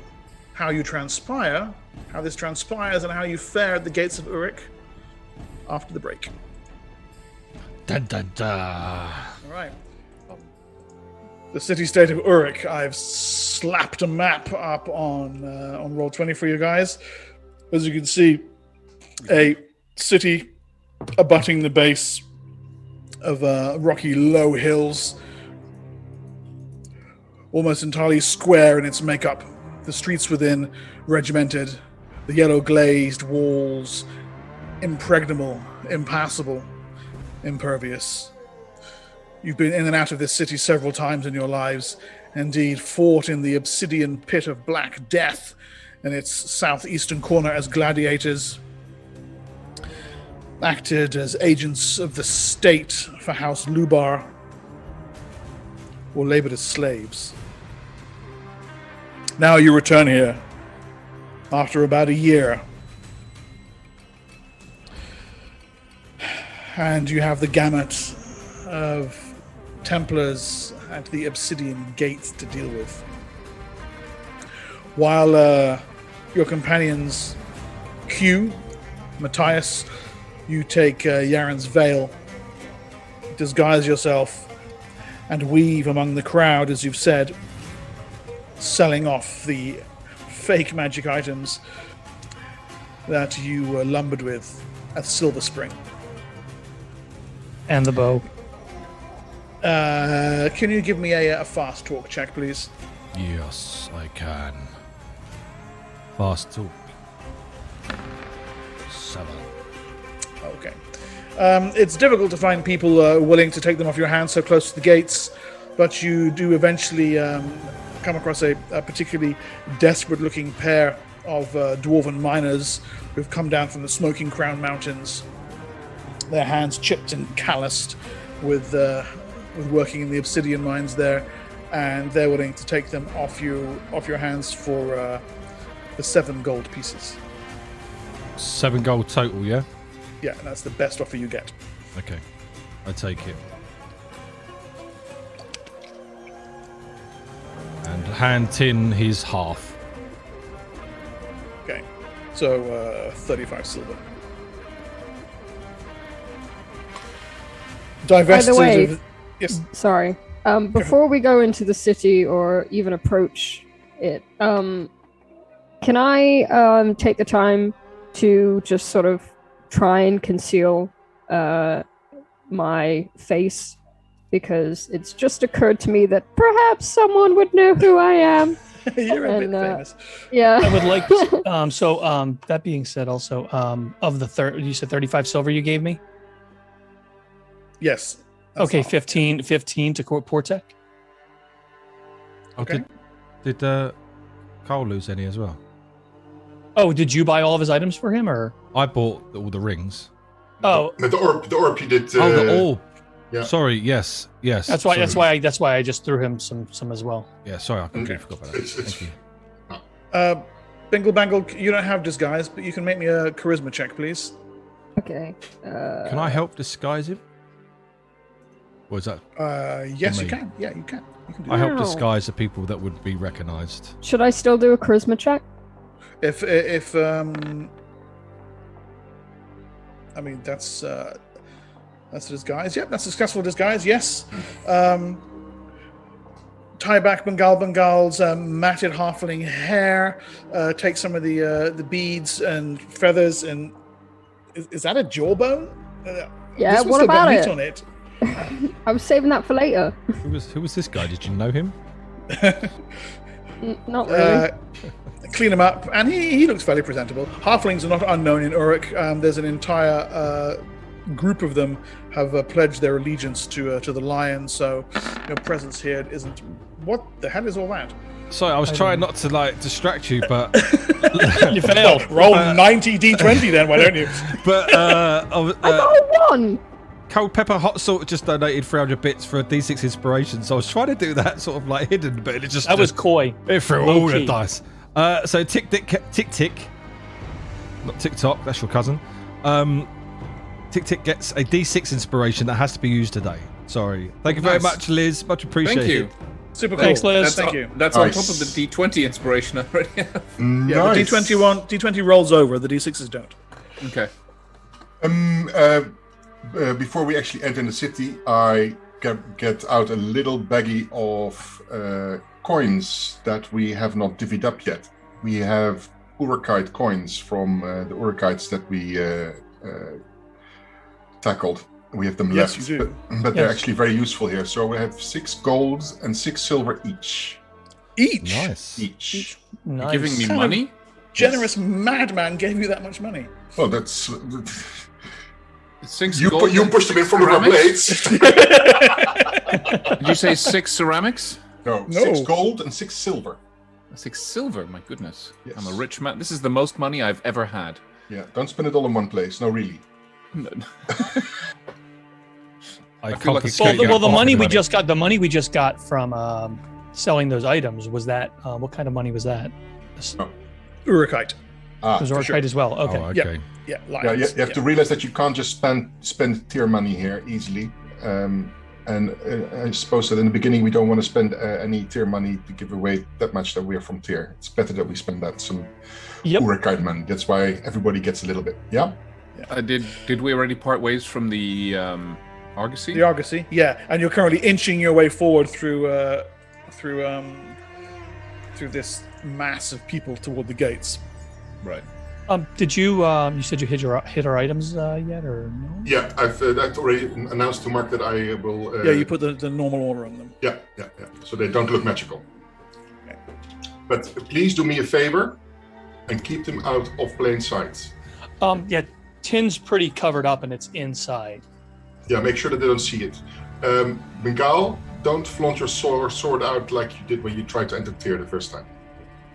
how you transpire, how this transpires, and how you fare at the gates of Urik after the break. Dun dun dun. All right. The city-state of Urik. I've slapped a map up on Roll20 for you guys. As you can see, a city abutting the base of rocky low hills, almost entirely square in its makeup. The streets within regimented The yellow glazed walls, impregnable, impassable, impervious. You've been in and out of this city several times in your lives, indeed fought in the obsidian pit of Black Death in its southeastern corner as gladiators, acted as agents of the state for House Lubar, or labored as slaves. Now you return here after about a year, and you have the gamut of Templars at the Obsidian Gates to deal with. While your companions, Q, Matthias, you take Yaren's veil, disguise yourself, and weave among the crowd, as you've said, selling off the fake magic items that you were lumbered with at Silver Spring. And the bow. Can you give me a fast talk check, please? Yes, I can. Fast talk. 7. Okay. It's difficult to find people willing to take them off your hands so close to the gates, but you do eventually come across a particularly desperate-looking pair of dwarven miners who've come down from the Smoking Crown Mountains, their hands chipped and calloused with working in the obsidian mines there, and they're willing to take them off your hands for 7 gold pieces. 7 gold total, yeah? Yeah, and that's the best offer you get. Okay, I take it. And hand tin his half. Okay, so 35 silver. Divested way, of... Yes. Sorry. Before we go into the city or even approach it, can I take the time to just sort of try and conceal my face? Because it's just occurred to me that perhaps someone would know who I am. You're a bit famous. Yeah. I would like to, that being said, also, of the you said 35 silver you gave me? Yes. Okay, 15 to Portek. Okay. Did Cole lose any as well? Oh, did you buy all of his items for him, or? I bought all the rings. Oh, The orb he did. the orb. Yeah. Sorry. Yes. that's why I just threw him some as well. Yeah. Sorry, I completely forgot about that. It's- Thank you. Bingle Bangle, you don't have disguise, but you can make me a charisma check, please. Okay. Can I help disguise him? Or is that? Yes, you me. can. Yeah, you can. You can do I that. help disguise the people that would be recognised. Should I still do a charisma check? If I mean that's a disguise. Yep, that's a successful disguise. Yes. Tie back Bengal's matted halfling hair. Take some of the beads and feathers and is that a jawbone? Yeah. This was What still got about meat it? on it. I was saving that for later. Who was this guy? Did you know him? Not really. Clean him up, and he looks fairly presentable. Halflings are not unknown in Urik. There's an entire group of them have pledged their allegiance to the lion, so your presence here isn't... What the hell is all that? Sorry, I was trying not to distract you, but You failed. Roll 90 d20 then, why don't you? but I got a 1. Cold Pepper Hot Salt just donated 300 bits for a D6 inspiration, so I was trying to do that sort of hidden, but it just That was coy. it threw Low all the key. dice. So Tick Tick, not TikTok, that's your cousin. Tick Tick gets a D6 inspiration that has to be used today. Sorry. Thank you very Nice. much, Liz. Much appreciated. Thank you. Super cool. Thanks, Liz. Thank you. That's on Nice. top of the D20 inspiration I already have. Yeah, Nice. the D20 rolls over, the D6s don't. Okay. Before we actually enter the city, I get out a little baggie of coins that we have not divvied up yet. We have Urikite coins from the Urikites that we tackled. We have them Yes, left, you do. but they're Yes. actually very useful here. So we have 6 gold and 6 silver each. Each? Nice. Each. Nice. Giving me Kind of- money? generous madman gave you that much money? Well, that's... 6 You, gold you and pushed him in 6 front of our ceramics? blades. Did you say 6 ceramics? No, No. 6 gold and 6 silver. 6 silver, my goodness. Yes. I'm a rich man. This is the most money I've ever had. Yeah, don't spend it all in one place. No, really. I feel like confiscate your Well, the money we money. just got from selling those items was that. What kind of money was that? Urukite. Ah, Was for Orcite sure. as well? Okay. Oh, okay. Yeah, Yeah, lions. you have to realize that you can't just spend tier money here easily. And I suppose that in the beginning we don't want to spend any tier money to give away that much that we're from tier. It's better that we spend that some Urik money. That's why everybody gets a little bit. Yeah. Did we already part ways from the Argosy? The Argosy, yeah, and you're currently inching your way forward through this mass of people toward the gates. Right. Did you? You said you hit our items yet, or no? Yeah, I've already announced to Mark that I will. Yeah, you put the normal order on them. Yeah. So they don't look magical. Okay. But please do me a favor and keep them out of plain sight. Yeah, Tin's pretty covered up and it's inside. Yeah, make sure that they don't see it. Bengal, don't flaunt your sword out like you did when you tried to enter tier the first time.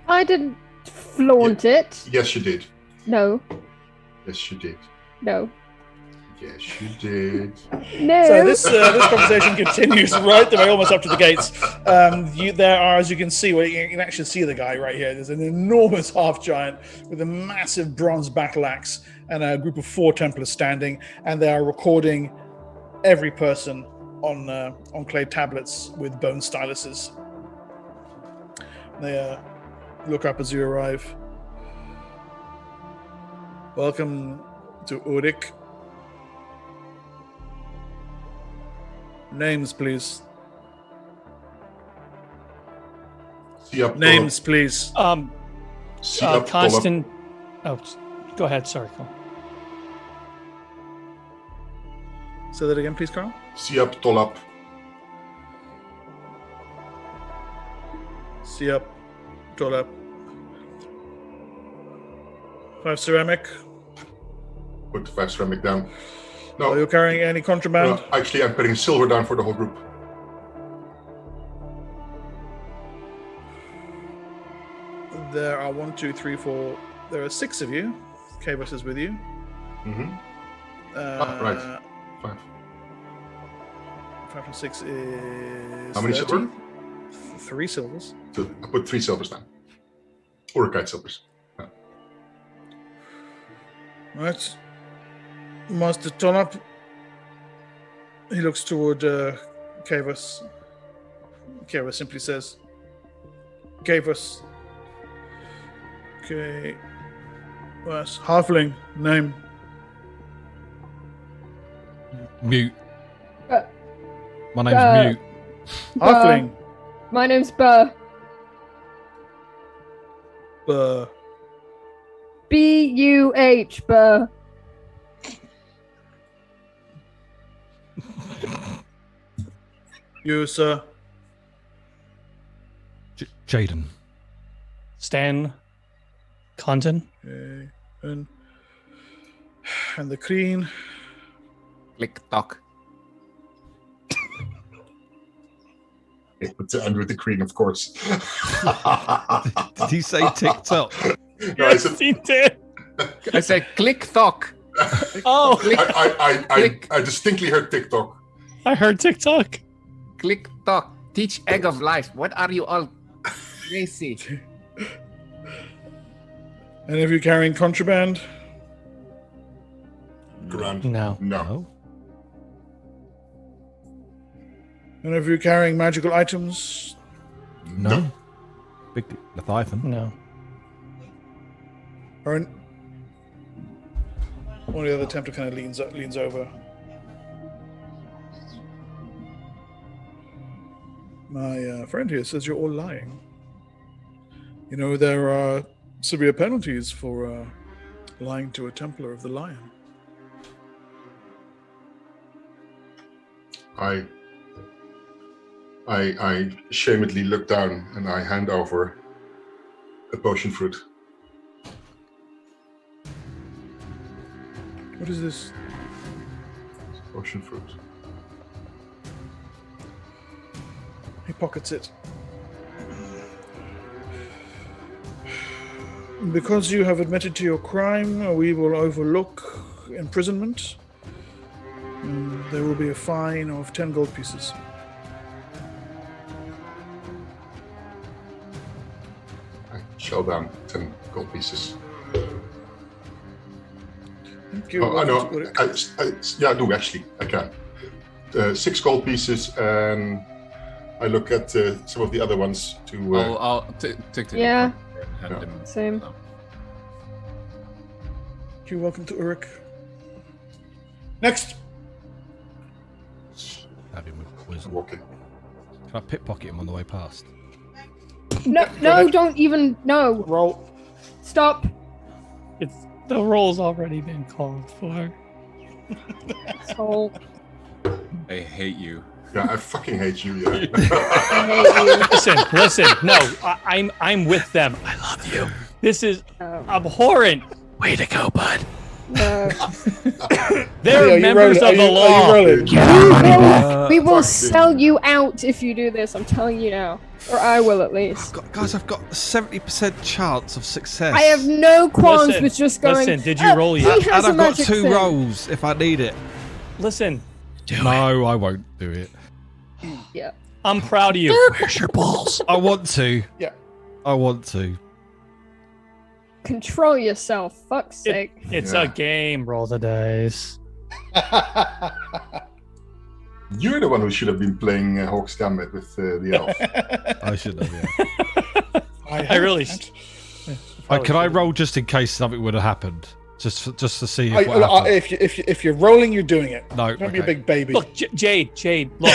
I didn't flaunt it. Yes, you did. No. Yes, you did. No. Yes, you did. No. So this conversation continues right the way almost up to the gates. There are, as you can see, you can actually see the guy right here. There's an enormous half giant with a massive bronze battle axe and a group of 4 Templars standing, and they are recording every person on clay tablets with bone styluses. They look up as you arrive. Welcome to Urik. Names, please. Names, please. Constant. Oh, go ahead. Sorry, Carl. Say that again, please, Carl. Siap Tolap. Siap Tolap. 5 ceramic. Put the 5 ceramic down. No. Are you carrying any contraband? Actually, I'm putting silver down for the whole group. There are 1, 2, 3, 4. There are 6 of you. Kavos is with you. Mm-hmm. Right. 5. 5 and 6 is. How many 30. silver? 3 silvers. So I put 3 silvers down. Urukite silvers. Yeah. Right. Master Tonop. He looks toward Kavos. Kavos simply says, Kavos. Okay. What's halfling name? Mute. Uh, My name's Mute. Halfling. My name's Burr. B-U-H, Burr. You, sir. Jaden. Stan. Conton. Okay. And the Kreen. Click tock. To end with the Kreen, of course. Did he say TikTok? No, I said, He did. I said click tock. Oh, Click, I distinctly heard TikTok. I heard TikTok. click tock. Teach egg of life. What are you all crazy? Any of you carrying contraband? Grand. No. No. Any of you carrying magical items? No. Big Leviathan. No. Or one of the other Templar kind of leans over. My friend here says you're all lying. You know, there are severe penalties for lying to a Templar of the Lion. I shamedly look down and I hand over a potion fruit. What is this? Potion fruit. He pockets it. Because you have admitted to your crime, we will overlook imprisonment. And there will be a fine of 10 gold pieces. I shell down 10 gold pieces. Thank you. Oh, I know. Yeah, I do actually. I can. 6 gold pieces, and I look at some of the other ones to. I'll take the Yeah. and hand him. Same. You're welcome to Urik. Next. Stab him with poison. walking. Can I pickpocket him on the way past? No, don't even. No. Roll. Stop. It's the roll's already been called for. Asshole. I hate you. Yeah, I fucking hate you. Yeah. I hate you. Listen. No, I'm with them. I love you. This is abhorrent. Way to go, bud. No. They're Are you members rolling? of the law. Are you rolling? We will fuck sell you out if you do this. I'm telling you now, or I will at least. Guys, I've got a 70% chance of success. I have no qualms Listen, with just going. listen, did you roll He yet? has And a I've got magic 2 thing. rolls if I need it. Listen, No, I won't do it. Yeah. I'm proud of you. Where's your balls? I want to. Yeah. I want to. Control yourself. Fuck's sake. It's Yeah. a game. Roll the dice. You're the one who should have been playing Hawk's Gambit with the elf. I should have, yeah. I really. Can I roll just in case something would have happened? Just to see I- if what happened. if you're rolling, you're doing it. No, Don't be a okay. big baby. Look, Jade, look.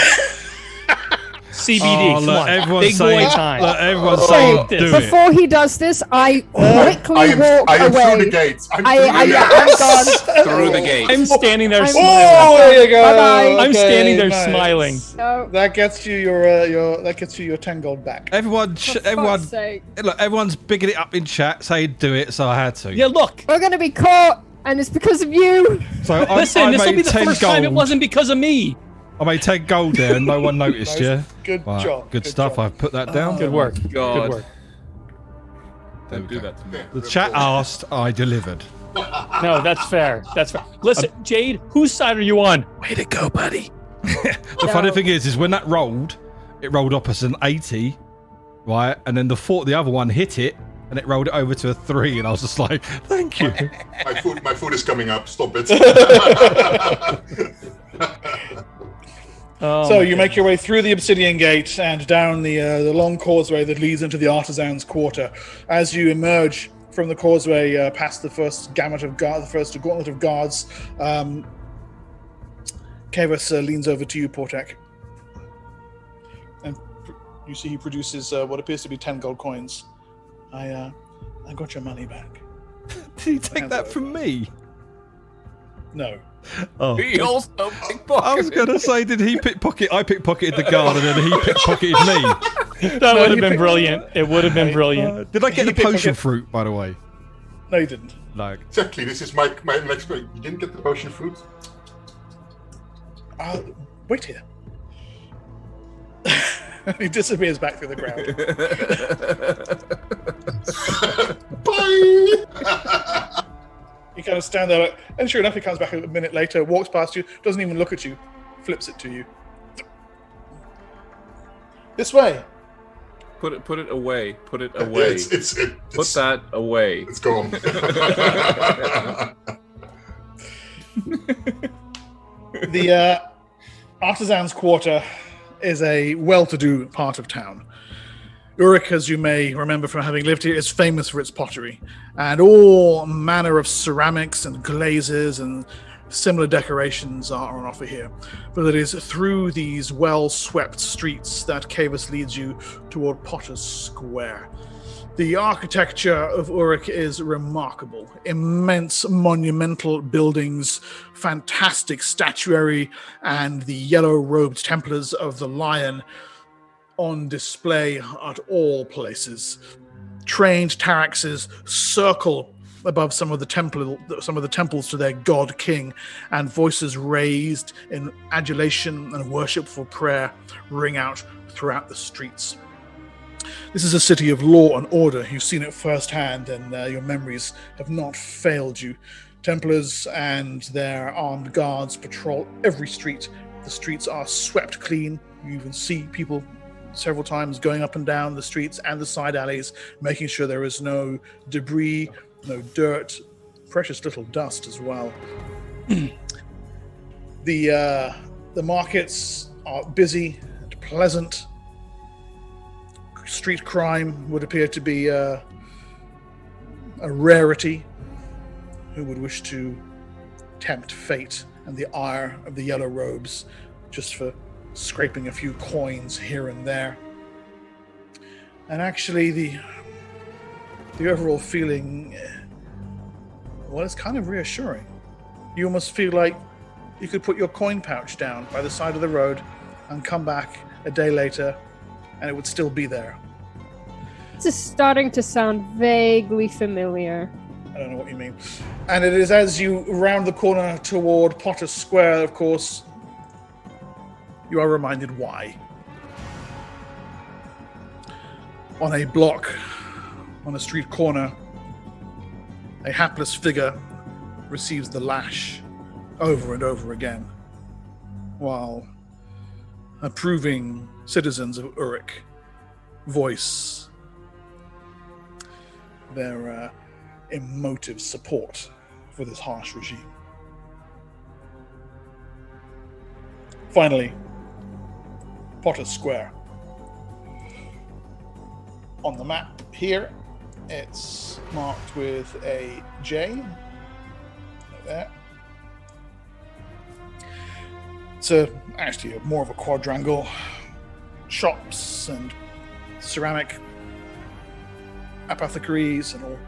CBD, Oh, come look, on. everyone's Big saying, boy time. Look, everyone's So, saying do it. before he does this, I quickly I am walk through the away. gates. I'm I'm gone. Through the gate. I'm standing there I'm- smiling. Oh, there you go. Bye-bye. I'm standing there nice. smiling. No. That gets you your 10 gold back. Everyone, For everyone, fuck's sake. look, everyone's bigging it up in chat, saying do it, so I had to. Yeah, look. We're gonna be caught, and it's because of you. So I Listen, this will made be the 10 first gold. time it wasn't because of me. I made 10 gold there, and no one noticed. Nice. Yeah. Good Right, job. Good stuff. job. I've put that down. Good work. God. Good work. Don't do that to me. The chat asked, I delivered. No, that's fair. That's fair. Listen, Jade, whose side are you on? Way to go, buddy. The funny thing is when that rolled, it rolled up as an 80, right? And then the other one hit it, and it rolled it over to a 3, and I was just like, thank you. My food is coming up. Stop it. Oh, So my you make your way through the Obsidian Gate and down the long causeway that leads into the Artisans' Quarter. As you emerge from the causeway, past the first gauntlet of guards, Kavus leans over to you, Portek, and you see he produces what appears to be 10 gold coins. I got your money back. Did he take that from me? No. Oh. He also I was pickpocketed. going to say, did he pickpocket? I pickpocketed the guard, and then he pickpocketed me. That would have you been pick- brilliant. It would have been brilliant. Did I get He the potion pickpocket- fruit, by the way? No, you didn't. No. Exactly. This is my next point. You didn't get the potion fruit. Wait here. He disappears back through the crowd. Bye. You kind of stand there, and sure enough, he comes back a minute later, walks past you, doesn't even look at you, flips it to you. This way. Put it away. Put it Yeah, away. it's Put that away. It's gone. The Artisans' Quarter is a well-to-do part of town. Urik, as you may remember from having lived here, is famous for its pottery, and all manner of ceramics and glazes and similar decorations are on offer here. But it is through these well-swept streets that Kavus leads you toward Potter's Square. The architecture of Urik is remarkable. Immense monumental buildings, fantastic statuary, and the yellow-robed Templars of the Lion on display at all places. Trained Taraxes circle above some of the temples to their god king, and voices raised in adulation and worshipful prayer ring out throughout the streets. This is a city of law and order. You've seen it firsthand, and your memories have not failed you. Templars and their armed guards patrol every street. The streets are swept clean. You even see people several times going up and down the streets and the side alleys, making sure there is no debris, no dirt, precious little dust as well. The markets are busy and pleasant. Street crime would appear to be a rarity. Who would wish to tempt fate and the ire of the yellow robes just for scraping a few coins here and there? And actually, the overall feeling, well, it's kind of reassuring. You almost feel like you could put your coin pouch down by the side of the road and come back a day later and it would still be there. This is starting to sound vaguely familiar. I don't know what you mean. And it is as you round the corner toward Potter Square, of course, you are reminded why. On a block, on a street corner, a hapless figure receives the lash over and over again, while approving citizens of Urik voice their emotive support for this harsh regime. Finally, Potter Square. On the map here, it's marked with a J. There. It's actually more of a quadrangle. Shops and ceramic apothecaries and all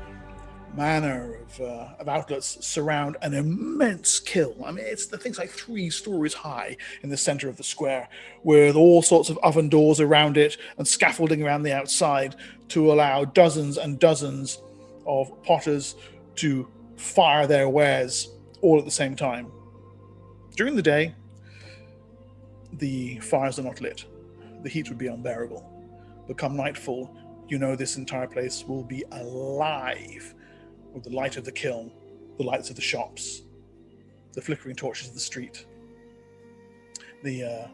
manner of outlets surround an immense kiln. I mean, the thing's like 3 stories high in the center of the square, with all sorts of oven doors around it and scaffolding around the outside to allow dozens and dozens of potters to fire their wares all at the same time. During the day, the fires are not lit. The heat would be unbearable. But come nightfall, you know this entire place will be alive with the light of the kiln, the lights of the shops, the flickering torches of the street, the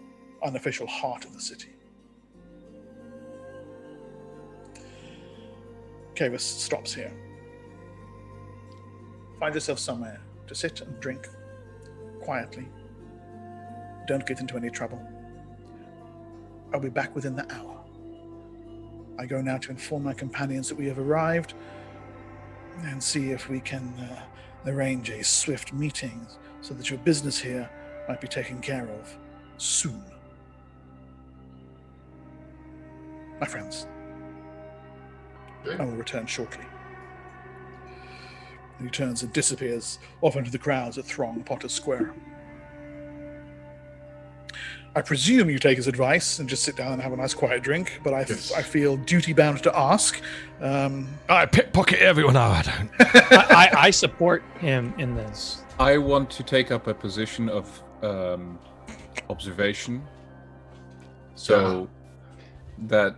unofficial heart of the city. Kavis stops here. Find yourself somewhere to sit and drink quietly. Don't get into any trouble. I'll be back within the hour. I go now to inform my companions that we have arrived and see if we can arrange a swift meeting so that your business here might be taken care of soon. My friends, I will return shortly. And he turns and disappears off into the crowds that throng Potter Square. I presume you take his advice and just sit down and have a nice quiet drink, but I feel duty-bound to ask. I pickpocket everyone. No, I don't. I support him in this. I want to take up a position of observation, so that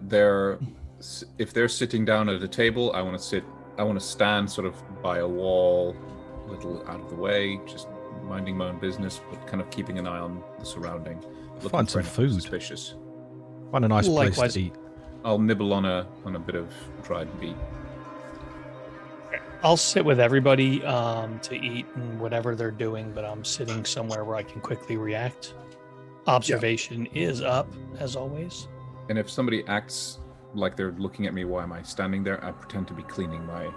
if they're sitting down at a table, I want to stand sort of by a wall, a little out of the way, just minding my own business, but kind of keeping an eye on the surrounding. Find some food. Suspicious. Find a nice Likewise. place to eat. I'll nibble on a bit of dried meat. I'll sit with everybody to eat and whatever they're doing, but I'm sitting somewhere where I can quickly react. Observation is up, as always. And if somebody acts like they're looking at me while am I standing there, I pretend to be cleaning my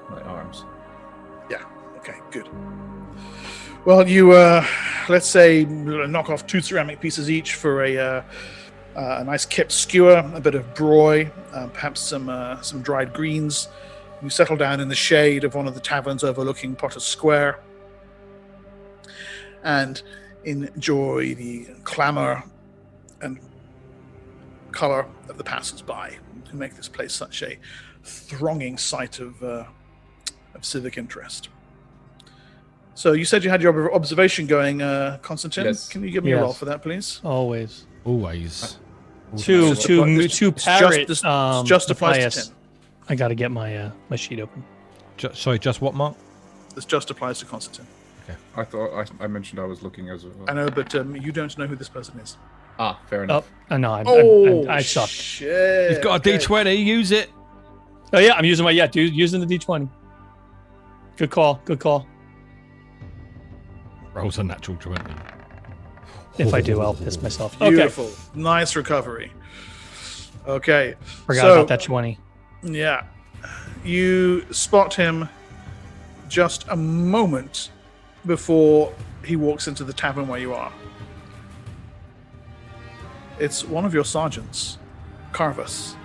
arms. Yeah, okay, good. Well, you, let's say, knock off 2 ceramic pieces each for a nice kipped skewer, a bit of broy, perhaps some dried greens. You settle down in the shade of one of the taverns overlooking Potter Square and enjoy the clamor and color of the passers-by who make this place such a thronging site of of civic interest. So you said you had your observation going, Constantine. Yes. Can you give me a roll Yes. for that, please? Always. Always. Two This parrot. just applies to Matthias. 10. I got to get my my sheet open. Sorry, just what, Mark? This just applies to Constantine. I thought I mentioned I was looking as well. I know, but you don't know who this person is. Ah, fair enough. Oh, no, I sucked. Shit. You've got a D20. Use it. Oh yeah, I'm using my using the D20. Good call. Good call. Rolls a natural 20. If I do, I'll piss myself. Okay. Beautiful. Nice recovery. Okay. Forgot about that 20. Yeah. You spot him just a moment before he walks into the tavern where you are. It's one of your sergeants, Carvus.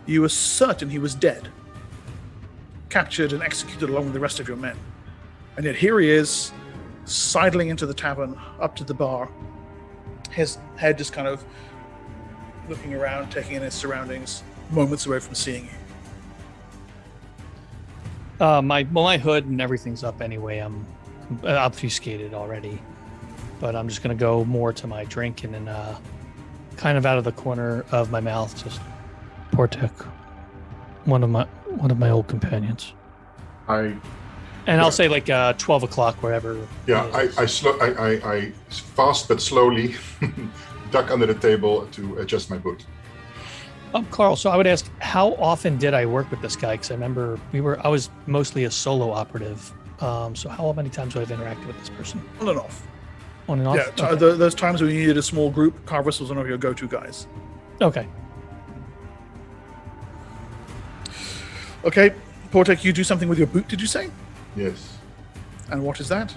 You were certain he was dead, captured and executed along with the rest of your men. And yet here he is, sidling into the tavern, up to the bar, his head just kind of looking around, taking in his surroundings, moments away from seeing you. My hood and everything's up anyway. I'm obfuscated already, but I'm just gonna go more to my drink and then kind of out of the corner of my mouth, just Portek, one of my old companions. I'll say like 12 o'clock wherever. Yeah, I fast but slowly duck under the table to adjust my boot. Carl, so I would ask, how often did I work with this guy? Because I remember I was mostly a solo operative. So how many times would I have interacted with this person? On and off. On and off? Yeah, Okay. those times when you needed a small group, Carvus was one of your go-to guys. Okay. Okay, Portek, you do something with your boot, did you say? Yes. And what is that?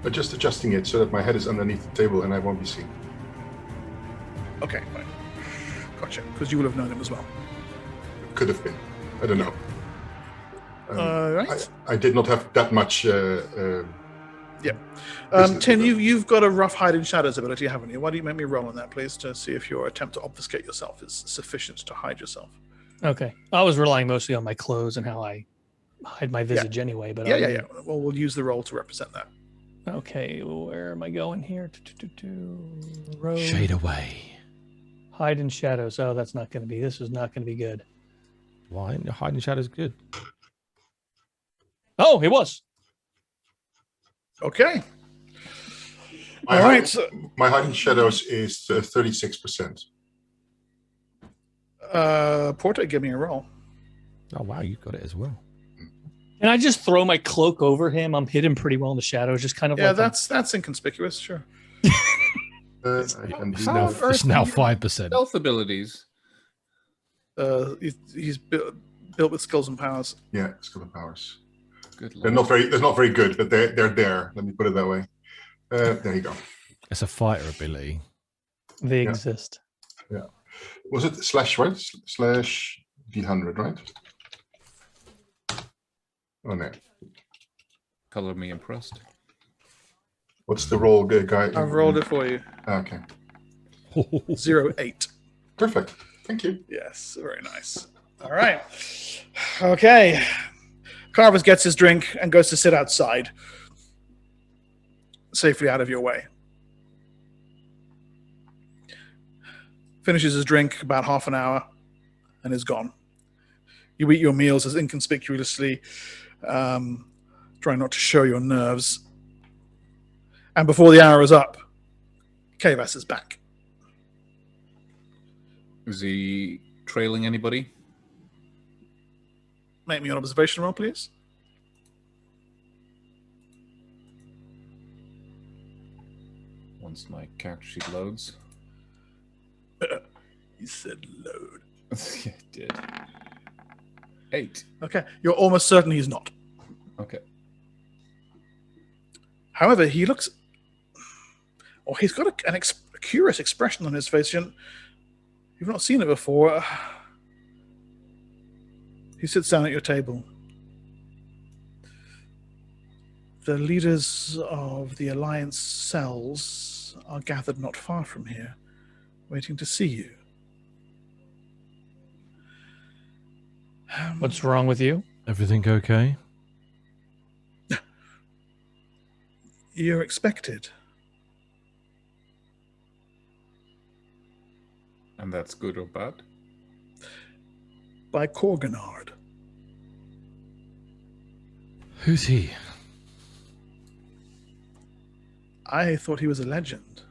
Just adjusting it so that my head is underneath the table and I won't be seen. Okay, fine. Gotcha, because you would have known him as well. Could have been. I don't know. Right. I did not have that much. Tin, you've got a rough hide in shadows ability, haven't you? Why don't you make me roll on that, please, to see if your attempt to obfuscate yourself is sufficient to hide yourself. Okay. I was relying mostly on my clothes and how I hide my visage anyway. But Yeah. Well, we'll use the roll to represent that. Okay, where am I going here? Road. Shade away. Hide in shadows. Oh, this is not going to be good. Why? Hiding shadows good. Oh, it was. Okay. My All right. My hiding shadows is 36%. Portek, give me a roll. Oh, wow. You've got it as well. And I just throw my cloak over him. I'm hidden pretty well in the shadows, just kind of Yeah, like that's inconspicuous, sure. It's now 5%. Stealth abilities. He's built with skills and powers. Yeah, skill and powers. Good They're lord. not very good, but they're there. Let me put it that way. There you go. It's a fighter ability. they Yeah. exist. Yeah. Was it slash right? Slash D100, right? Oh no. Color me impressed. What's the roll, guy? I've rolled it for you. Okay. 08. Perfect. Thank you. Yes, very nice. All right. Okay. Carvus gets his drink and goes to sit outside, safely out of your way. Finishes his drink about half an hour and is gone. You eat your meals as inconspicuously, trying not to show your nerves. And before the hour is up, Kavas is back. Is he trailing anybody? Make me an observation roll, please. Once my character sheet loads. He said load. Yeah, it did. 8. Okay, you're almost certain he's not. Okay. However, he looks... Oh, he's got a curious expression on his face. You've not seen it before. He sits down at your table. The leaders of the Alliance cells are gathered not far from here, waiting to see you. What's wrong with you? Everything okay? You're expected. And that's good or bad? By Corganard. Who's he? I thought he was a legend.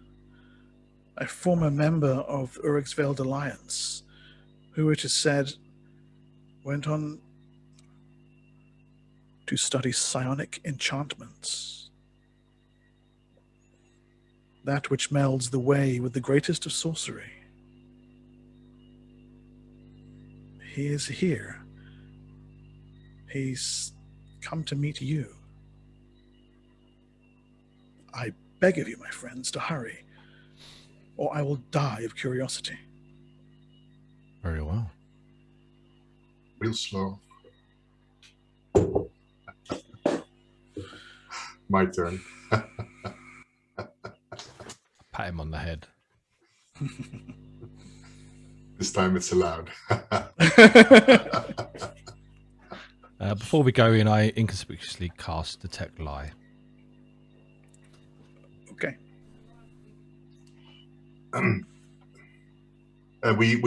A former member of Urik's Veiled Alliance, who it is said went on to study psionic enchantments. That which melds the way with the greatest of sorcery. He is here. He's come to meet you. I beg of you, my friends, to hurry, or I will die of curiosity. Very well. Real slow. My turn. Pat him on the head. This time it's allowed. Before we go in, I inconspicuously cast Detect Lie. Okay. We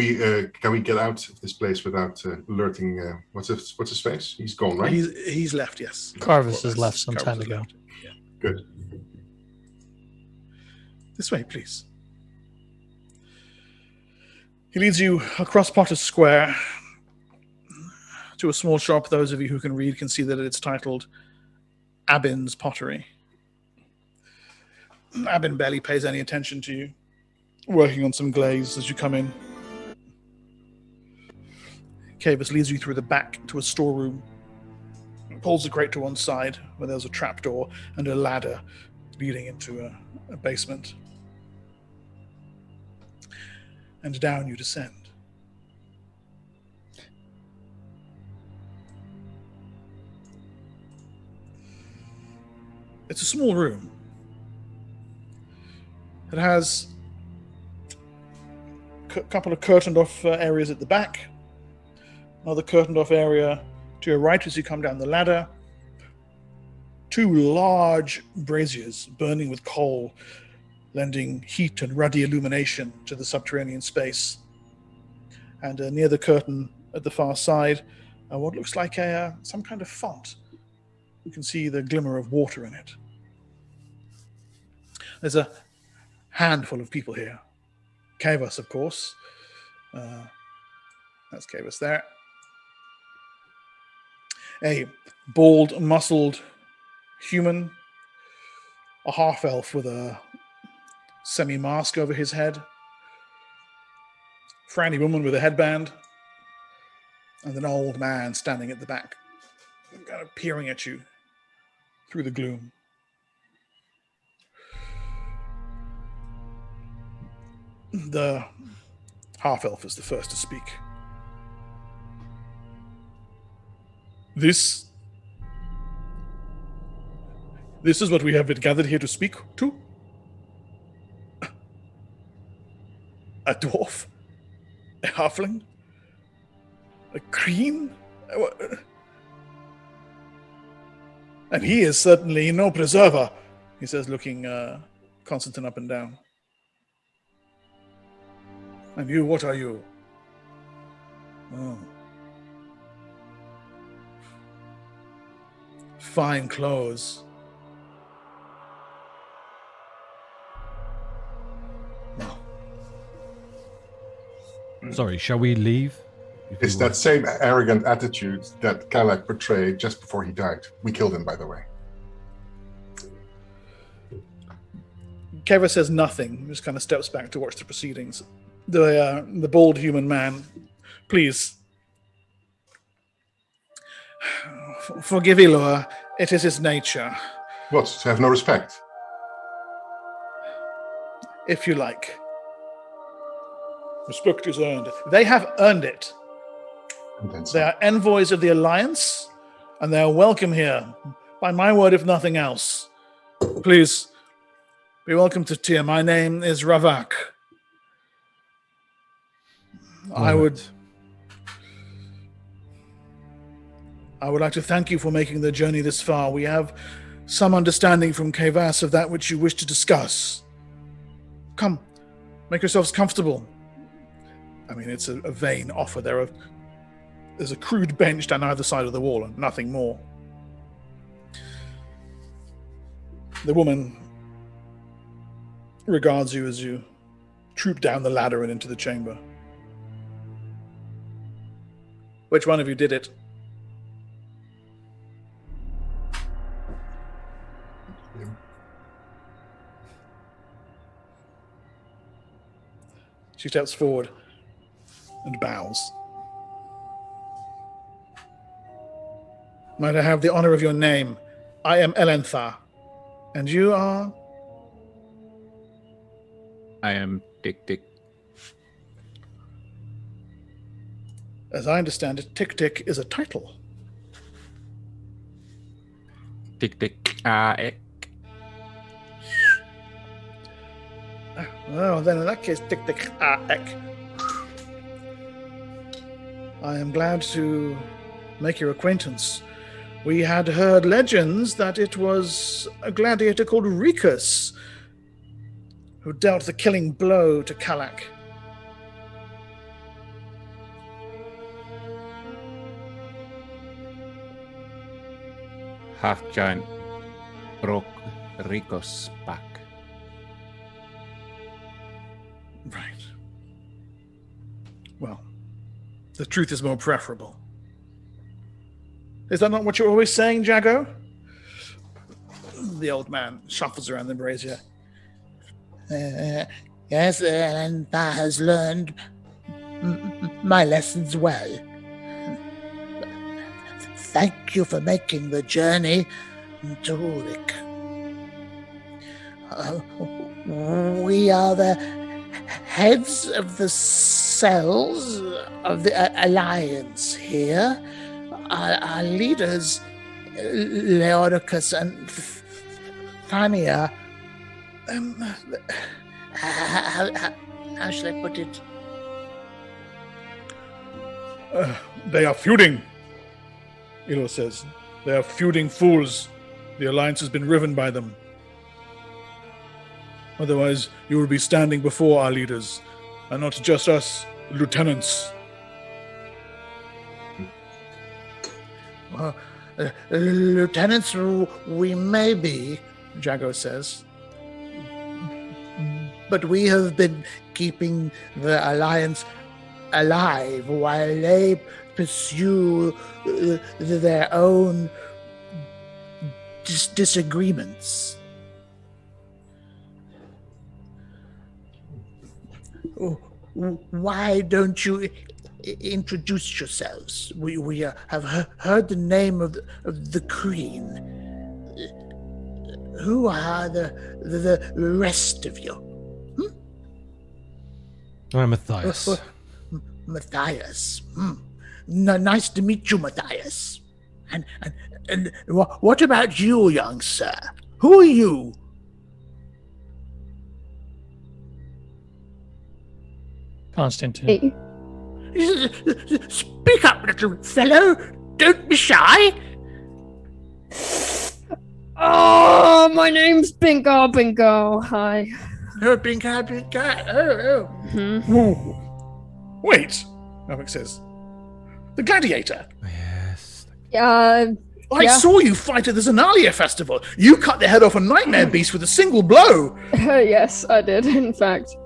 can we get out of this place without alerting? What's his face? He's gone, right? He's left. Yes. Carvis has left some Carvis time has ago. left. Yeah. Good. This way, please. He leads you across Potter's Square to a small shop. Those of you who can read can see that it's titled Abin's Pottery. Abin barely pays any attention to you, working on some glaze as you come in. Cavis leads you through the back to a storeroom, pulls the crate to one side where there's a trapdoor and a ladder leading into a basement. And down you descend. It's a small room. It has a couple of curtained off areas at the back, another curtained off area to your right as you come down the ladder, two large braziers burning with coal, lending heat and ruddy illumination to the subterranean space. And near the curtain at the far side, what looks like some kind of font. You can see the glimmer of water in it. There's a handful of people here. Kavas, of course. That's Kavas there. A bald, muscled human, a half-elf with a semi-mask over his head, frowny woman with a headband, and an old man standing at the back, kind of peering at you through the gloom. The half-elf is the first to speak. This is what we have been gathered here to speak to? A dwarf? A halfling? A kreen? And he is certainly no preserver, he says, looking Constantine up and down. And you, what are you? Oh. Fine clothes. No. Sorry, shall we leave? It's that same arrogant attitude that Kalak portrayed just before he died. We killed him, by the way. Keva says nothing, just kind of steps back to watch the proceedings. The bald human man, please. Forgive Ilua, it is his nature. What, to have no respect? If you like. Respect is earned. They have earned it. They are envoys of the Alliance, and they are welcome here, by my word, if nothing else. Please, be welcome to Tyr. My name is Ravak. I would like to thank you for making the journey this far. We have some understanding from Kevas of that which you wish to discuss. Come, make yourselves comfortable. I mean, it's a vain offer. There's a crude bench down either side of the wall and nothing more. The woman regards you as you troop down the ladder and into the chamber. Which one of you did it? She steps forward and bows. Might I have the honor of your name? I am Elentha. And you are? I am Tick Tick. As I understand it, Tick Tick is a title. Tick Tick. Well, then in that case, Tick Tick Ek. I am glad to make your acquaintance. We had heard legends that it was a gladiator called Rikus who dealt the killing blow to Kalak. Half giant broke Rico's back. Right. Well, the truth is more preferable. Is that not what you're always saying, Jago? The old man shuffles around the brazier. Yes, and that has learned my lessons well. Thank you for making the journey to Urik. We are the heads of the cells of the Alliance here. Our leaders, Leodicus and Thania, how should I put it? They are feuding, Ilo says. They are feuding fools. The Alliance has been riven by them. Otherwise, you will be standing before our leaders, and not just us, lieutenants. Lieutenants, we may be, Jago says, but we have been keeping the Alliance alive while they pursue their own disagreements. Why don't you introduce yourselves? We have heard the name of the Queen. Who are the rest of you? I'm Matthias. Matthias. Nice to meet you, Matthias. And what about you, young sir? Who are you? Constantine. Speak up, little fellow. Don't be shy. Oh, my name's Bingo Bingo. Hi. Oh, Bingo. Wait, Novik says. The gladiator. Yes. I Yeah. saw you fight at the Zenalia festival. You cut the head off a nightmare beast with a single blow. Yes, I did, in fact.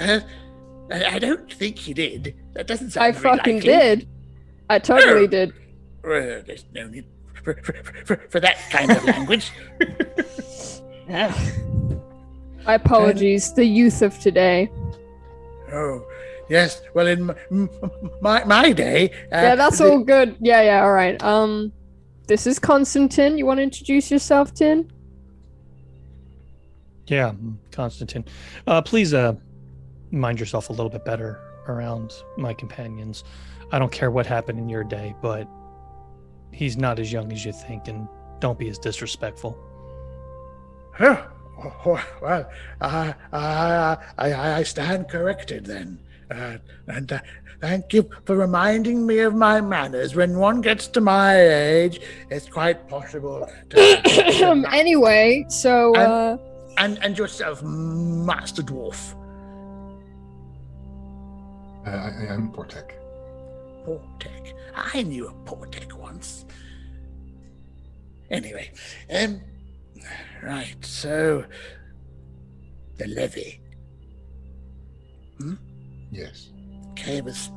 I don't think you did. That doesn't sound I very fucking likely. did. I totally did. There's no need for that kind of language. My apologies, the youth of today. Oh, yes. Well, in my day... Yeah, that's all good. Yeah, all right. This is Constantine. You want to introduce yourself, Tin? Yeah, Constantine. Please mind yourself a little bit better around my companions. I don't care what happened in your day, but he's not as young as you think, and don't be as disrespectful. Oh, well, I stand corrected then. And thank you for reminding me of my manners. When one gets to my age, it's quite possible to... Anyway, so And yourself, Master Dwarf. I am Portek. Portek. I knew a Portek once. Anyway, right, so the levy. Yes. Cavus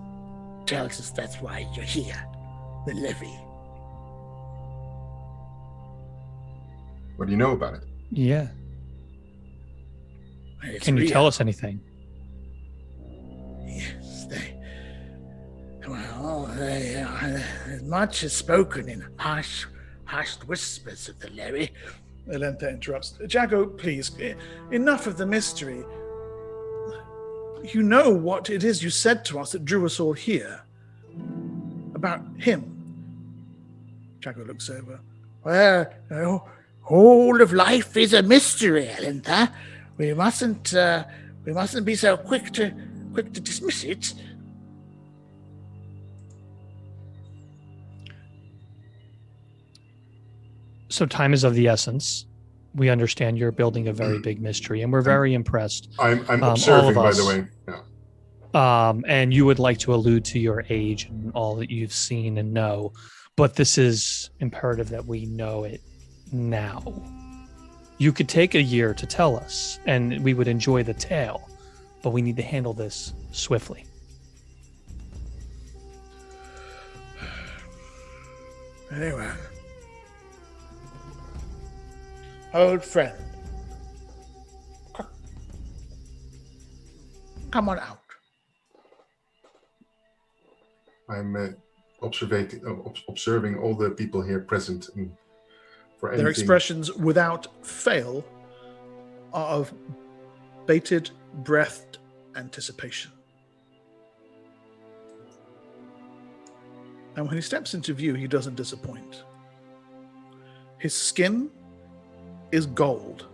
tells us that's why you're here. The levy. What do you know about it? Yeah. It's Can you real. tell us anything? Yes, much is spoken in hushed whispers of the levy. Elenta interrupts. Jago, please, enough of the mystery. You know what it is you said to us that drew us all here. About him. Jago looks over. Well, all of life is a mystery, Elenta. We mustn't be so quick to dismiss it. So time is of the essence. We understand you're building a very big mystery, and we're very impressed. I'm all observing, of by us. the way. Yeah. And you would like to allude to your age and all that you've seen and know, but this is imperative that we know it now. You could take a year to tell us, and we would enjoy the tale, but we need to handle this swiftly. Anyway. Old friend. Come on out. I'm observing all the people here present. And for anything... Their expressions without fail are of bated breathed anticipation. And when he steps into view, he doesn't disappoint. His skin is gold.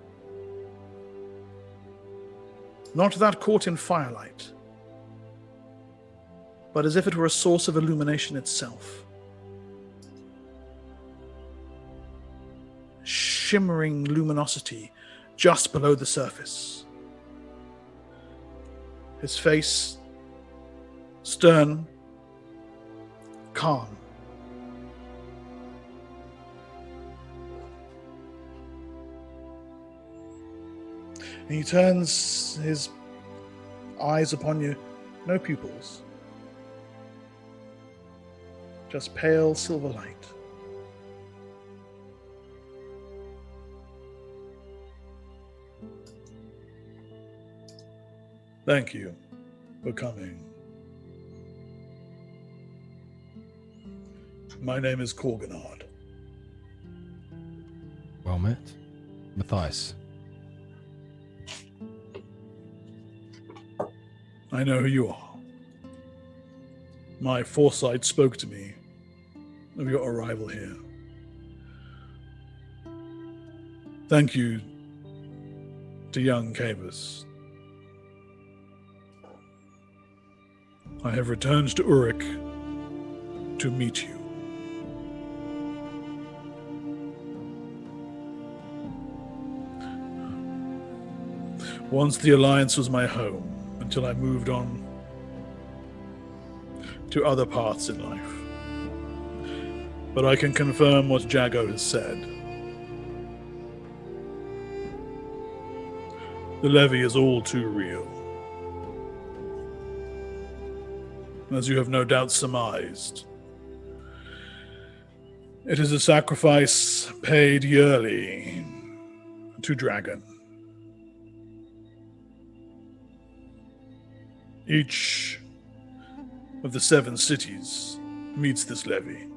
Not that caught in firelight, but as if it were a source of illumination itself. Shimmering luminosity just below the surface. His face, stern, calm. And he turns his eyes upon you, no pupils, just pale silver light. Thank you for coming. My name is Corganard. Well met. Matthias. I know who you are. My foresight spoke to me of your arrival here. Thank you to young Cavus. I have returned to Urik to meet you. Once the Alliance was my home, until I moved on to other paths in life. But I can confirm what Jago has said. The levy is all too real. As you have no doubt surmised, it is a sacrifice paid yearly to Dragon. Each of the 7 cities meets this levy.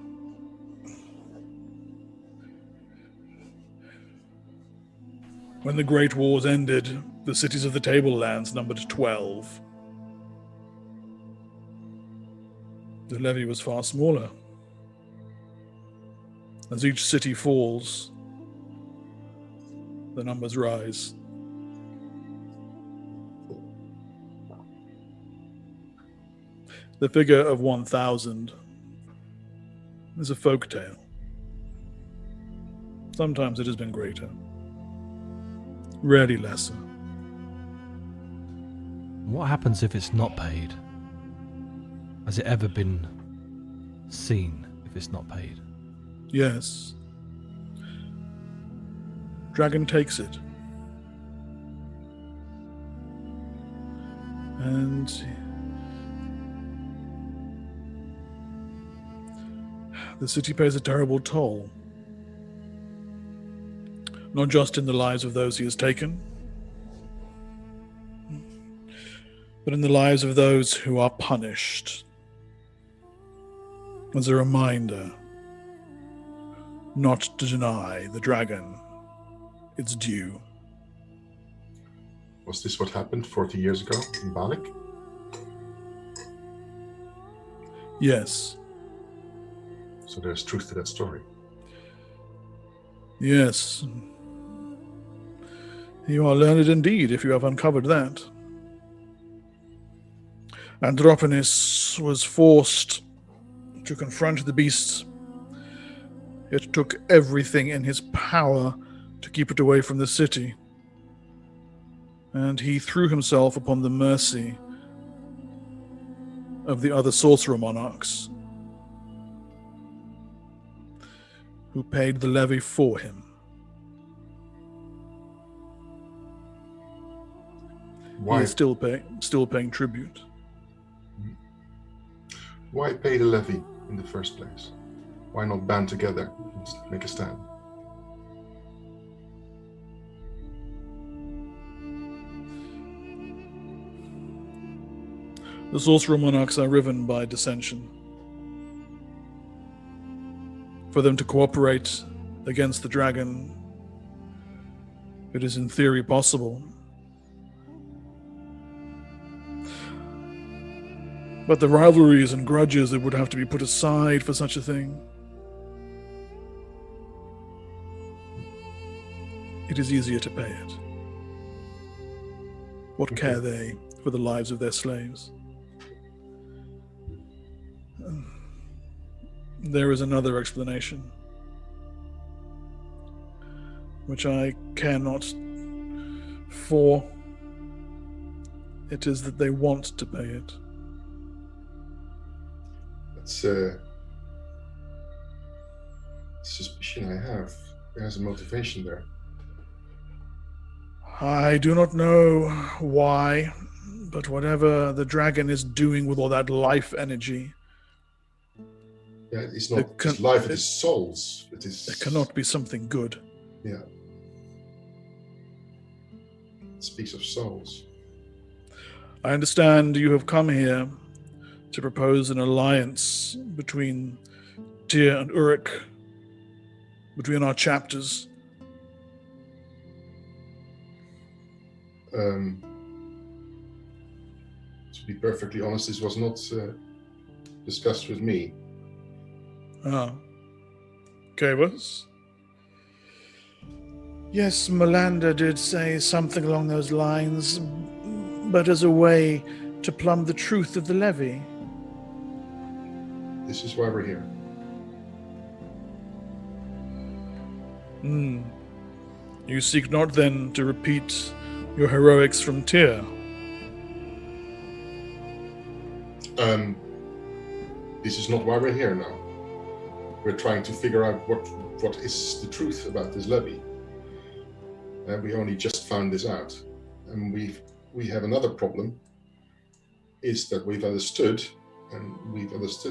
When the Great Wars ended, the cities of the Tablelands numbered 12. The levy was far smaller. As each city falls, the numbers rise. The figure of 1,000 is a folk tale. Sometimes it has been greater, rarely lesser. What happens if it's not paid? Has it ever been seen if it's not paid? Yes. Dragon takes it. And the city pays a terrible toll. Not just in the lives of those he has taken, but in the lives of those who are punished. As a reminder, not to deny the dragon its due. Was this what happened 40 years ago in Balik? Yes. So there's truth to that story. Yes. You are learned indeed if you have uncovered that. Androponis was forced to confront the beast. It took everything in his power to keep it away from the city. And he threw himself upon the mercy of the other sorcerer monarchs, who paid the levy for him. Why? He is still paying tribute. Why pay the levy in the first place? Why not band together and make a stand? The sorcerer monarchs are riven by dissension. For them to cooperate against the dragon, it is in theory possible. But the rivalries and grudges that would have to be put aside for such a thing, it is easier to pay it. What care they for the lives of their slaves? There is another explanation, which I care not for. It is that they want to pay it. That's a suspicion I have. There's a motivation there. I do not know why, but whatever the dragon is doing with all that life energy, Yeah, it's not just life, it is souls. It cannot be something good. Yeah. It speaks of souls. I understand you have come here to propose an alliance between Tyr and Urik, between our chapters. To be perfectly honest, this was not discussed with me. Ah. Kavus? Yes, Melander did say something along those lines, but as a way to plumb the truth of the levy. This is why we're here. You seek not then to repeat your heroics from Tyr? This is not why we're here now. We're trying to figure out what is the truth about this levy. We only just found this out. And we have another problem, is that we've understood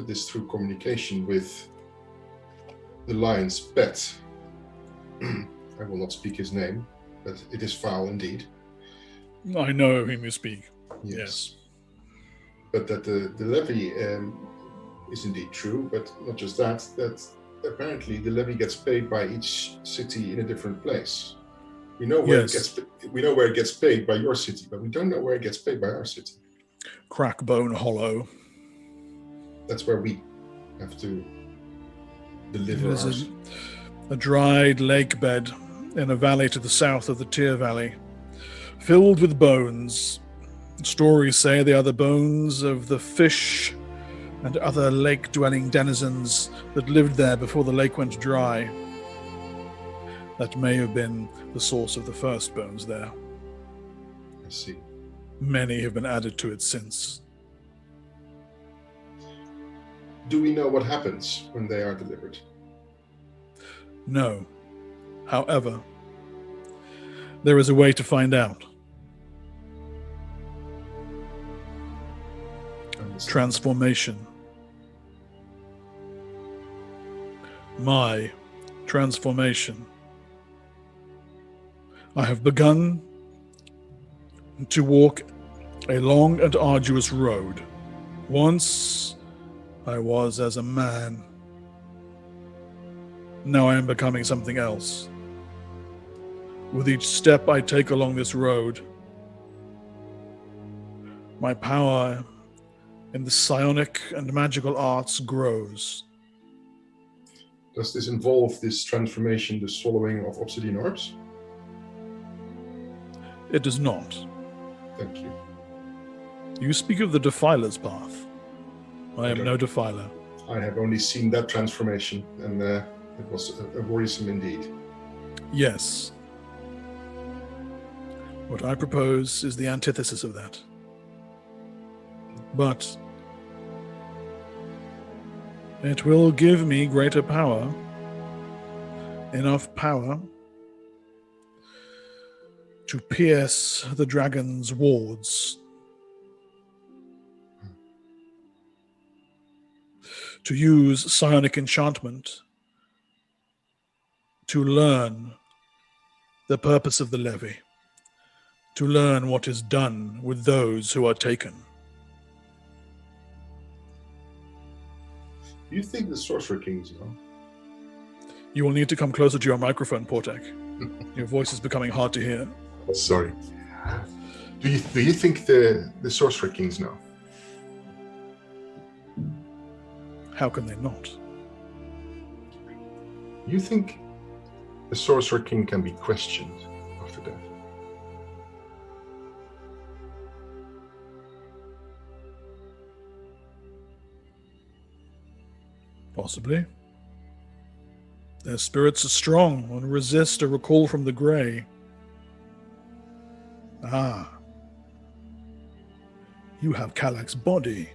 this through communication with the lion's pet. I will not speak his name, but it is foul indeed. I know whom you speak. Yes. But that the levy is indeed true, but not just that, that apparently the levy gets paid by each city in a different place. We know where it gets paid by your city, but we don't know where it gets paid by our city. Crackbone Hollow. That's where we have to deliver ours. A dried lake bed in a valley to the south of the Tyr Valley, filled with bones. Stories say they are the bones of the fish and other lake-dwelling denizens that lived there before the lake went dry. That may have been the source of the first bones there. I see. Many have been added to it since. Do we know what happens when they are delivered? No. However, there is a way to find out. Transformation. My transformation. I have begun to walk a long and arduous road. Once I was as a man. Now I am becoming something else. With each step I take along this road, my power in the psionic and magical arts grows. Does this involve this transformation, the swallowing of obsidian orbs? It does not. Thank you. You speak of the Defiler's path. I am no Defiler. I have only seen that transformation, and it was worrisome indeed. Yes. What I propose is the antithesis of that. But it will give me greater power, enough power to pierce the dragon's wards, to use psionic enchantment to learn the purpose of the levy, to learn what is done with those who are taken. Do you think the Sorcerer Kings know? You will need to come closer to your microphone, Portek. Your voice is becoming hard to hear. Sorry. Do you think the Sorcerer Kings know? How can they not? You think the Sorcerer King can be questioned after death? Possibly. Their spirits are strong and resist a recall from the grey. Ah. You have Kalak's body.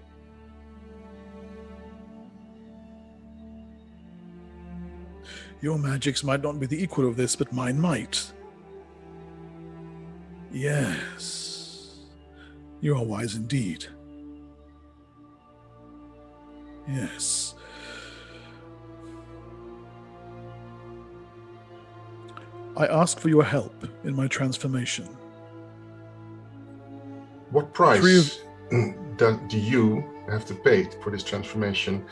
Your magics might not be the equal of this, but mine might. Yes. You are wise indeed. Yes. I ask for your help in my transformation. What price do you have to pay for this transformation?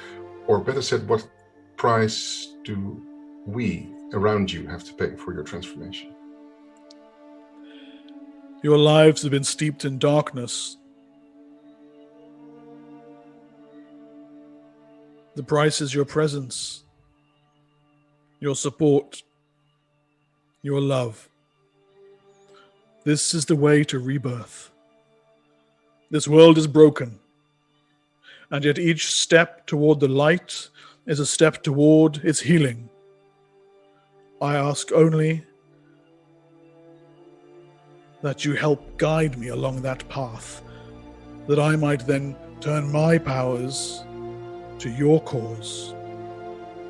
Or better said, what price do we around you have to pay for your transformation? Your lives have been steeped in darkness. The price is your presence, your support, your love. This is the way to rebirth. This world is broken, and yet each step toward the light is a step toward its healing. I ask only that you help guide me along that path, that I might then turn my powers to your cause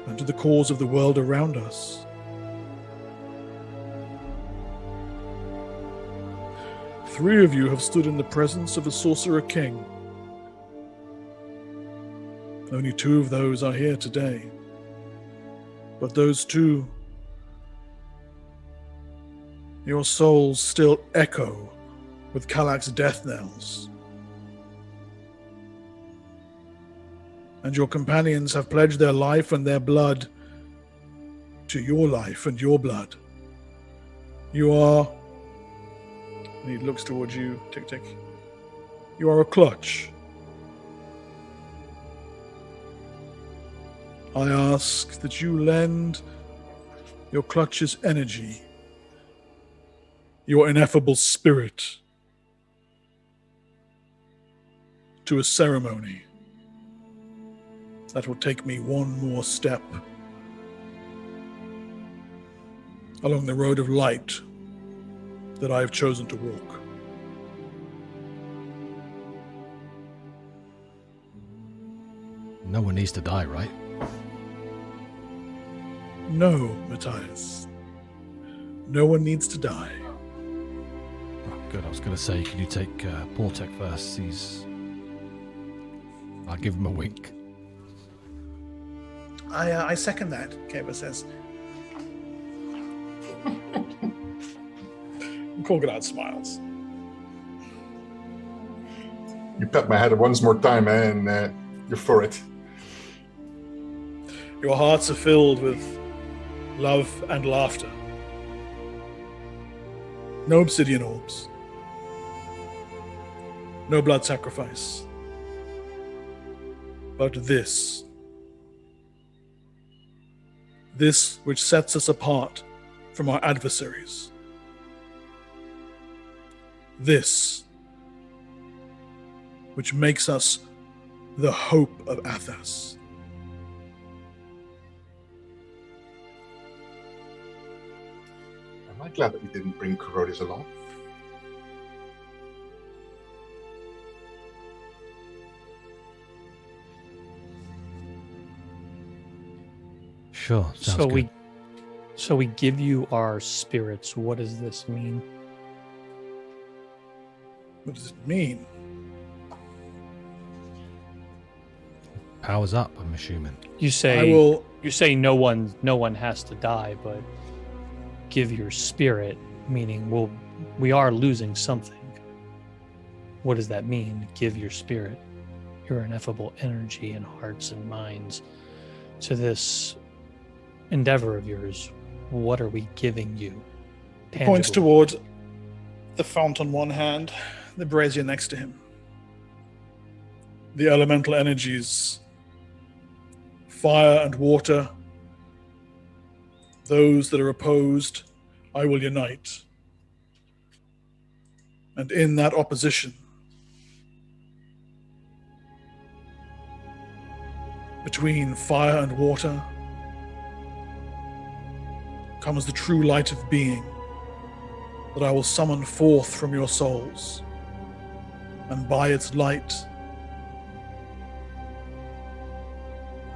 and to the cause of the world around us. Three of you have stood in the presence of a sorcerer king. Only two of those are here today. But those two, your souls still echo with Kalak's death knells. And your companions have pledged their life and their blood to your life and your blood. You are... And he looks towards you, tick tick. You are a clutch. I ask that you lend your clutch's energy, your ineffable spirit, to a ceremony that will take me one more step along the road of light that I have chosen to walk. No one needs to die, right? No, Matthias. No one needs to die. Oh, good. I was going to say, can you take Portek first? I'll give him a wink. I second that, Kaba says. Korgodat smiles. You pat my head once more time, and you're for it. Your hearts are filled with love and laughter. No obsidian orbs. No blood sacrifice. But this which sets us apart from our adversaries. This which makes us the hope of Athas. Am I glad that we didn't bring Corrodis along? Sure, sounds good. So we give you our spirits. What does this mean? What does it mean? Powers up, I'm assuming. You say no one has to die, but give your spirit, meaning we are losing something. What does that mean? Give your spirit, your ineffable energy and hearts and minds to this endeavor of yours. What are we giving you? He points toward the fount on one hand, the brazier next to him. The elemental energies, fire and water, those that are opposed, I will unite. And in that opposition, between fire and water, comes the true light of being that I will summon forth from your souls. And by its light,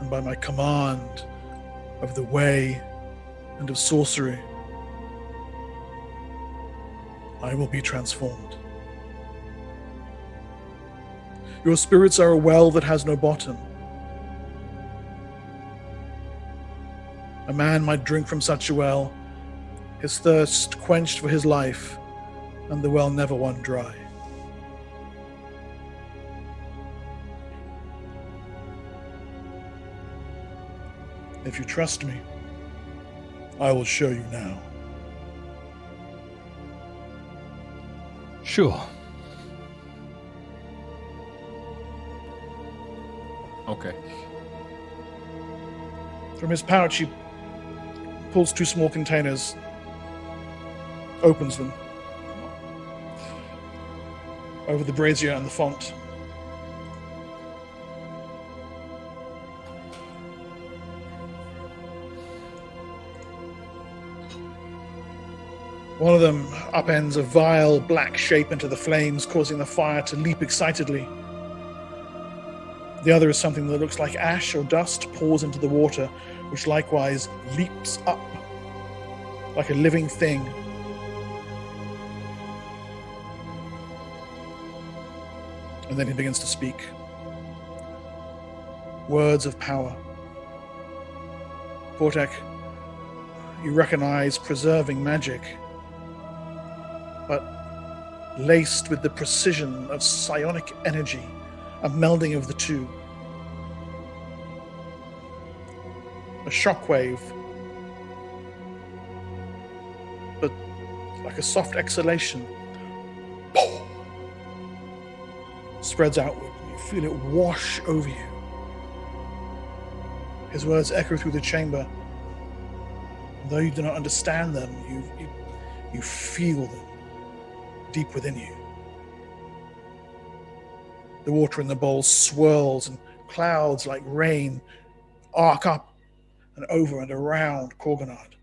and by my command of the way and of sorcery, I will be transformed. Your spirits are a well that has no bottom. A man might drink from such a well, his thirst quenched for his life, and the well never run dry. If you trust me, I will show you now. Sure. Okay. From his pouch, he pulls two small containers, opens them over the brazier and the font. One of them upends a vile black shape into the flames, causing the fire to leap excitedly. The other is something that looks like ash or dust pours into the water, which likewise leaps up like a living thing. And then he begins to speak. Words of power. Portek, you recognize preserving magic, but laced with the precision of psionic energy, a melding of the two. A shockwave, but like a soft exhalation, spreads outward. You feel it wash over you. His words echo through the chamber. Though you do not understand them, you feel them deep within you. The water in the bowl swirls and clouds like rain arc up and over and around Korganad.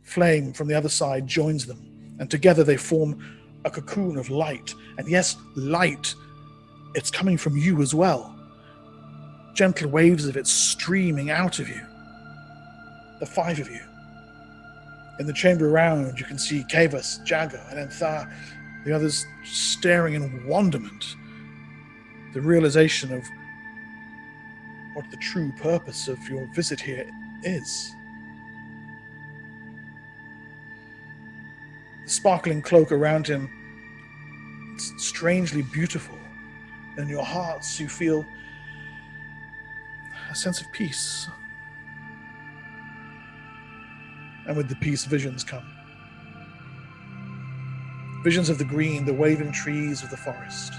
Flame from the other side joins them, and together they form a cocoon of light. And yes, light, it's coming from you as well. Gentle waves of it streaming out of you. The 5 of you. In the chamber around, you can see Kavas, Jagger, and Entha, the others staring in wonderment. The realization of what the true purpose of your visit here is. The sparkling cloak around him, it's strangely beautiful. In your hearts, you feel a sense of peace. And with the peace, visions come. Visions of the green, the waving trees of the forest,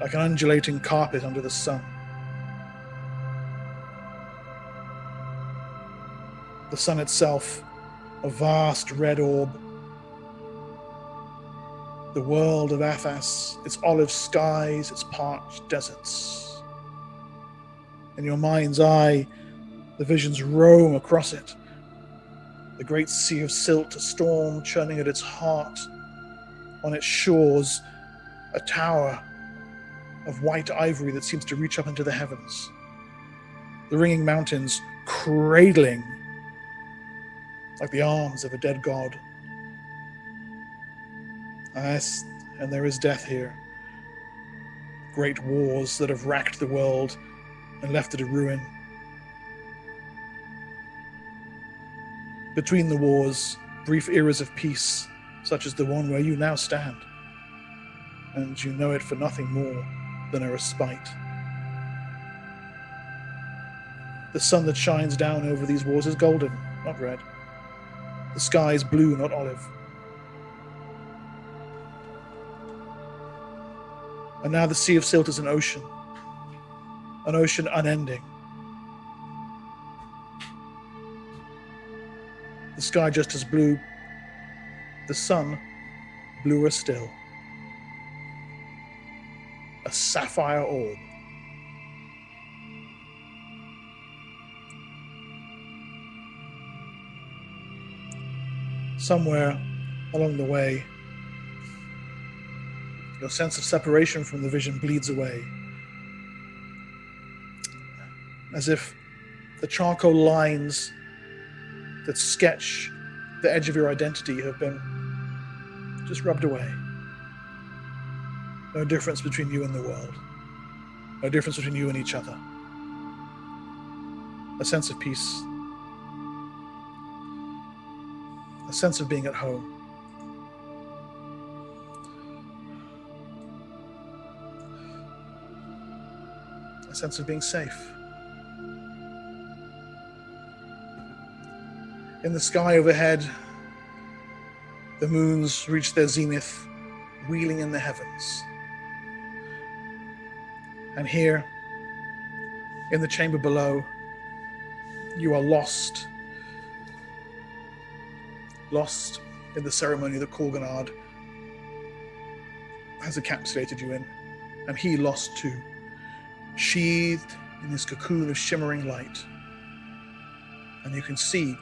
like an undulating carpet under the sun. The sun itself, a vast red orb. The world of Athas, its olive skies, its parched deserts. In your mind's eye, the visions roam across it. The great sea of silt, a storm churning at its heart. On its shores, a tower of white ivory that seems to reach up into the heavens. The ringing mountains cradling like the arms of a dead god. Yes, and there is death here. Great wars that have racked the world and left it a ruin. Between the wars, brief eras of peace, such as the one where you now stand. And you know it for nothing more than a respite. The sun that shines down over these wars is golden, not red. The sky is blue, not olive. And now the sea of silt is an ocean unending. The sky just as blue, the sun bluer still. A sapphire orb. Somewhere along the way, your sense of separation from the vision bleeds away. As if the charcoal lines that sketch the edge of your identity have been just rubbed away. No difference between you and the world. No difference between you and each other. A sense of peace. A sense of being at home. A sense of being safe. In the sky overhead, the moons reach their zenith, wheeling in the heavens. And here, in the chamber below, you are lost. Lost in the ceremony that Korganad has encapsulated you in. And he lost too, sheathed in this cocoon of shimmering light. And you can see,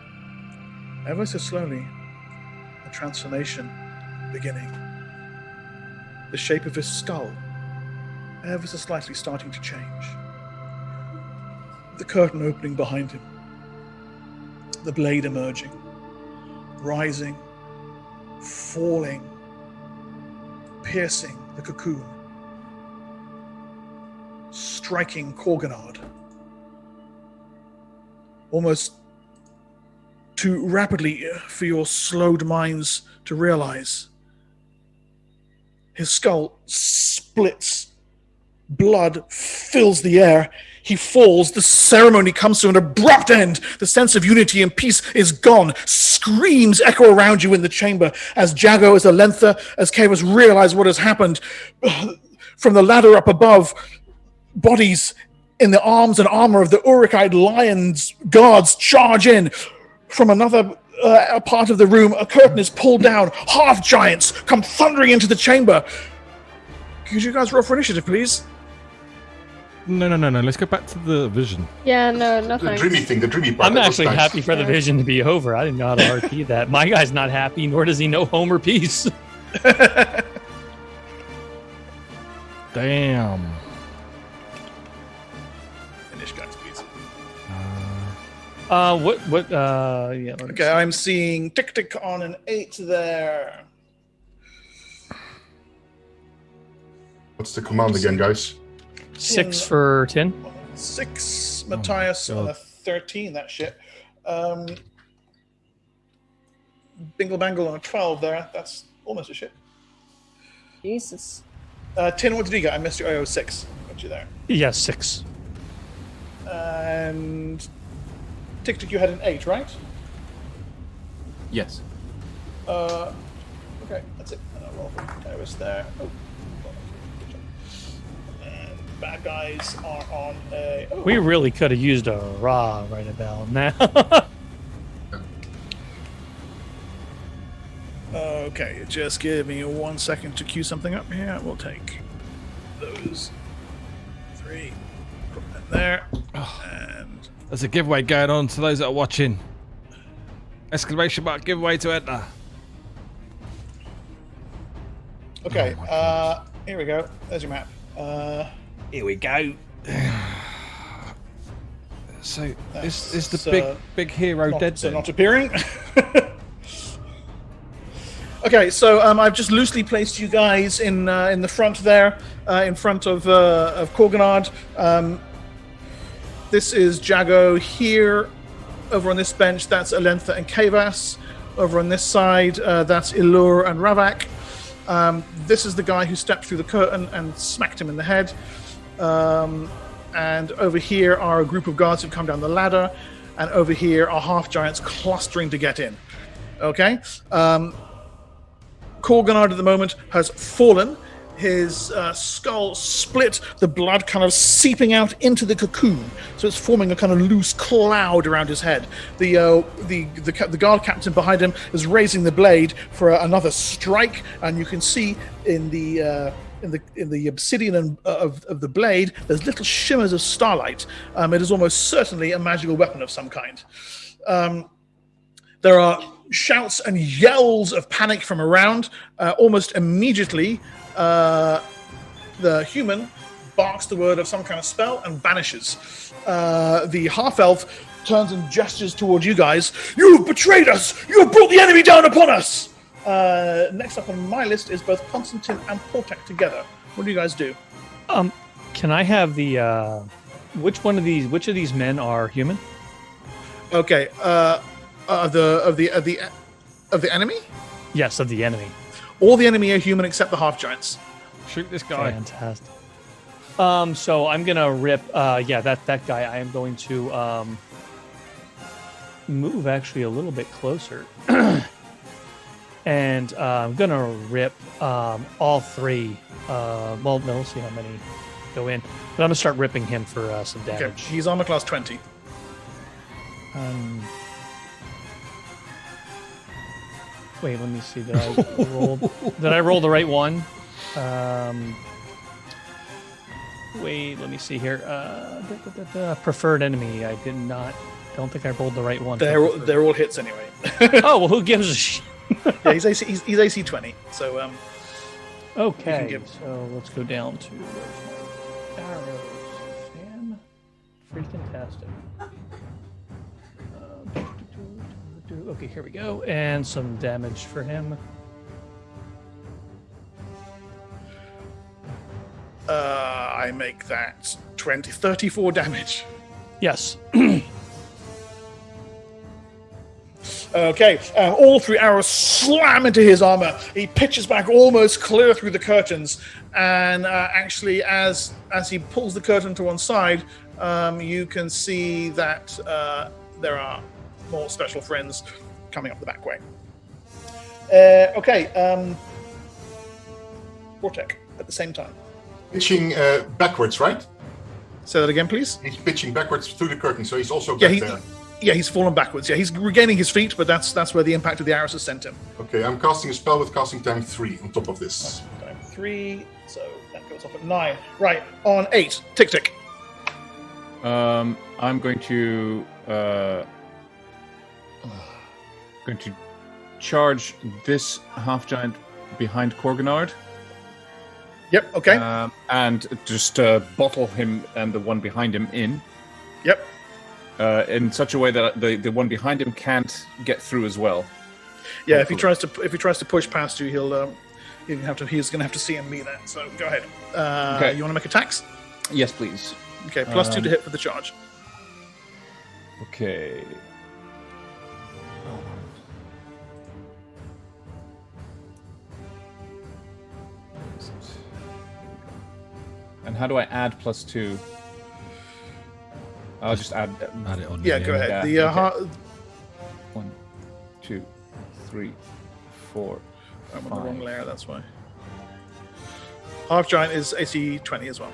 ever so slowly, a transformation beginning. The shape of his skull, ever so slightly starting to change. The curtain opening behind him. The blade emerging, rising, falling, piercing the cocoon, striking Korganad. Almost too rapidly for your slowed minds to realize. His skull splits. Blood fills the air. He falls. The ceremony comes to an abrupt end. The sense of unity and peace is gone. Screams echo around you in the chamber as Jago, as Alentha, as Kavas realize what has happened. From the ladder up above, bodies in the arms and armor of the Urikite lions guards charge in. From another part of the room, a curtain is pulled down. Half giants come thundering into the chamber. Could you guys roll for initiative, please? No. Let's go back to the vision. Yeah, no, The nothing. dreamy thing, the dreamy part. I'm that was actually nice. happy for the vision to be over. I didn't know how to RP that. My guy's not happy, nor does he know home or peace. Damn. Finish, guys, please. Yeah. Okay, I'm seeing tick on an 8 there. What's the command again, guys? 6 for 10. 6, Matthias on a 13, that shit. Bingle Bangle on a 12 there. That's almost a shit. Jesus. Tin, what did you get? I missed your 6. Got you there. Yeah, 6. And Tick, you had an 8, right? Yes. Okay, that's it. And I'll roll for terrorist there. Oh. And bad guys are on a... Oh. We really could have used a raw right about now. Okay, just give me 1 second to queue something up here. We'll take those 3, put them in there, and There's a giveaway going on to those that are watching. Exclamation mark giveaway to enter. okay. Here we go. There's your map. Here we go. So is the That's, big hero not, dead? so Then? not appearing. Okay, so I've just loosely placed you guys in the front there, in front of Korganard. This is Jago here. Over on this bench, that's Alentha and Kavas. Over on this side, that's Ilur and Ravak. This is the guy who stepped through the curtain and smacked him in the head. And over here are a group of guards who've come down the ladder. And over here are half-giants clustering to get in. Okay? Korganard at the moment has fallen. His skull split, the blood kind of seeping out into the cocoon, so it's forming a kind of loose cloud around his head. The guard captain behind him is raising the blade for another strike, and you can see in the obsidian of the blade, there's little shimmers of starlight. It is almost certainly a magical weapon of some kind. There are shouts and yells of panic from around. Almost immediately, the human barks the word of some kind of spell and vanishes. The half-elf turns and gestures toward you guys. "You've betrayed us! You have brought the enemy down upon us!" Next up on my list is both Constantine and Portek together. What do you guys do? Can I have the which of these men are human? Okay. Of the enemy? Yes, of the enemy. All the enemy are human except the half giants. Shoot this guy. Fantastic. So I'm gonna rip. That guy. I am going to move actually a little bit closer, and I'm gonna rip all 3. Well, no, we'll see how many go in. But I'm gonna start ripping him for some damage. Okay, he's armor class 20. Wait, let me see. Did I roll the right one? Wait, let me see here. Preferred enemy. I did not. Don't think I rolled the right one. They're all hits anyway. Oh well, who gives a shit? Yeah, he's AC 20. So Okay. So let's go down to where's my arrows. Fan, freaking tastic. Okay, here we go, and some damage for him. I make that 34 damage. Yes. Okay, all 3 arrows slam into his armor. He pitches back almost clear through the curtains, and actually, as he pulls the curtain to one side, you can see that there are more special friends coming up the back way. Okay, Portek at the same time. Pitching backwards, right? Say that again, please. He's pitching backwards through the curtain, so he's also back there. Yeah, he's fallen backwards. Yeah, he's regaining his feet, but that's where the impact of the arrows has sent him. Okay, I'm casting a spell with casting time 3 on top of this. Time 3, so that goes off at 9. Right, on 8, Tick. I'm going to charge this half giant behind Korganard. Yep. Okay. And just bottle him and the one behind him in. Yep. In such a way that the one behind him can't get through as well. Yeah. If he tries to push past you, he's gonna have to see and me then. So go ahead. Okay. You want to make attacks? Yes, please. Okay. +2 to hit for the charge. Okay. And how do I add +2? I'll just add Add it on. Yeah. Go ahead. Yeah, The okay. 1, 2, 3, 4. I'm on the wrong layer. That's why. Half giant is AC 20 as well.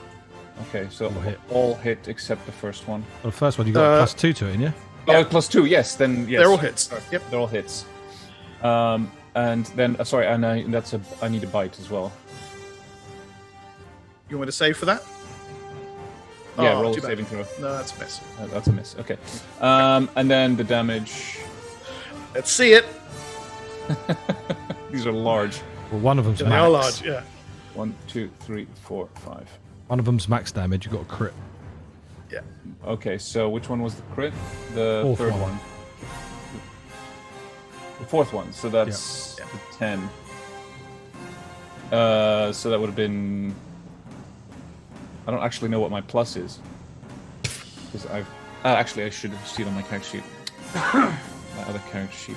Okay, so hit. all hit except the first one. Well, the first one you got +2 to it, yeah. Oh, +2. Yes, then yes. They're all hits. Yep. They're all hits. And then sorry, and I need a bite as well. You want me to save for that? Yeah, Oh, roll a too bad. saving throw. No, that's a miss. That's a miss. Okay. And then the damage. Let's see it. These are large. Well, one of them's They max. are large. Yeah. 1, 2, 3, 4, 5. One of them's max damage. You got a crit. Yeah. Okay, so which one was the crit? The Fourth third one. one. The fourth one. So that's Yeah. 10. So that would have been. I don't actually know what my plus is. Because actually, I should have seen it on my character sheet. My other character sheet.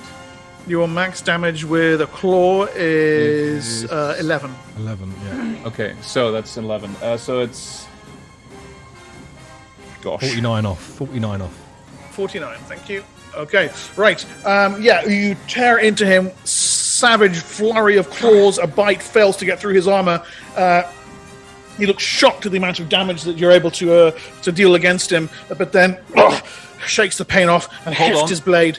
Your max damage with a claw is 11. 11. Yeah. Okay, so that's 11. So it's. Gosh. 49 off. 49 off. 49. Thank you. Okay. Right. Yeah. You tear into him. Savage flurry of claws. A bite fails to get through his armor. He looks shocked at the amount of damage that you're able to deal against him, but then shakes the pain off and Hold hefts on. his blade.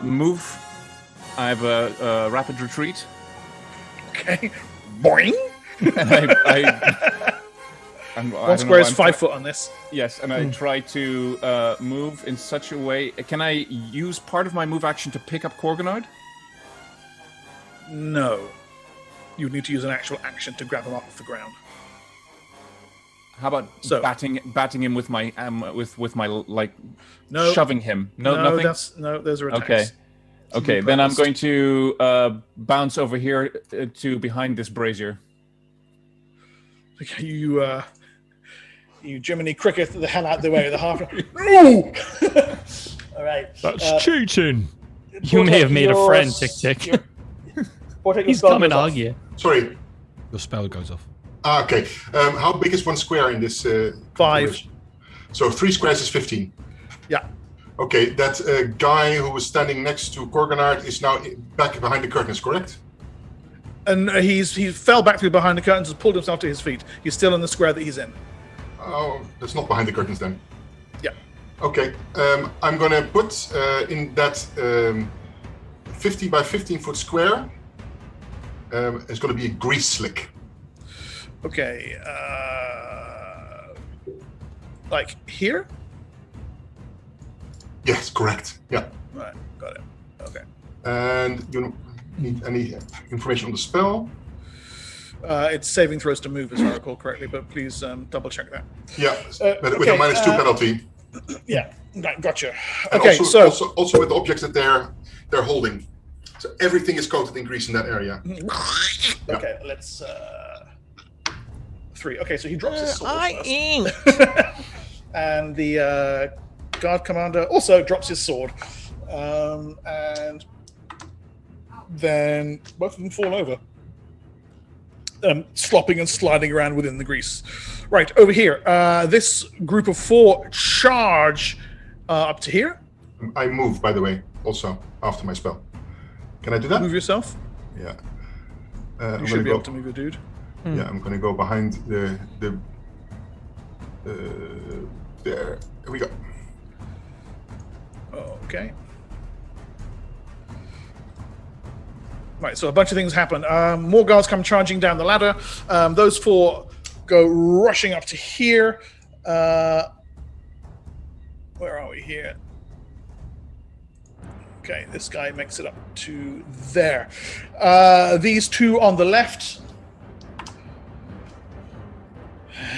Move. I have a rapid retreat. Okay. Boing. And One square is 5 foot on this. Yes, and I try to move in such a way. Can I use part of my move action to pick up Korganard? No. You would need to use an actual action to grab him off the ground. How about So- batting him with my with my like No. shoving him? No, nothing. Those are attacks. Okay. Okay, be then I'm practiced. going to bounce over here to behind this brazier. Okay, you Jiminy Cricket the hell out of the way with the half. No! All right. That's cheating. You may have made a friend, Tick Tick. He's coming to hug you. Sorry. Your spell goes off. Okay. How big is one square in this? 5. configuration? So 3 squares is 15. Yeah. Okay, that guy who was standing next to Korganard is now back behind the curtains, correct? And he fell back through behind the curtains and pulled himself to his feet. He's still in the square that he's in. Oh, that's not behind the curtains then. Yeah. Okay, I'm gonna put in that 15 by 15 foot square. It's gonna be a grease slick. Okay. Like here? Yes, correct. Yeah. Right. Got it. Okay. And you need any information on the spell? It's saving throws to move, as I recall correctly, but please double check that. Yeah, but with a okay, -2 penalty. Yeah. Right, gotcha. And Okay. also with the objects that they're holding. So everything is coated in grease in that area. Okay. Let's. 3. Okay, so he drops his sword first. ink. And the guard commander also drops his sword. And then both of them fall over. Slopping and sliding around within the grease. Right, over here. This group of 4 charge up to here. I move, by the way, also after my spell. Can I do that? Move yourself. Yeah. You should be able to move your dude. Yeah, I'm gonna go behind the there. Here we go. Okay. Right, so a bunch of things happen. More guards come charging down the ladder. Those 4 go rushing up to here. Where are we here? Okay, this guy makes it up to there. These two on the left.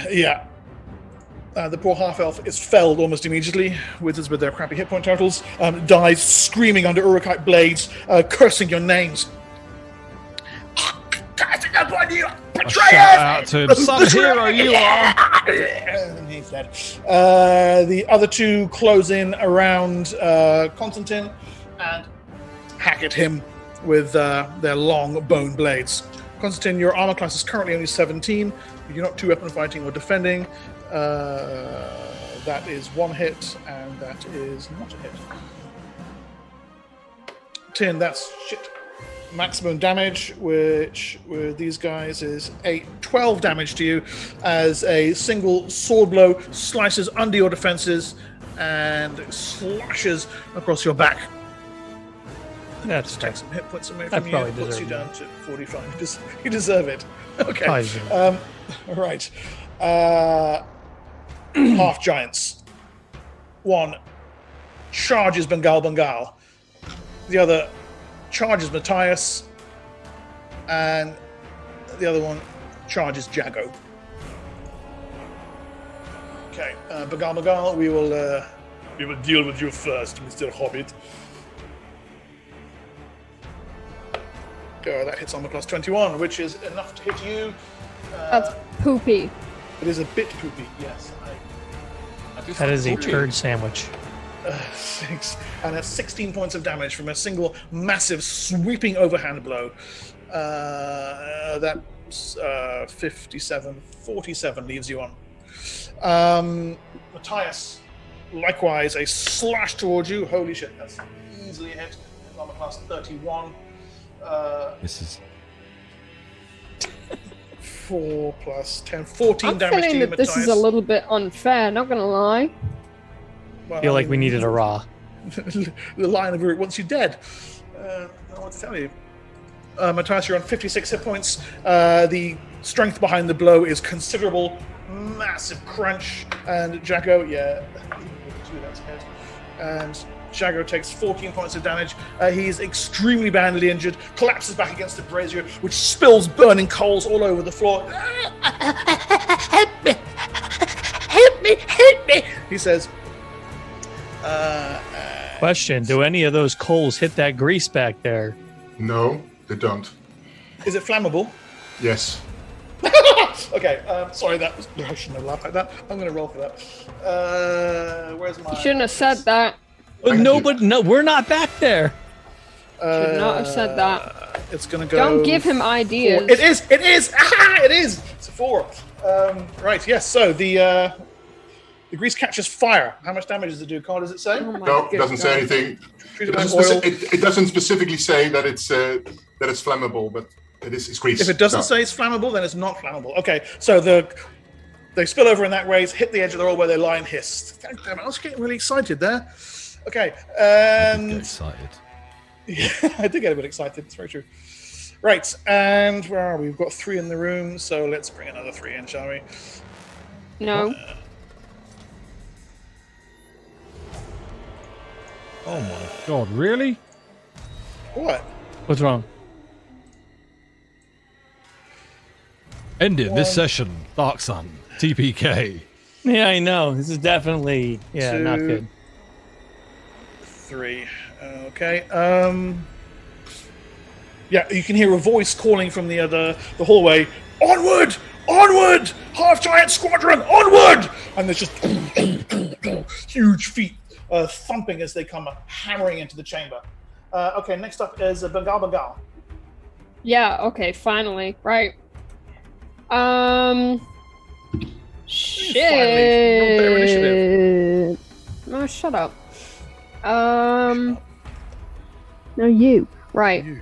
Yeah. The poor half-elf is felled almost immediately, wizards with their crappy hit point totals, dies screaming under Urukite blades, cursing your names. Casting upon you, Shout out to him. Some hero you are. And he's dead. The other two close in around Constantine and hack at him with their long bone blades. Constantine, your armor class is currently only 17. You're not 2-weapon fighting or defending. That is 1 hit, and that is not a hit. 10, that's shit. Maximum damage, which with these guys is 12 damage to you as a single sword blow slices under your defenses and slashes across your back. That's Take some hit points away I from you, probably puts you deserve down to 45. You deserve it. Okay. Right. Half giants. One charges Bengal. The other charges Matthias. And the other one charges Jago. Okay. Bengal, we will deal with you first, Mr. Hobbit. That hits on the plus 21, which is enough to hit you. That's poopy. It is a bit poopy, yes. That is a turd sandwich. 6. And that's 16 points of damage from a single massive sweeping overhand blow. That's 47 leaves you on. Matthias, likewise, a slash towards you. Holy shit, that's easily a hit. Armor class 31. This is 4 plus 10, 14 I'm damage to feeling you, that this is Matthias. a little bit unfair, not gonna lie. Well, I feel like we needed a raw. The Lion of Urik wants you dead. I don't know what to tell you. Matthias, you're on 56 hit points. The strength behind the blow is considerable. Massive crunch. And Jago, that's a hit. And Jago takes 14 points of damage. He's extremely badly injured, collapses back against the brazier, which spills burning coals all over the floor. Help me! Help me! Help me! He says, Question: do any of those coals hit that grease back there? No, they don't. is it flammable? Yes. Okay, sorry, I shouldn't have laughed like that. I'm going to roll for that. Where's my... You shouldn't have said that. No, we're not back there. Should not have said that. It's going to go... Don't give him ideas. 4. It is! Aha! It is! It's a 4. Right, yes, so the grease catches fire. How much damage does it do, Carl? Does it say? Oh my No, it doesn't say anything. Treat it like oil. It doesn't specifically say that it's flammable, but it's grease. If it doesn't So, say it's flammable, then it's not flammable. Okay, so they spill over in that way, hit the edge of the roll where they lie and hiss. Thank damn it, I was getting really excited there. Okay, and... excited. Yeah, I did get a bit excited. It's very true. Right, and where are we? We've got 3 in the room, so let's bring another 3 in, shall we? No. Oh my god, really? What? What's wrong? Ended this session. Dark Sun. TPK. Yeah, I know. This is definitely not 2, good. 3. Okay. Yeah, you can hear a voice calling from the hallway. Onward! Onward! Half giant squadron! Onward! And there's just huge feet thumping as they come hammering into the chamber. Okay, next up is Bengal. Yeah, okay, finally. Right. Shit. Roll better initiative. No, shut up. No, you. Right. You.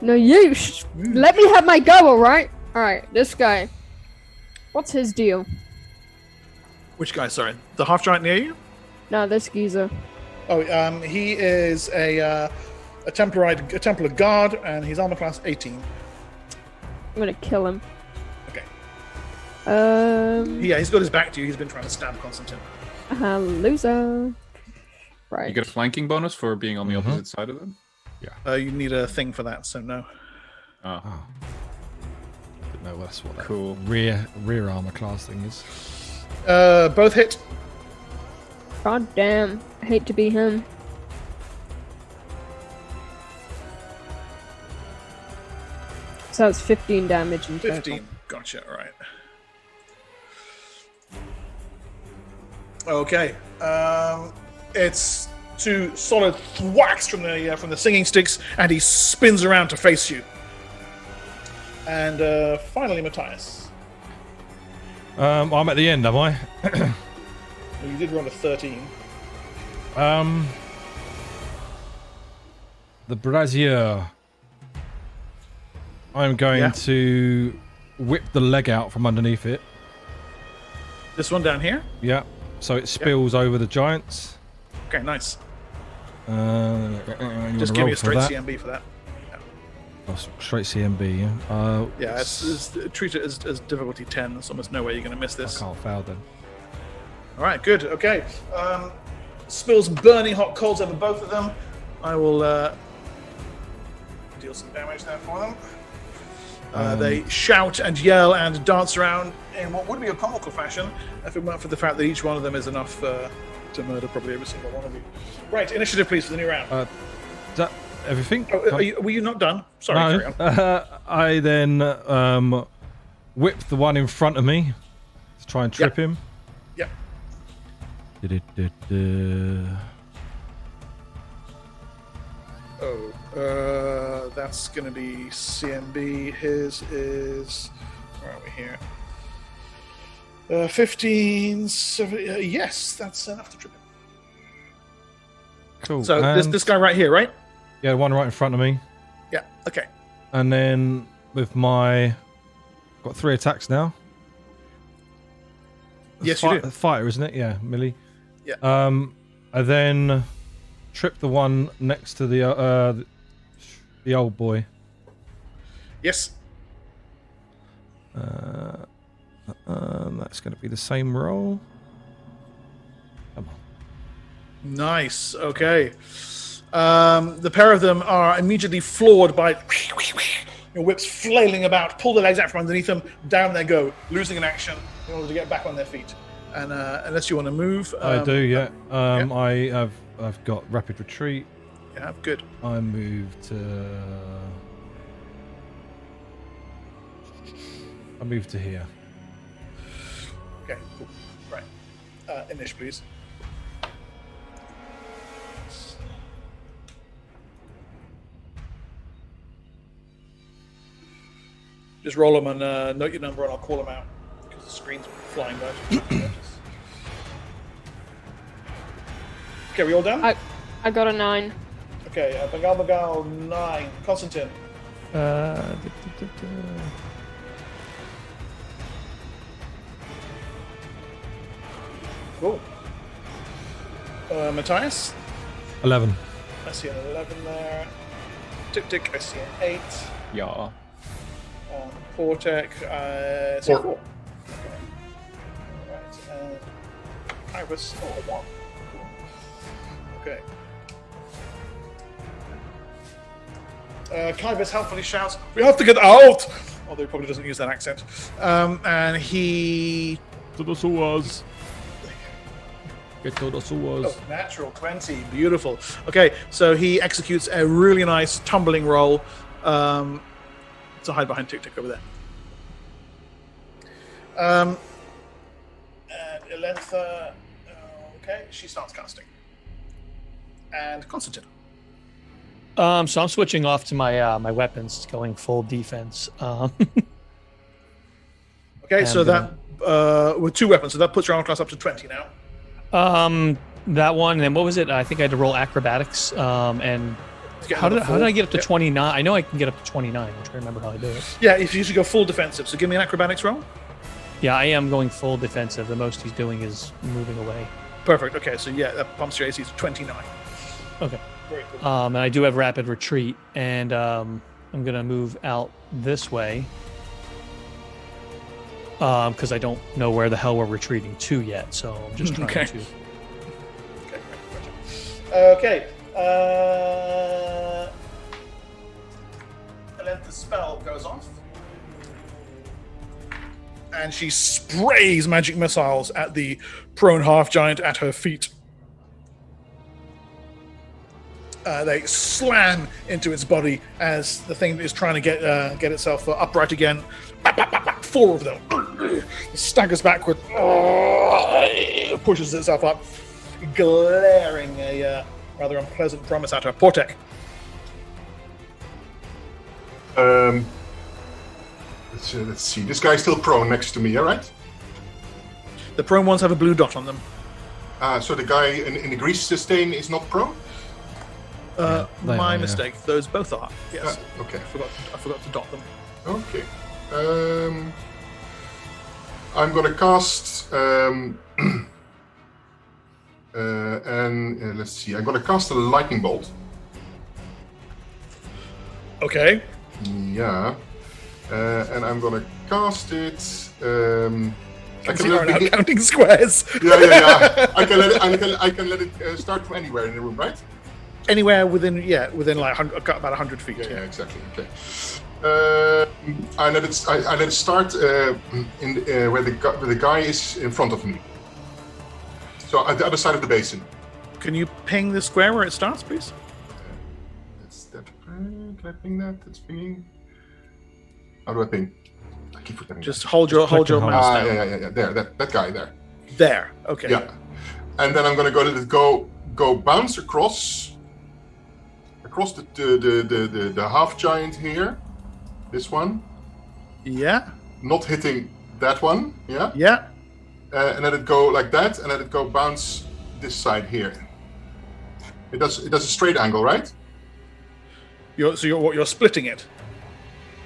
No, you. Let me have my go, alright? Alright, this guy. What's his deal? Which guy, sorry? The half giant near you? No, this geezer. Oh, he is a Templar guard, and he's armor class 18. I'm gonna kill him. Okay. Um. Yeah, he's got his back to you. He's been trying to stab Constantine. Loser. Right. You get a flanking bonus for being on the opposite side of them. You need a thing for that, so no. Oh, No, that's what that cool. rear armor class thing is. Both hit. God damn. I hate to be him. So that's 15 damage in total. 15. Gotcha. All right. Okay. It's two solid thwacks from the singing sticks, and he spins around to face you. And finally, Matthias. I'm at the end, am I? Well, you did roll a 13. The brazier. I'm going to whip the leg out from underneath it. This one down here. Yeah. So it spills over the giants. Okay, nice. You Just wanna give roll me a straight that? CMB for that. Oh, straight CMB, yeah. Yeah, treat it as difficulty 10. There's almost no way you're going to miss I this. can't fail then. All right, good. Okay. Spills burning hot coals over both of them. I will deal some damage there for them. They shout and yell and dance around in what would be a comical fashion if it weren't for the fact that each one of them is enough to murder probably every single one of you. Right, initiative, please, for the new round. Is that everything? Were you not done? Sorry, No. carry on. I then whip the one in front of me to try and trip him. Yep. That's going to be CMB. His is... Where are we here? 15... yes, that's enough to trip him. Cool. So and this guy right here, right? Yeah, one right in front of me. Yeah, okay. And then with my... Got 3 attacks now. Yes, you do. Fighter, isn't it? Yeah, melee. Yeah. I then trip the one next to the old boy. Yes. That's going to be the same roll. Come on. Nice. Okay. The pair of them are immediately floored by your whips flailing about. Pull the legs out from underneath them. Down they go, losing an action in order to get back on their feet. And unless you want to move, I do. Yeah. I've got rapid retreat. Yeah. Good. I move to here. Okay. Cool. Right. Inish, please. Just roll them and note your number, and I'll call them out because the screen's flying by. Okay, we all done? I got a 9. Okay, Bagal 9. Constantine. Cool. Matthias? 11. I see an 11 there. Tick, I see an 8. Yeah. Portek, I see a 4. Okay. Alright, Iris, 1. Cool. Okay. Kybus helpfully shouts, "We have to get out!" Although he probably doesn't use that accent. And he... To the sewers. Get to the sewers. Oh, natural 20. Beautiful. Okay, so he executes a really nice tumbling roll to hide behind Tick over there. And Elentha... okay, she starts casting. And Constantine. So I'm switching off to my my weapons, going full defense. Okay, so that with 2 weapons, so that puts your armor class up to 20 now. That one, and then what was it? I think I had to roll acrobatics. And how did I get up to 29? I know I can get up to 29. I'm trying to remember how I do it. Yeah, if you should go full defensive. So give me an acrobatics roll. Yeah, I am going full defensive. The most he's doing is moving away. Perfect. Okay, so yeah, that pumps your AC to 29. Okay. Very good. And I do have rapid retreat, and I'm gonna move out this way. because I don't know where the hell we're retreating to yet. So I'm just trying Okay. to. Okay. And then the spell goes off. And she sprays magic missiles at the prone half giant at her feet. They slam into its body as the thing is trying to get itself upright again. Bap, bap, bap, bap. 4 of them. It staggers backward. Pushes itself up, glaring a rather unpleasant promise at her. Portek. Let's see. This guy's still prone next to me, all right? The prone ones have a blue dot on them. So the guy in the grease stain is not prone? They My are, mistake. Those both are. Yes. Okay. I forgot to dot them. Okay. I'm gonna cast let's see. I'm gonna cast a lightning bolt. Okay. Yeah. And I'm gonna cast it. I can Zero let now it counting squares. yeah. I can let it start from anywhere in the room, right? Anywhere within like about 100 feet. Yeah, exactly. Okay. I let it start where the guy is in front of me. So at the other side of the basin. Can you ping the square where it starts, please? That's that. Can I ping that? That's pinging. How do I ping? I keep forgetting. Just hold your mouse down. Yeah. There, that guy there. There. Okay. Yeah. And then I'm gonna let it go bounce across the half giant here. This one. Yeah. Not hitting that one. Yeah. Yeah. And let it go like that, and let it go bounce this side here. It does a straight angle, right? You're splitting it.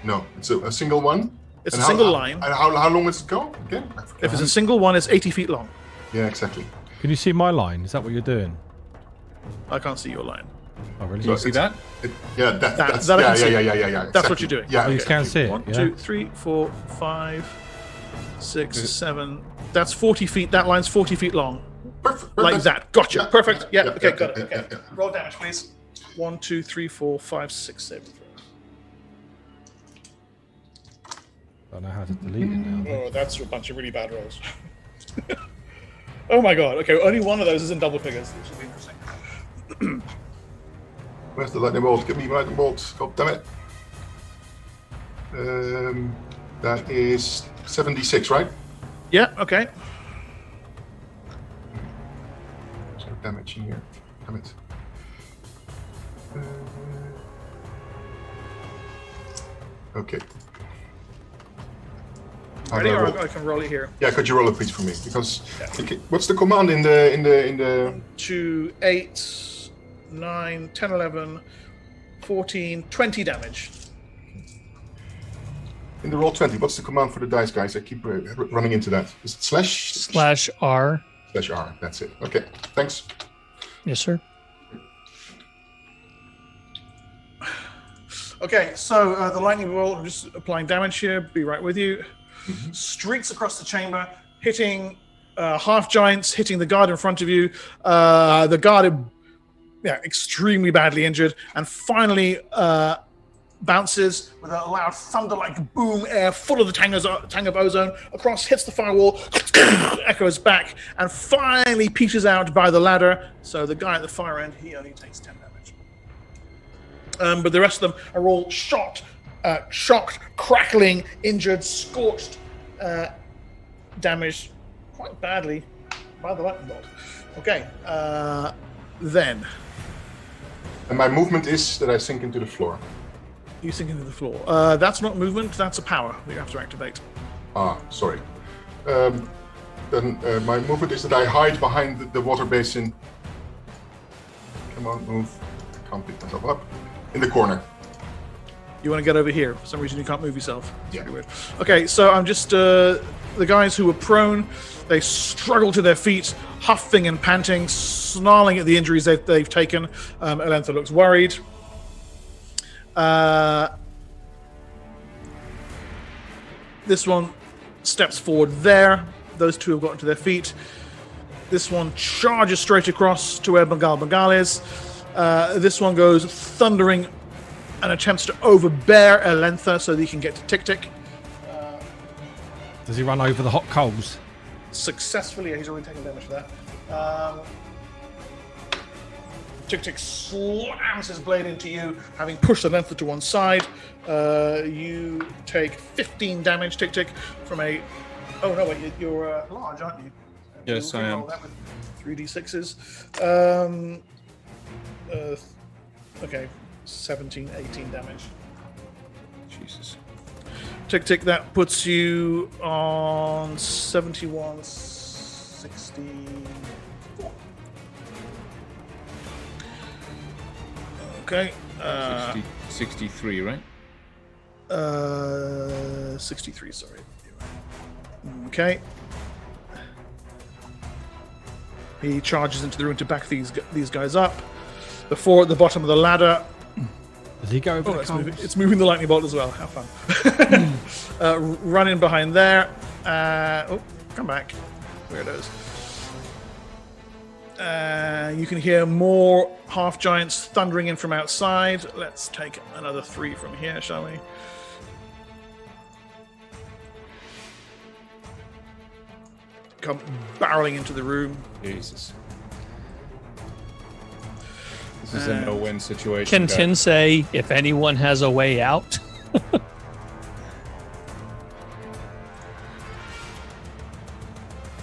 No, it's a single one. It's And a single line. And how long does it go again? I forget. If it's a single one, it's 80 feet long. Yeah, exactly. Can you see my line? Is that what you're doing? I can't see your line. Oh, really? Do you see that? Yeah, That I that's can yeah. see. Exactly. That's what you're doing. Yeah, Oh, you okay. can see it. 1, yeah? 2, 3, 4, 5, 6, 7. That's 40 feet. That line's 40 feet long. Perfect. Like that. Gotcha. Yeah, Perfect. Yeah. yeah, Okay. yeah, Got it. yeah, Okay. yeah. Roll damage, please. 1, 2, 3, 4, 5, 6, 7. I don't know how to delete it now. Oh, that's a bunch of really bad rolls. Oh my god. Okay, only one of those is in double figures. This should be interesting. Where's the lightning bolt? Give me my lightning bolt. God damn it. That is 76, right? Yeah. Okay. There's no damage in here. Damn it. Okay. How Ready, do I or roll? I can roll it here. Yeah, could you roll it please for me? Because okay, what's the command in the 2, 8, 9, 10, 11, 14, 20 damage. in the roll 20? What's the command for the dice, guys? I keep running into that. Is it slash? /R. Slash R. That's it. Okay. Thanks. Yes, sir. Okay, so the lightning bolt, I'm just applying damage here, be right with you. Streaks across the chamber, hitting half giants, hitting the guard in front of you. The guard, extremely badly injured, and finally bounces with a loud thunder-like boom, air full of the tang of ozone, across, hits the firewall, echoes back, and finally peters out by the ladder. So the guy at the far end, he only takes 10 damage. But the rest of them are all shocked, crackling, injured, scorched, damaged quite badly by the lightning bolt. Okay, then. And my movement is that I sink into the floor. You sink into the floor. That's not movement, that's a power that you have to activate. Ah, sorry. Then my movement is that I hide behind the water basin. Come on, move. I can't pick myself up. In the corner. You want to get over here. For some reason, you can't move yourself. It's Yeah. really weird. Okay, so I'm just... the guys who were prone, they struggle to their feet, huffing and panting, snarling at the injuries they've taken. Elentha looks worried. This one steps forward there. Those two have gotten to their feet. This one charges straight across to where Bengal is. This one goes thundering and attempts to overbear Elentha so that he can get to Tick. Does he run over the hot coals? Successfully. Yeah, he's already taken damage for that. Tick slams his blade into you, having pushed Elentha to one side. You take 15 damage, Tick, from a... Oh, no, wait, you're large, aren't you? Yes, I am. Roll that with 3d6s. Okay, 17, 18 damage. Jesus. Tick, that puts you on 71, 64. Okay. 63, right? 63, sorry. Okay. He charges into the room to back these guys up. Before at the bottom of the ladder. Does he go over the it's coals? moving the lightning bolt as well. Have fun. Run in behind there. Come back. Weirdos. You can hear more half giants thundering in from outside. Let's take another 3 from here, shall we? Come barreling into the room. Jesus. This is a no-win situation. Can guys. Tin say if anyone has a way out?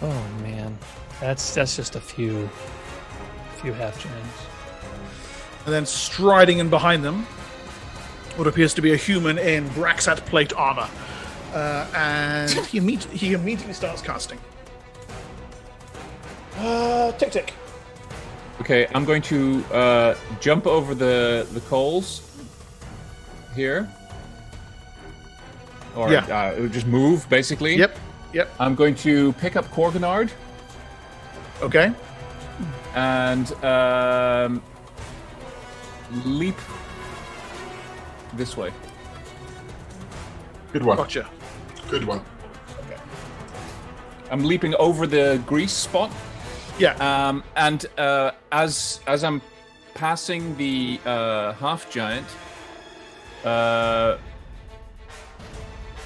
Oh man, that's just a few half giants. And then striding in behind them, what appears to be a human in Braxat plate armor, and he immediately starts casting. Tick. Okay, I'm going to jump over the coals here. Or just move, basically. Yep. I'm going to pick up Korganard Okay. and leap this way. Good one. Gotcha. Good one. I'm leaping over the grease spot. Yeah. And as I'm passing the half giant,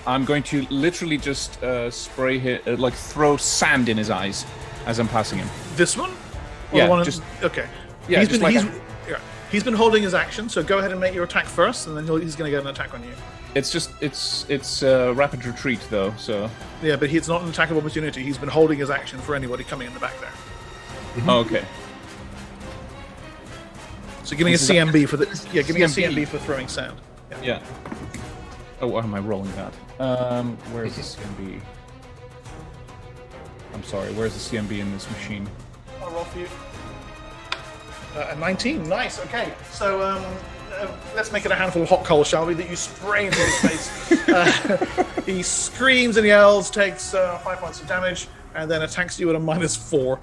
I'm going to literally just spray him, like throw sand in his eyes as I'm passing him. This one? Or Yeah, the one just- okay. yeah, He's just been, like he's been holding his action, so go ahead and make your attack first, and then he's going to get an attack on you. It's rapid retreat though, so. Yeah, but it's not an attack of opportunity. He's been holding his action for anybody coming in the back there. Oh, okay. So give me a This is a- CMB for the give me a CMB. CMB for throwing sand. Yeah. Oh, why am I rolling that? Where is the CMB? I'm sorry. Where's the CMB in this machine? I'll roll for you. A 19. Nice. Okay. So let's make it a handful of hot coal, shall we? That you spray into his face. He screams and yells, takes 5 points of damage, and then attacks you at a -4.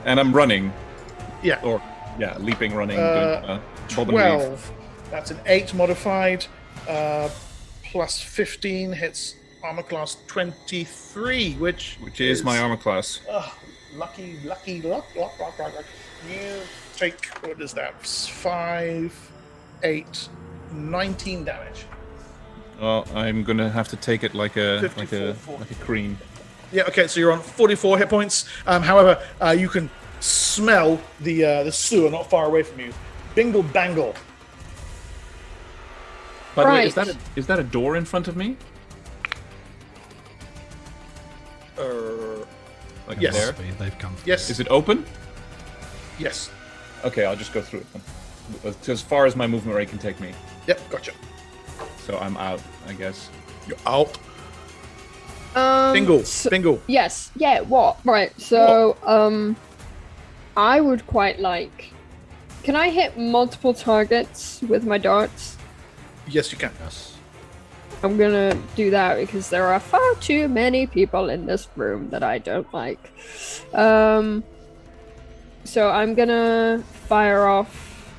And I'm running. Yeah. Or leaping, running. doing, bob and weave. 12. That's an 8 modified. Plus 15 hits armor class 23, which is my armor class. Lucky. You take, what is that? 5, 8, 19 damage. Well, I'm gonna have to take it like a 54. cream. Yeah, okay, so you're on 44 hit points. However, you can smell the sewer not far away from you. Bingle bangle. By the way, Right. is that a door in front of me? Like Yes. there? They've come. Yes. Is it open? Yes. Okay, I'll just go through it then. As far as my movement rate can take me. Yep, gotcha. So I'm out, I guess. You're out. Bingo. Bingo. Yes. Yeah. What? Right. So, I would quite like. Can I hit multiple targets with my darts? Yes, you can. Yes. I'm gonna do that because there are far too many people in this room that I don't like. So I'm gonna fire off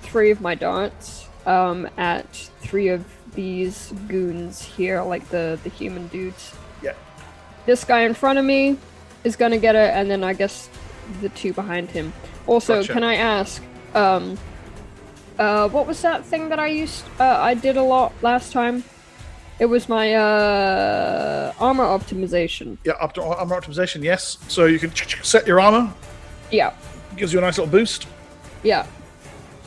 3 of my darts at 3 of these goons here, like the human dudes. Yeah. This guy in front of me is gonna get it, and then I guess the two behind him. Also, Gotcha. can I ask, what was that thing that I did a lot last time? It was my armor optimization. Yeah, up to armor optimization, yes. So you can set your armor. Yeah. Gives you a nice little boost. Yeah.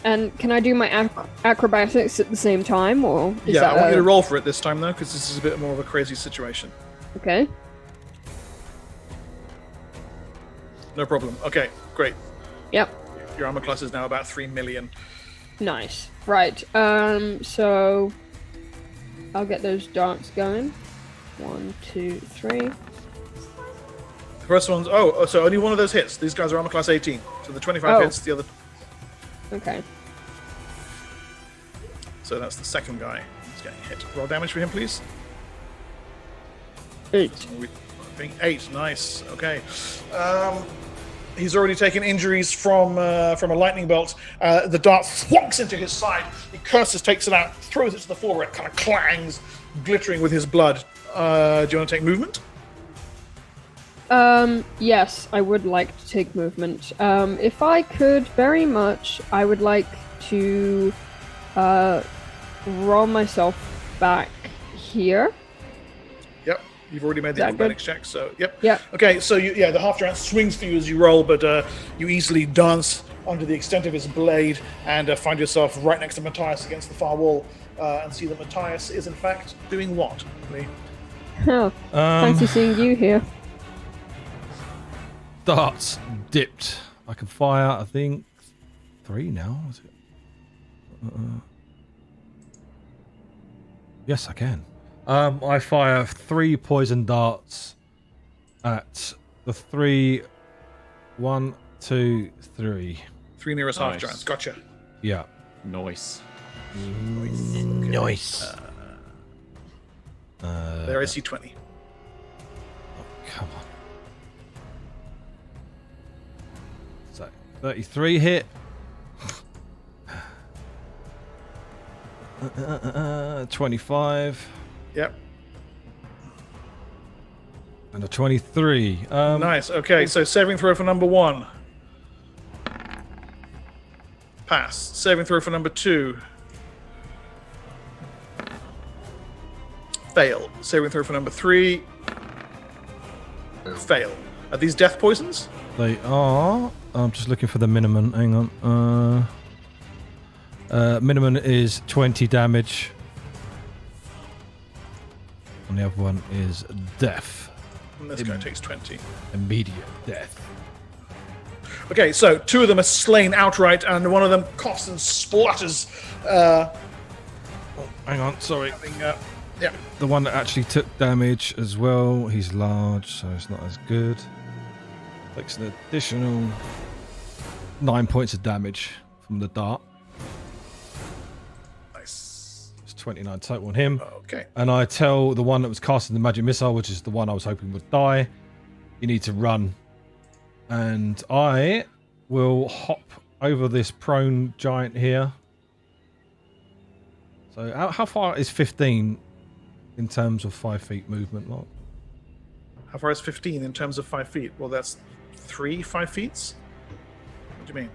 And can I do my acrobatics at the same time, or is Yeah, that I want you to roll for it this time, though, because this is a bit more of a crazy situation. Okay. No problem. Okay, great. Yep. Your armor class is now about 3 million. Nice. Right. So I'll get those darts going. 1, 2, 3. The first one's... so only one of those hits. These guys are armor class 18. So the 25 hits, the other... Okay. So that's the second guy who's getting hit. Roll damage for him, please. 8. 8, nice. Okay. He's already taken injuries from a lightning bolt. The dart thwonks into his side. He curses, takes it out, throws it to the floor where it kind of clangs, glittering with his blood. Do you want to take movement? Yes, I would like to take movement. If I could, very much, I would like to roll myself back here. Yep, you've already made the acrobatics check, so yep. Yep. Okay, so the half giant swings through you as you roll, but you easily dance under the extent of his blade and find yourself right next to Matthias against the far wall, and see that Matthias is in fact doing what? Lee? Oh, fancy seeing you here. Darts dipped. I can fire, I think, 3 now. Is it? Yes, I can. I fire 3 poison darts at the 3. 1, 2, 3. 3 nearest half Nice. giants. Gotcha. Yeah. Nice. Nice. They're AC 20. Come on. So 33 hit. 25 Yep. and a 23. Nice. Okay, so saving throw for number 1. Pass. Saving throw for number 2. Fail. Saving throw for number 3. Fail. Are these death poisons? They are. I'm just looking for the minimum. Hang on. Minimum is 20 damage. And the other one is death. And this guy takes 20. Immediate death. Okay, so 2 of them are slain outright, and one of them coughs and splutters. Hang on, sorry. Yeah. The one that actually took damage as well. He's large, so it's not as good. Takes an additional 9 points of damage from the dart. Nice. It's 29 total on him. Okay. And I tell the one that was casting the magic missile, which is the one I was hoping would die, you need to run. And I will hop over this prone giant here. So how far is 15 in terms of 5 feet movement? Like? How far is 15 in terms of 5 feet? Well, that's 3 5 feet. What do you mean?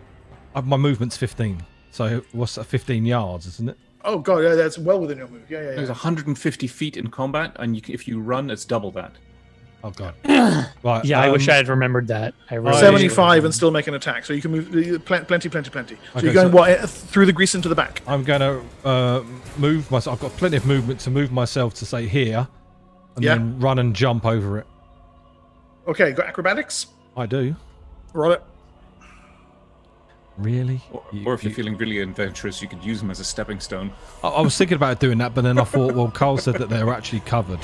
My movement's 15. So what's that? 15 yards, isn't it? Oh god, yeah, that's well within your move. Yeah. There's 150 feet in combat, and if you run, it's double that. Oh god. Right. Yeah, I wish I had rememred that. I really 75 and still make an attack, so you can move plenty. So Okay, you're going what through the grease into the back? I'm going to move myself. I've got plenty of movement to move myself to say here, and then run and jump over it. Okay, got acrobatics. I do. Roll it. Really? Or if you're feeling really adventurous, you could use them as a stepping stone. I was thinking about doing that, but then I thought, well, Carl said that they were actually covered.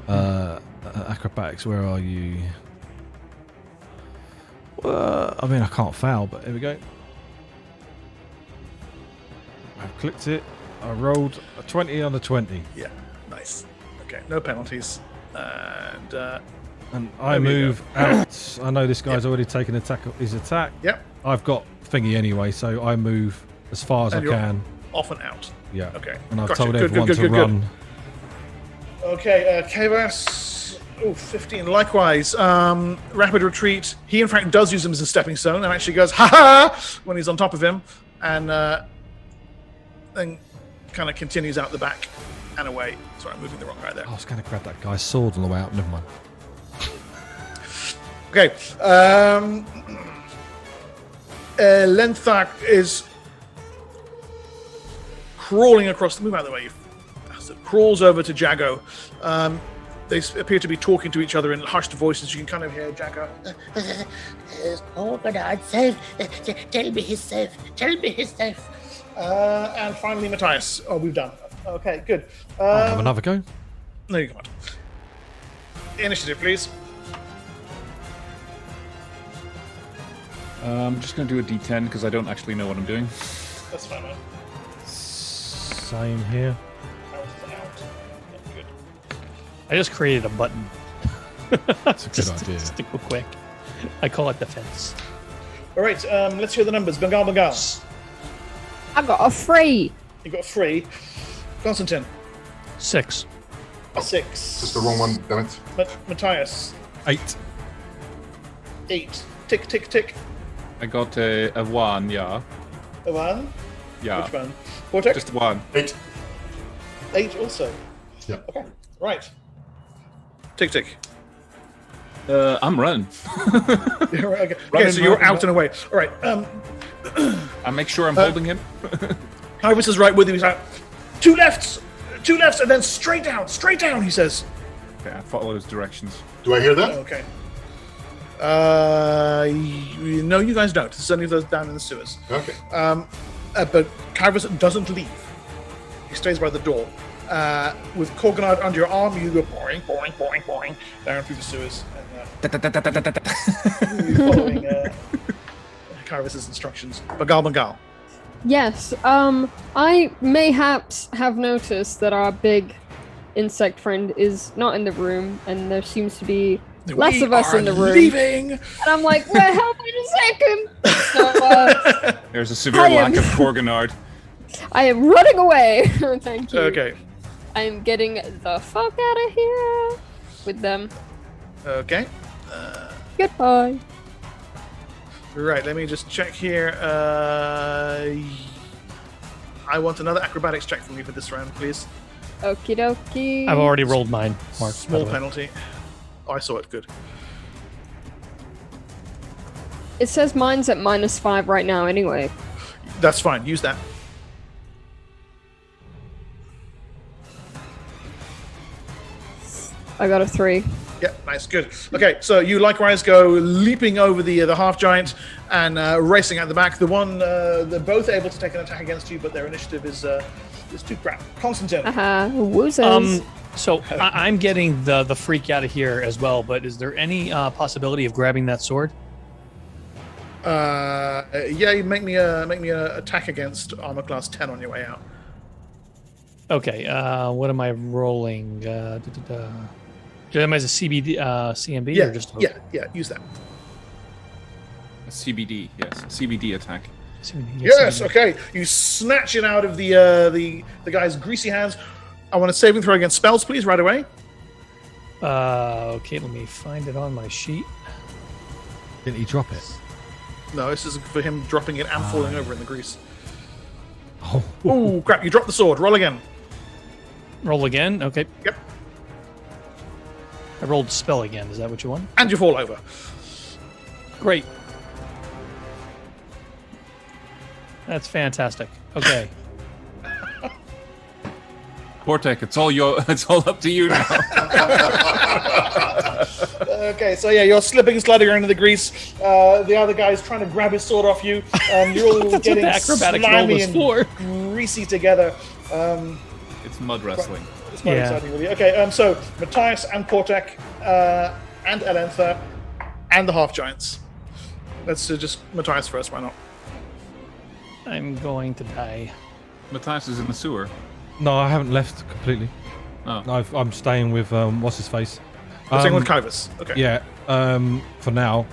Acrobatics, where are you? I mean, I can't fail, but here we go. I've clicked it. I rolled a 20 on the 20. Yeah, nice. Okay, no penalties. And I move out. I know this guy's already taken his attack. Yep. I've got thingy anyway, so I move as far as I you're can. Off and out. Yeah. Okay. And I've Gotcha. told Good, everyone good, to good, good, run. Okay, Kavas. Oh, 15. Likewise, rapid retreat. He, in fact, does use him as a stepping stone and actually goes, ha ha, when he's on top of him. And then kind of continues out the back and away. Sorry, I'm moving the wrong guy there. I was going to grab that guy's sword on the way out. Never mind. Okay. Lenthak is crawling across the move out of the way. You bastard. Crawls over to Jago. They appear to be talking to each other in hushed voices. You can kind of hear Jago. Oh, Bernard, safe. Tell me he's safe. Tell me he's safe. And finally, Matthias. Oh, we've done. Okay, good. I'll have another go. No, you can't. Initiative, please. I'm just going to do a D10 because I don't actually know what I'm doing. That's fine, man. Same here. I just created a button. That's a good idea. Just to go quick. I call it defense. All right, let's hear the numbers. Bengal. I got a 3. You got 3. Constantine. 6. A 6. Just the wrong one, damn it. Matthias. 8. 8. Tick, tick, tick. I got a 1, yeah. A 1. Yeah. Which one? Vortex? Just 1. 8. 8 also. Yeah. Okay. Right. Tick, tick. I'm running. Yeah, right, okay, so you're out and away. All right. I make sure I'm holding him. Iris is right with you. He's like, 2 lefts, and then straight down, he says. Okay, I follow his directions. Do I hear that? Okay. No, you guys don't. It's only those down in the sewers. Okay. But Kyrus doesn't leave. He stays by the door. With Korganard under your arm, you go boing, boing, boing, boing down through the sewers. And, following Kyrus's instructions. Bagal. Yes. I mayhaps have noticed that our big insect friend is not in the room, and there seems to be less of us in the room. Leaving. And I'm like, where help me to save him? So, There's a severe lack of Korganard. I am running away. Thank you. Okay. I am getting the fuck out of here with them. Okay. Goodbye. Right, let me just check here. I want another acrobatics check from you for this round, please. Okie dokie. I've already rolled mine, Mark. Small penalty. Oh, I saw it. Good. It says mine's at -5 right now anyway. That's fine. Use that. I got a 3. Yeah, nice, good. Okay, so you likewise go leaping over the half giant and racing at the back. The one, they're both able to take an attack against you, but their initiative is too crap. Constantine. Woozers. So I'm getting the freak out of here as well. But is there any possibility of grabbing that sword? Yeah, you make me a attack against armor class 10 on your way out. Okay. What am I rolling? Am I as a CBD, CMB Yeah, or just yeah, use that. A CBD, yes. CBD attack. CBD, Yes, CBD. okay. You snatch it out of the guy's greasy hands. I want a saving throw against spells, please, right away. Okay, let me find it on my sheet. Didn't he drop it? No, this is for him dropping it and falling over in the grease. Oh. Oh, crap, you dropped the sword. Roll again. Roll again. Okay. Yep. I rolled spell again. Is that what you want? And you fall over. Great. That's fantastic. Okay. Vortek, it's all up to you now. Okay, so yeah, you're slipping and sliding around in the grease. The other guy's trying to grab his sword off you. You're all That's getting what the acrobatics roll slimy was and for. greasy together. It's mud wrestling. It's quite Yeah. exciting, really. Okay, so Matthias and Portek and Elentha and the half giants. Let's just Matthias first. Why not? I'm going to die. Matthias is in the sewer. No, I haven't left completely. Oh. No, I'm staying with what's his face. I'm staying with Kivas. Okay. Yeah. For now,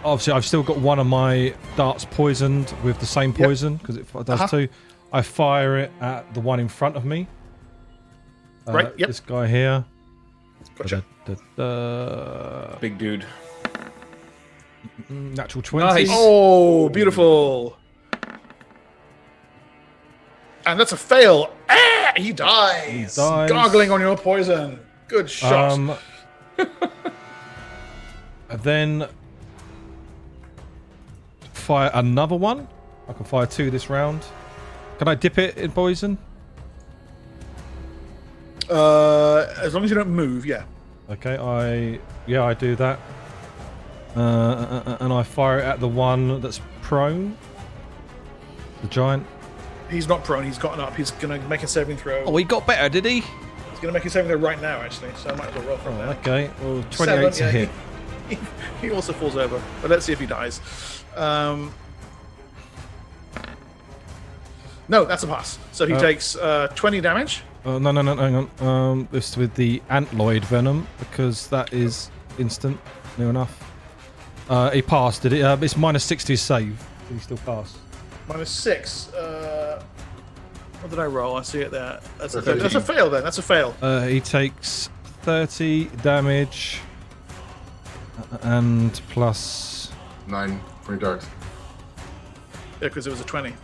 obviously I've still got one of my darts poisoned with the same poison because it does too. I fire it at the one in front of me. Right, yep. This guy here. Gotcha. Big dude. Natural 20. Nice. Oh, beautiful. And that's a fail. Ah, he dies. He dies. Gargling on your poison. Good shot. Then fire another one. I can fire 2 this round. Can I dip it in poison? As long as you don't move, yeah. Okay, I do that. And I fire it at the one that's prone. The giant. He's not prone. He's gotten up. He's going to make a saving throw. Oh, he got better, did he? He's going to make a saving throw right now, actually. So I might as well roll from there. Okay, well, 28 to hit. He also falls over. But let's see if he dies. No, that's a pass. So he takes 20 damage. No, hang on. This with the antloid venom, because that is instant. Near enough. He passed, did it? It's minus 60 save. Did he still pass? Minus 6. What did I roll? I see it there. That's a fail then. That's a fail. He takes 30 damage and plus 9 for your dart. Yeah, because it was a 20.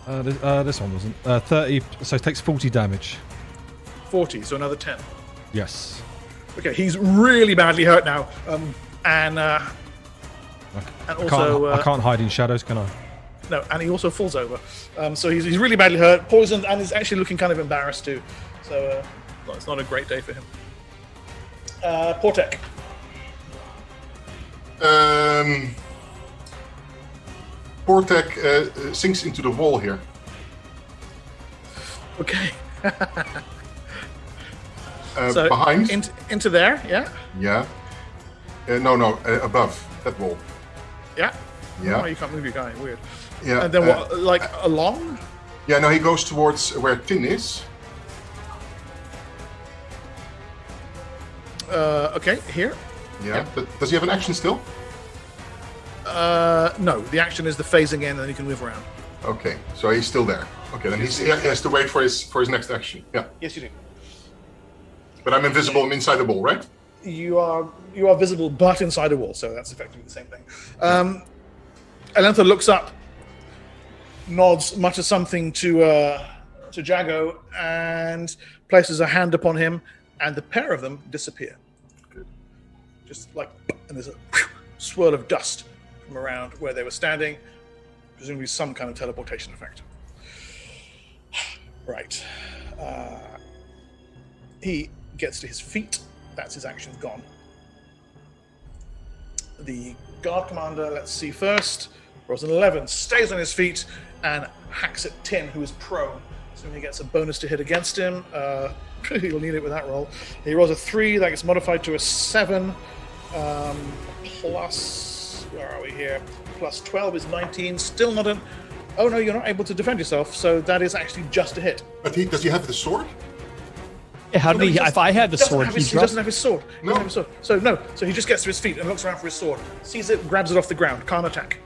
This one wasn't. 30, so it takes 40 damage. 40, so another 10. Yes. Okay, he's really badly hurt now. And also... I can't hide in shadows, can I? No, and he also falls over. So he's really badly hurt, poisoned, and is actually looking kind of embarrassed too. So it's not a great day for him. Portek. Portek sinks into the wall here. Okay. So behind? Into there, yeah? Yeah. No, above that wall. Yeah? Yeah. Oh, you can't move your guy, weird. Yeah. And then what, like along? Yeah, no, he goes towards where Tin is. Okay, here. Yeah, but does he have an action still? No, the action is the phasing in, and then he can move around. Okay, so he's still there. Okay, then he has to wait for his next action. Yeah. Yes, you do. But I'm invisible. I'm inside the wall, right? You are visible, but inside a wall, so that's effectively the same thing. Elentha looks up, nods, mutters something to Jago, and places a hand upon him, and the pair of them disappear. Good. Just like, and there's a swirl of dust from around where they were standing, presumably some kind of teleportation effect. Right. He gets to his feet. That's his action gone. The guard commander, let's see first, rolls an 11, stays on his feet, and hacks at Tin, who is prone. So he gets a bonus to hit against him. He'll need it with that roll. He rolls a 3, that gets modified to a 7. Plus, where are we here? Plus 12 is 19. Still not an... Oh no, you're not able to defend yourself, so that is actually just a hit. But does he have the sword? How did he? If I had the sword, he doesn't have his sword. He doesn't have his sword. So he just gets to his feet and looks around for his sword. Sees it, grabs it off the ground. Can't attack.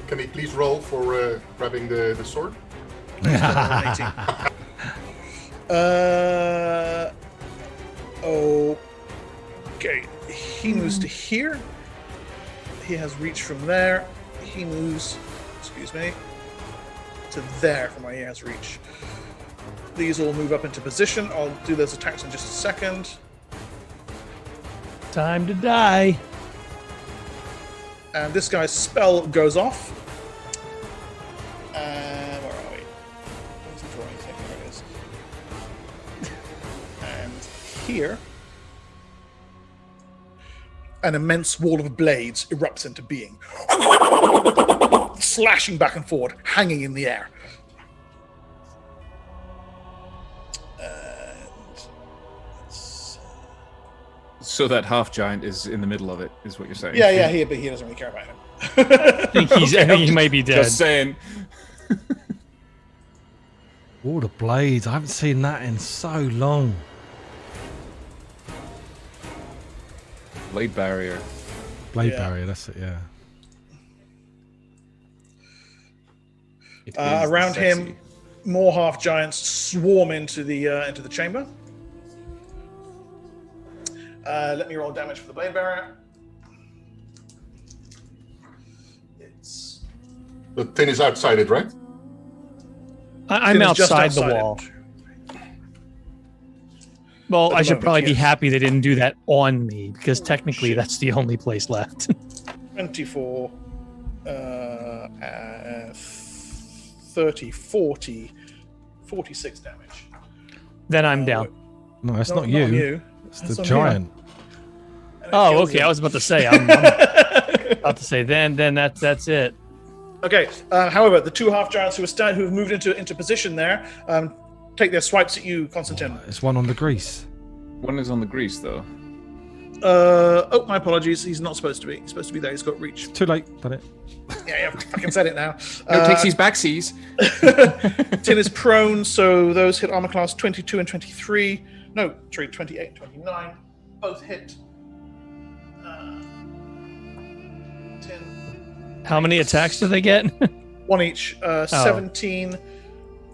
Can he please roll for grabbing the sword? Okay. He moves to here. He has reach from there. He moves, to there from where he has reach. These all move up into position. I'll do those attacks in just a second. Time to die. And this guy's spell goes off. And where are we? Where's the drawing thing? There it is. And here, an immense wall of blades erupts into being, slashing back and forward, hanging in the air. So that half giant is in the middle of it, is what you're saying? Yeah, but he doesn't really care about him. I think he may be dead. Just saying. All the blades. I haven't seen that in so long. Blade barrier. Blade barrier, that's it, yeah. It is Around sexy. him, more half giants swarm into the chamber. Let me roll damage for the blade bearer. It's The tin is outside it, right? I'm It is just outside the outside wall. it. Well, At I the should moment, probably be yes. happy they didn't do that on me because technically Shit. that's the only place left. 24, 30, 40, 46 damage. Then I'm down. No, it's No, not you. on you. It's That's the on giant. And it Oh, kills okay. him. I was about to say. I'm about to say. Then that's it. Okay. However, the two half giants who've moved into position there take their swipes at you, Constantine. It's one on the grease. One is on the grease, though. Oh, my apologies. He's not supposed to be. He's supposed to be there. He's got reach. Too late. Done it. Yeah, fucking said it now. No takesies, backsies. Tin is prone, so those hit armor class 22 and 23. No, sorry, 28 and 29. Both hit. Tin. How many attacks do they get? One each. 17,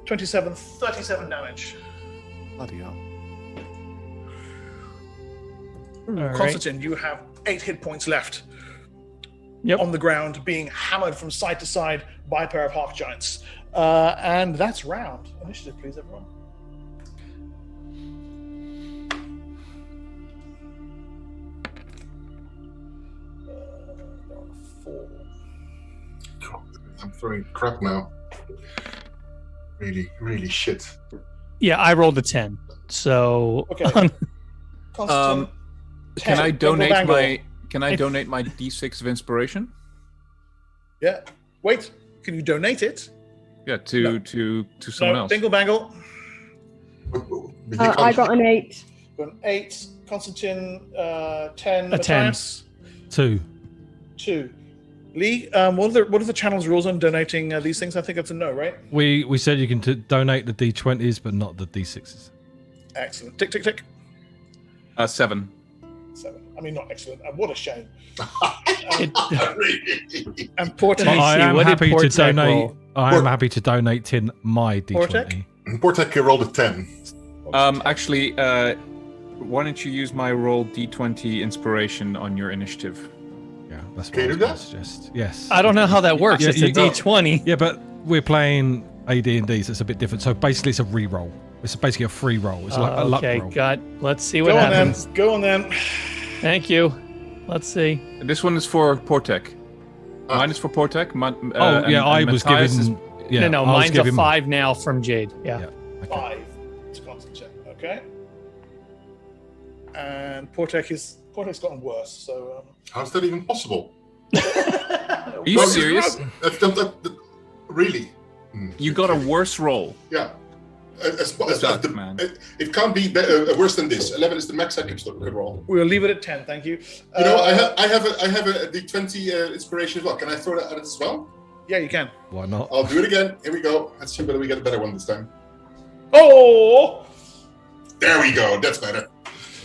27, 37 damage. Bloody hell. All right. Constantine, you have 8 hit points left. Yep. On the ground, being hammered from side to side by a pair of half giants. And that's round. Initiative, please, everyone. They're on 4. God, I'm throwing crap now. Really, really shit. Yeah, I rolled a 10. So Okay. Constantine, Can 10. I donate Bangle. my? Can I donate my D6 of inspiration? Yeah. Wait, can you donate it? Yeah, to someone No, else. Bingle Bangle. But you I can't- got an 8. Got an 8. Constantine, 10. A 10. Matthias, 2. 2. Lee, what are the channel's rules on donating these things? I think that's a no, right? We said you can donate the D20s, but not the D6s. Excellent. Tick, tick, tick. 7. 7. I mean, not excellent. What a shame. Really? And Portek. Let me I see, am what did happy to Portek donate. roll? I am happy to donate Tin my D20. Portek? Portek rolled a 10. Actually, why don't you use my roll D20 inspiration on your initiative? Yeah, that's what Can I you was do going that? to suggest. Yes. I don't know how that works. Yeah, It's a you- D20. Yeah, but we're playing AD&D, so it's a bit different. So basically, it's a re-roll. It's basically a free roll. It's like a luck Okay, roll. let's see what Go on happens. then. Go on then. Thank you. Let's see. This one is for Portek. Mine is for Portek. I was Matthias given. Yeah, no, I was mine's a given- 5 now from Jade. Yeah. Yeah. Okay. 5. It's Constantine. Okay. And Portek's gotten worse. So. How's that even possible? Are you serious? Really? You got a worse roll. Yeah. Suck, man. It can't be worse than this. 11 is the max I could roll. We'll leave it at 10. Thank you. You know, I have a D20 inspiration as well. Can I throw that at it as well? Yeah, you can. Why not? I'll do it again. Here we go. Let's see whether we get a better one this time. Oh! There we go. That's better.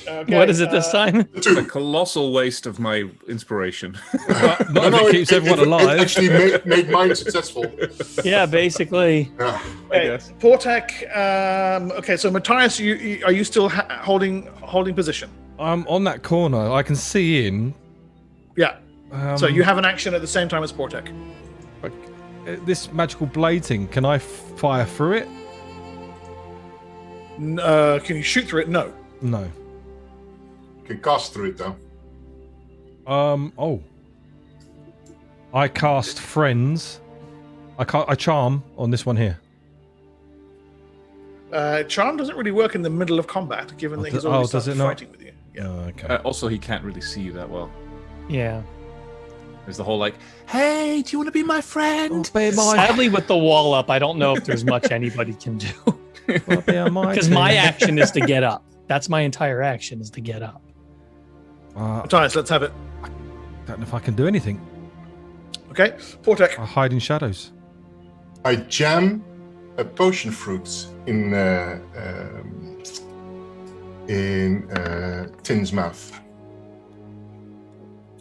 Okay, What is it this time? A 2. colossal waste of my inspiration. Not if it keeps everyone alive. It actually made mine successful. Yeah, basically. Yeah. Okay, guess. Portek. Okay, so Matthias, are you still holding position? I'm on that corner. I can see in. Yeah. So Um, you have an action at the same time as Portek. This magical blade thing. Can I fire through it? Can you shoot through it? No. No. You can cast through it though. Oh. I cast friends. I charm on this one here. Charm doesn't really work in the middle of combat, given that he's already does started it not? fighting with you. Yeah. Oh, okay. Also, he can't really see you that well. Yeah. There's the whole like, hey, do you want to be my friend? Sadly, with the wall up, I don't know if there's much anybody can do. Because my action is to get up. That's my entire action is to get up. Matthias, let's have it. Don't know if I can do anything. Okay, Portek. I hide in shadows. I jam a potion fruit in Tin's mouth.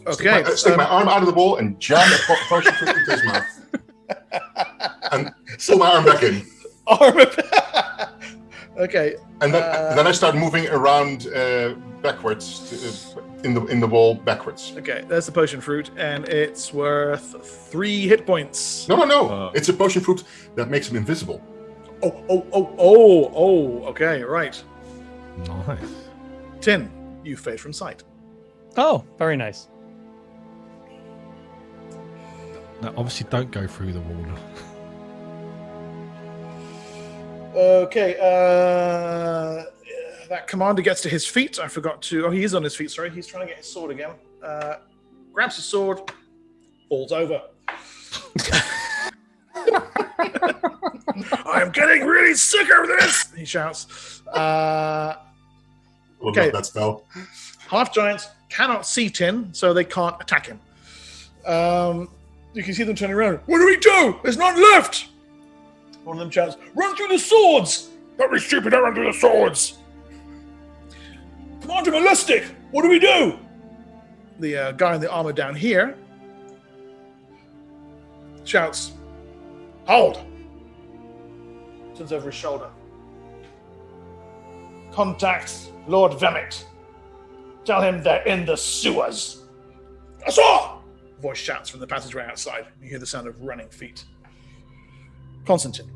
Okay. Stick my arm out of the wall and jam a potion fruit into his mouth. and pull my arm back in. Okay. And then I start moving around backwards in the wall backwards. Okay, there's the potion fruit, and it's worth 3 hit points. No. It's a potion fruit that makes him invisible. Oh. Okay, right. Nice. Tin, you fade from sight. Oh, very nice. No, obviously don't go through the wall. Okay, that commander gets to his feet. I forgot to... Oh, he is on his feet, sorry. He's trying to get his sword again. Grabs his sword, falls over. I'm getting really sick of this, he shouts. Okay. That spell. Half giants cannot see Tin, so they can't attack him. You can see them turning around. What do we do? There's none left! One of them shouts, run through the swords! Don't be stupid, don't run through the swords! Commander Majestic, what do we do? The guy in the armor down here shouts, hold! Turns over his shoulder. Contact Lord Vemit. Tell him they're in the sewers. Assad! Voice shouts from the passageway outside. You hear the sound of running feet. Constantine.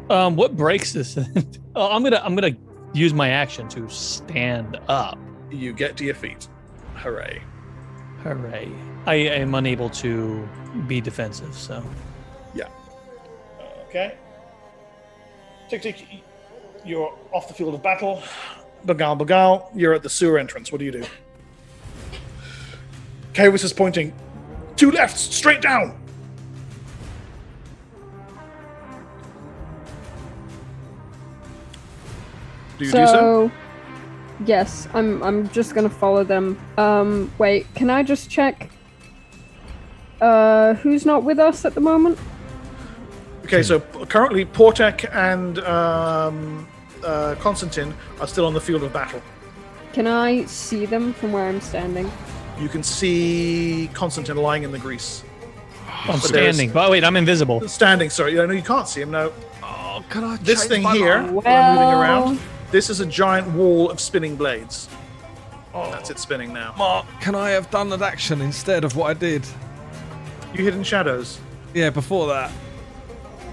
What breaks this? I'm gonna use my action to stand up. You get to your feet. Hooray. Hooray. I am unable to be defensive, so. Yeah. Okay. Tick tick. You're off the field of battle. Bagal, you're at the sewer entrance. What do you do? Kairos is pointing. 2 left, straight down. Do you do so? Yes, I'm just gonna follow them. Wait, can I just check? Who's not with us at the moment? Okay, so currently Portek and Constantine are still on the field of battle. Can I see them from where I'm standing? You can see Constantine lying in the grease. I'm standing. But wait, I'm invisible. Standing, sorry. No, you can't see him. No. Oh, can I This change thing my here, mind? moving around, this is a giant wall of spinning blades. Oh, that's it spinning now. Mark, can I have done that action instead of what I did? You hid in shadows. Yeah, before that.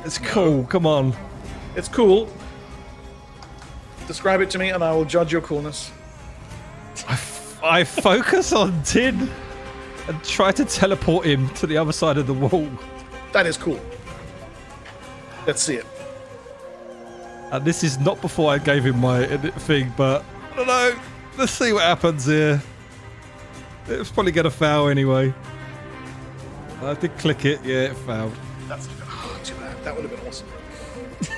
It's cool. Come on. It's cool. Describe it to me and I will judge your coolness. I focus on Tin and try to teleport him to the other side of the wall. That is cool. Let's see it. And this is not before I gave him my thing, but I don't know. Let's see what happens here. It's probably going to fail anyway. I did click it. Yeah, it failed. That's too bad. That would have been awesome.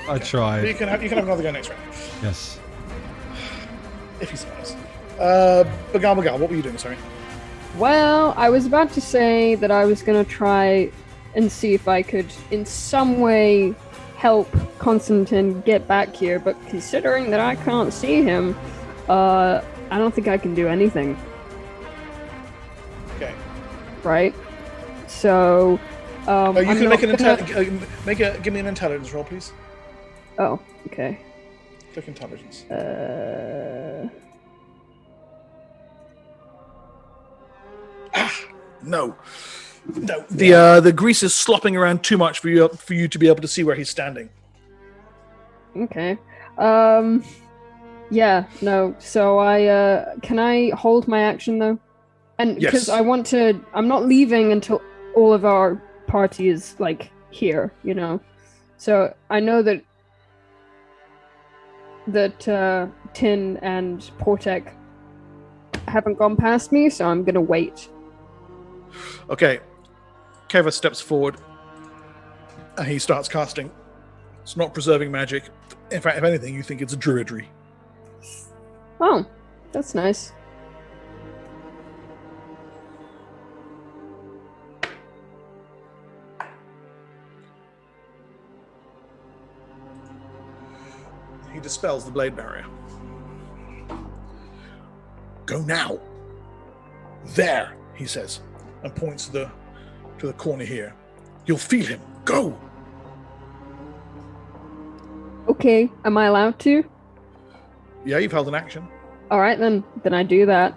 I tried. You can have another go next round. Yes. If he survives. Bagal, what were you doing? Sorry. Well, I was about to say that I was gonna try and see if I could, in some way, help Constantine get back here. But considering that I can't see him, I don't think I can do anything. Okay. Right. So. You can give me an intelligence roll, please. Oh, okay. Click intelligence. No. The grease is slopping around too much for you to be able to see where he's standing. Okay. Yeah. No. So can I hold my action though? And because Yes. I'm not leaving until all of our party is like here, you know. So I know that Tin and Portek haven't gone past me, so I'm gonna wait. Okay. Keva steps forward and he starts casting. It's not preserving magic. In fact, if anything, you think it's druidry. Oh, that's nice. He dispels the blade barrier. Go now. There, he says, and points to the corner here. You'll feel him. Go! Okay, am I allowed to? Yeah, you've held an action. All right, then I do that.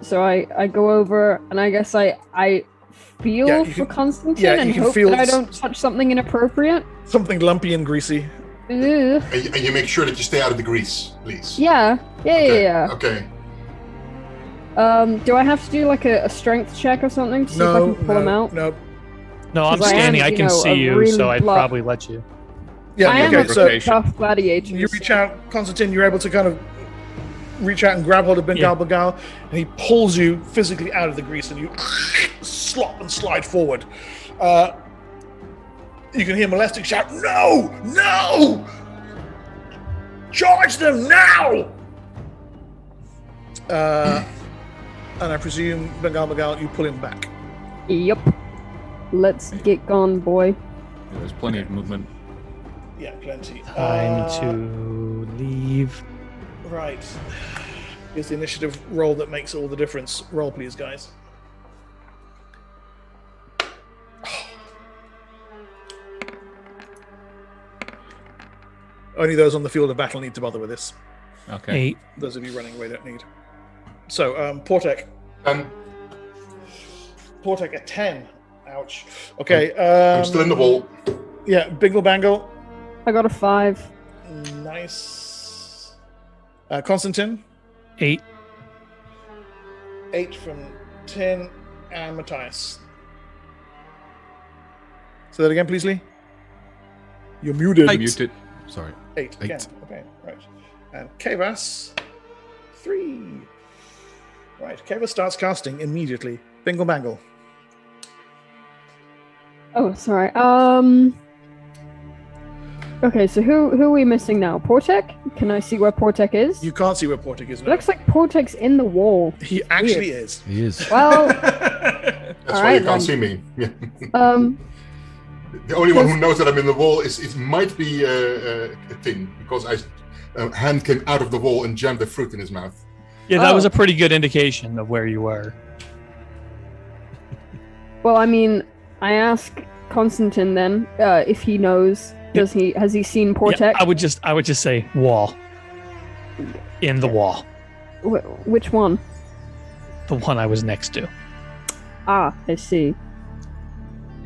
So I go over and I guess I feel Yeah, you for can- Constantine yeah, you and can hope feel that I s- don't touch something inappropriate. Something lumpy and greasy. Ugh. And you make sure that you stay out of the grease, please. Yeah. Okay. Do I have to do like a strength check or something to see if I can pull him out? No. No, I'm 'Cause I am, standing. I you can know, see a you, really so I'd blunt- probably let you. Yeah, I am okay, a so big tough gladiator. you reach out, Constantine, you're able to kind of reach out and grab hold of Bengal Bengal, and he pulls you physically out of the grease, and you slop and slide forward. You can hear Molestic shout, "No! No! Charge them now!" And I presume, Bengal Bengal, you pull him back. Yep. Let's get gone, boy. Yeah, there's plenty of movement. Yeah, plenty. Time to leave. Right. Here's the initiative roll that makes all the difference. Roll, please, guys. Only those on the field of battle need to bother with this. Okay. 8. Those of you running away don't need. So, Portek. And Portek, a 10. Ouch. Okay. I'm still in the wall. Yeah, Bingle Bangle. I got a 5. Nice. Constantine. 8. 8 from Tin and Matthias. Say that again, please, Lee. You're muted. Muted. Sorry. 8 again. 8. Okay, right. And Kavas, 3. Right, Kavas starts casting immediately. Bingle Bangle. Oh, sorry. Okay, so who are we missing now? Portek? Can I see where Portek is? You can't see where Portek is It now. looks like Portek's in the wall. He actually is. He is. Well, That's why Alright, you can't then. see me. Yeah. The only one Because- who knows that I'm in the wall is it might be a Tin, because a hand came out of the wall and jammed the fruit in his mouth. Yeah, that was Oh. a pretty good indication of where you were. well, I mean, I ask Constantine then if he knows. Has he seen Portek? Yeah, I would just say wall. In the wall. Which one? The one I was next to. Ah, I see.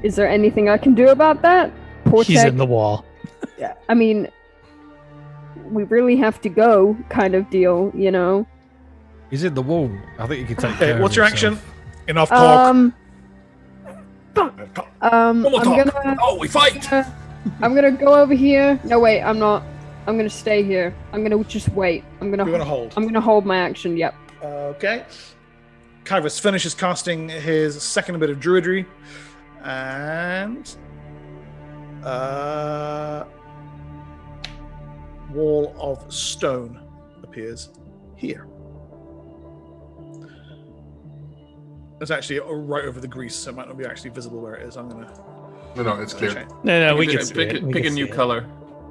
Is there anything I can do about that? Portek. He's in the wall. I mean, we really have to go, kind of deal, you know. He's in the wall. I think he can take care Okay, of what's your himself. action? Enough talk. I'm One more talk. gonna. Oh, we fight! I'm gonna go over here. No, wait, I'm not. I'm gonna stay here. I'm gonna just wait. You're gonna hold. I'm gonna hold my action. Yep. Okay. Kairos finishes casting his second bit of druidry, and wall of stone appears here. It's actually right over the grease, so it might not be actually visible where it is. I'm gonna. No, it's clear. check. No, we Pick can a- see pick it. a- We pick can a new see it. color.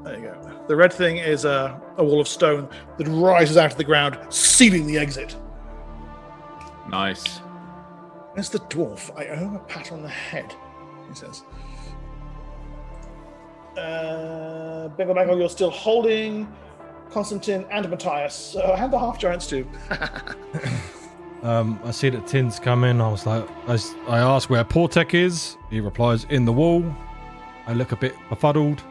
There you go. The red thing is a wall of stone that rises out of the ground, sealing the exit. Nice. As the dwarf, I owe him a pat on the head, he says. Bingle Bangle, you're still holding Constantine and Matthias. So hand the half giants too. I see that Tin's come in. I was like, I ask where Portek is. He replies, in the wall. I look a bit befuddled.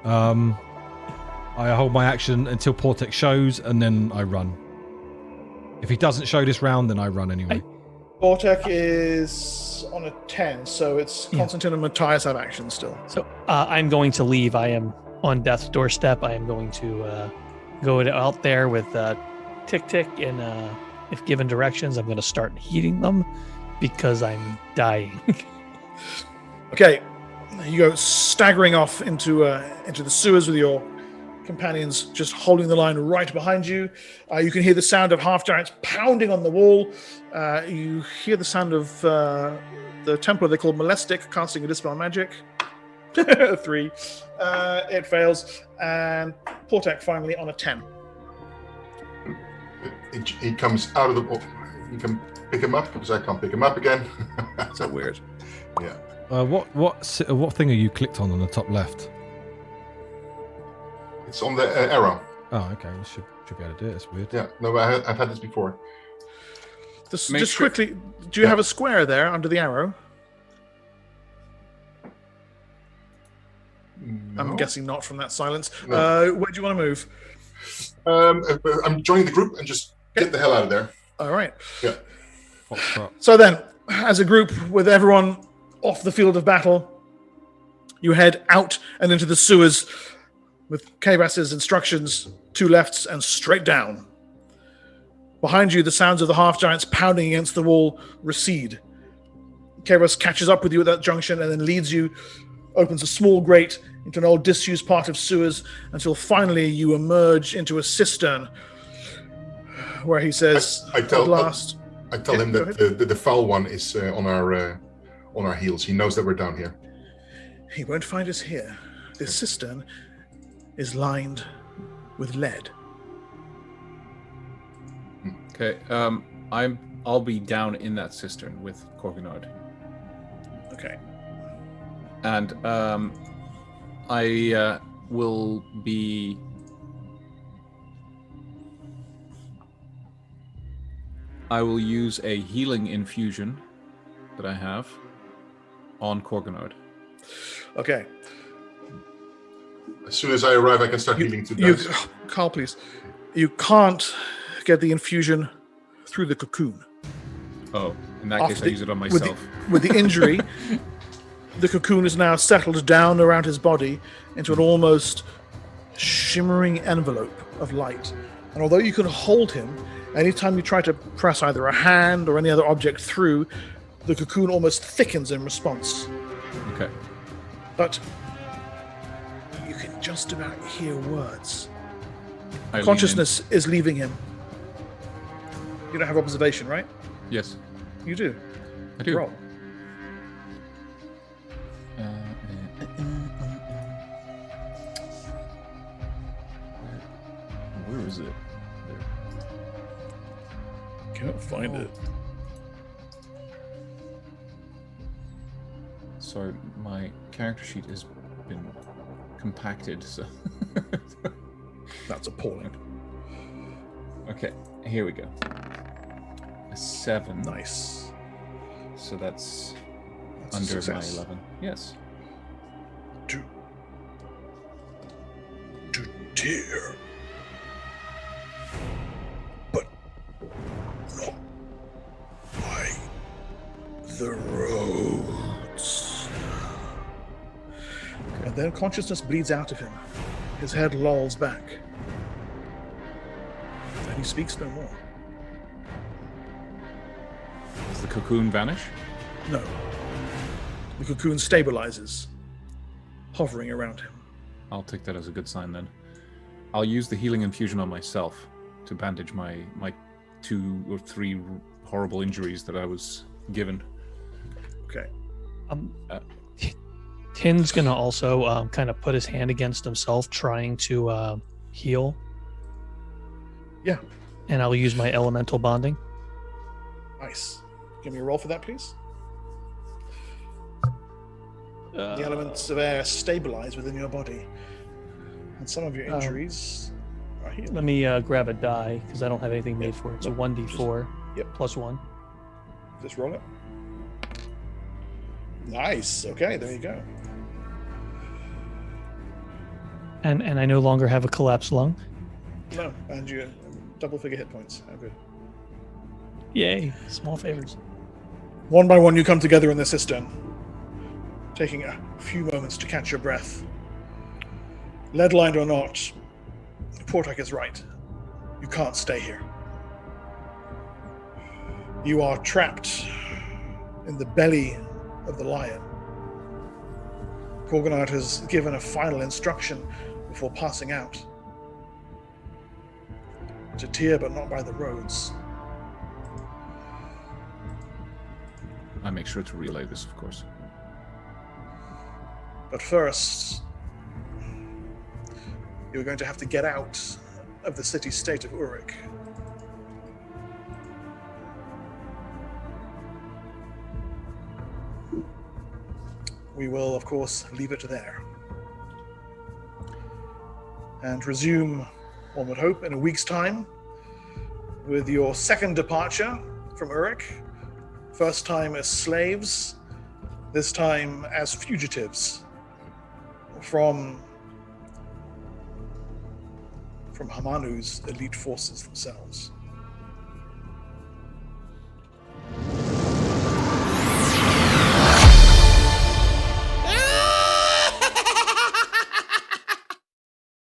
I hold my action until Portek shows, and then I run. If he doesn't show this round, then I run anyway. Vortek is on a 10, so it's Yeah. Constantine and Matthias have action still. So I'm going to leave. I am on death's doorstep. I am going to go out there with Tick Tick, and if given directions, I'm going to start heating them because I'm dying. Okay, you go staggering off into the sewers with your companions just holding the line right behind you. You can hear the sound of half giants pounding on the wall. You hear the sound of the Templar they call Molestic casting a Dispel Magic. 3. It fails. And Portek finally on a 10. He comes out of the wall. You can pick him up because I can't pick him up again. So weird. Yeah. What thing are you clicked on the top left? It's on the arrow. Oh, okay. You should be able to do it. It's weird. Yeah, no, I've had this before. Just quickly, do you have a square there under the arrow? No. I'm guessing not from that silence. No. Where do you want to move? I'm joining the group and just get the hell out of there. All right. Yeah. So then, as a group, with everyone off the field of battle, you head out and into the sewers with Kavas's instructions, 2 lefts and straight down. Behind you, the sounds of the half-giants pounding against the wall recede. Kavas catches up with you at that junction and then leads you, opens a small grate into an old disused part of sewers until finally you emerge into a cistern where he says, I tell him go that the foul one is on our heels. He knows that we're down here. He won't find us here. This cistern is lined with lead. Okay. I'll be down in that cistern with Corvinard. Okay. And I will be. I will use a healing infusion that I have on Corvinard. Okay. As soon as I arrive, I can start healing 2 guys. Carl, please. You can't get the infusion through the cocoon. Oh, in that case, I use it on myself. With the injury, the cocoon is now settled down around his body into an almost shimmering envelope of light. And although you can hold him, anytime you try to press either a hand or any other object through, the cocoon almost thickens in response. Okay. But you can just about hear words. I Consciousness is leaving him. You don't have observation, right? Yes. You do. I do. Roll. Where is it? Can't find it. Sorry, my character sheet has been compacted, so... That's appalling. Okay, here we go. A 7. Nice. So that's That's a under my success. 11. Yes. To tear. But not by the roads. And then consciousness bleeds out of him. His head lolls back. And he speaks no more. Does the cocoon vanish? No. The cocoon stabilizes, hovering around him. I'll take that as a good sign then. I'll use the healing infusion on myself to bandage my 2 or 3 horrible injuries that I was given. Okay. Tin's gonna also kind of put his hand against himself, trying to heal. Yeah. And I'll use my elemental bonding. Nice. Give me a roll for that, please. The elements of air stabilize within your body. And some of your injuries are healed. Let me grab a die, because I don't have anything made for it. It's a 1d4 plus 1. Just roll it. Nice. Okay, there you go. And I no longer have a collapsed lung. No, and you double figure hit points. How good. Yay, small favors. One by one, you come together in the cistern, taking a few moments to catch your breath. Lead-lined or not, Portak is right. You can't stay here. You are trapped in the belly of the lion. Corgonard has given a final instruction before passing out. To tear, but not by the roads. I make sure to relay this, of course. But first, you're going to have to get out of the city-state of Urik. we will, of course, leave it there. And resume, one would hope, in a week's time with your second departure from Urik. First time as slaves, this time as fugitives from Hamanu's elite forces themselves.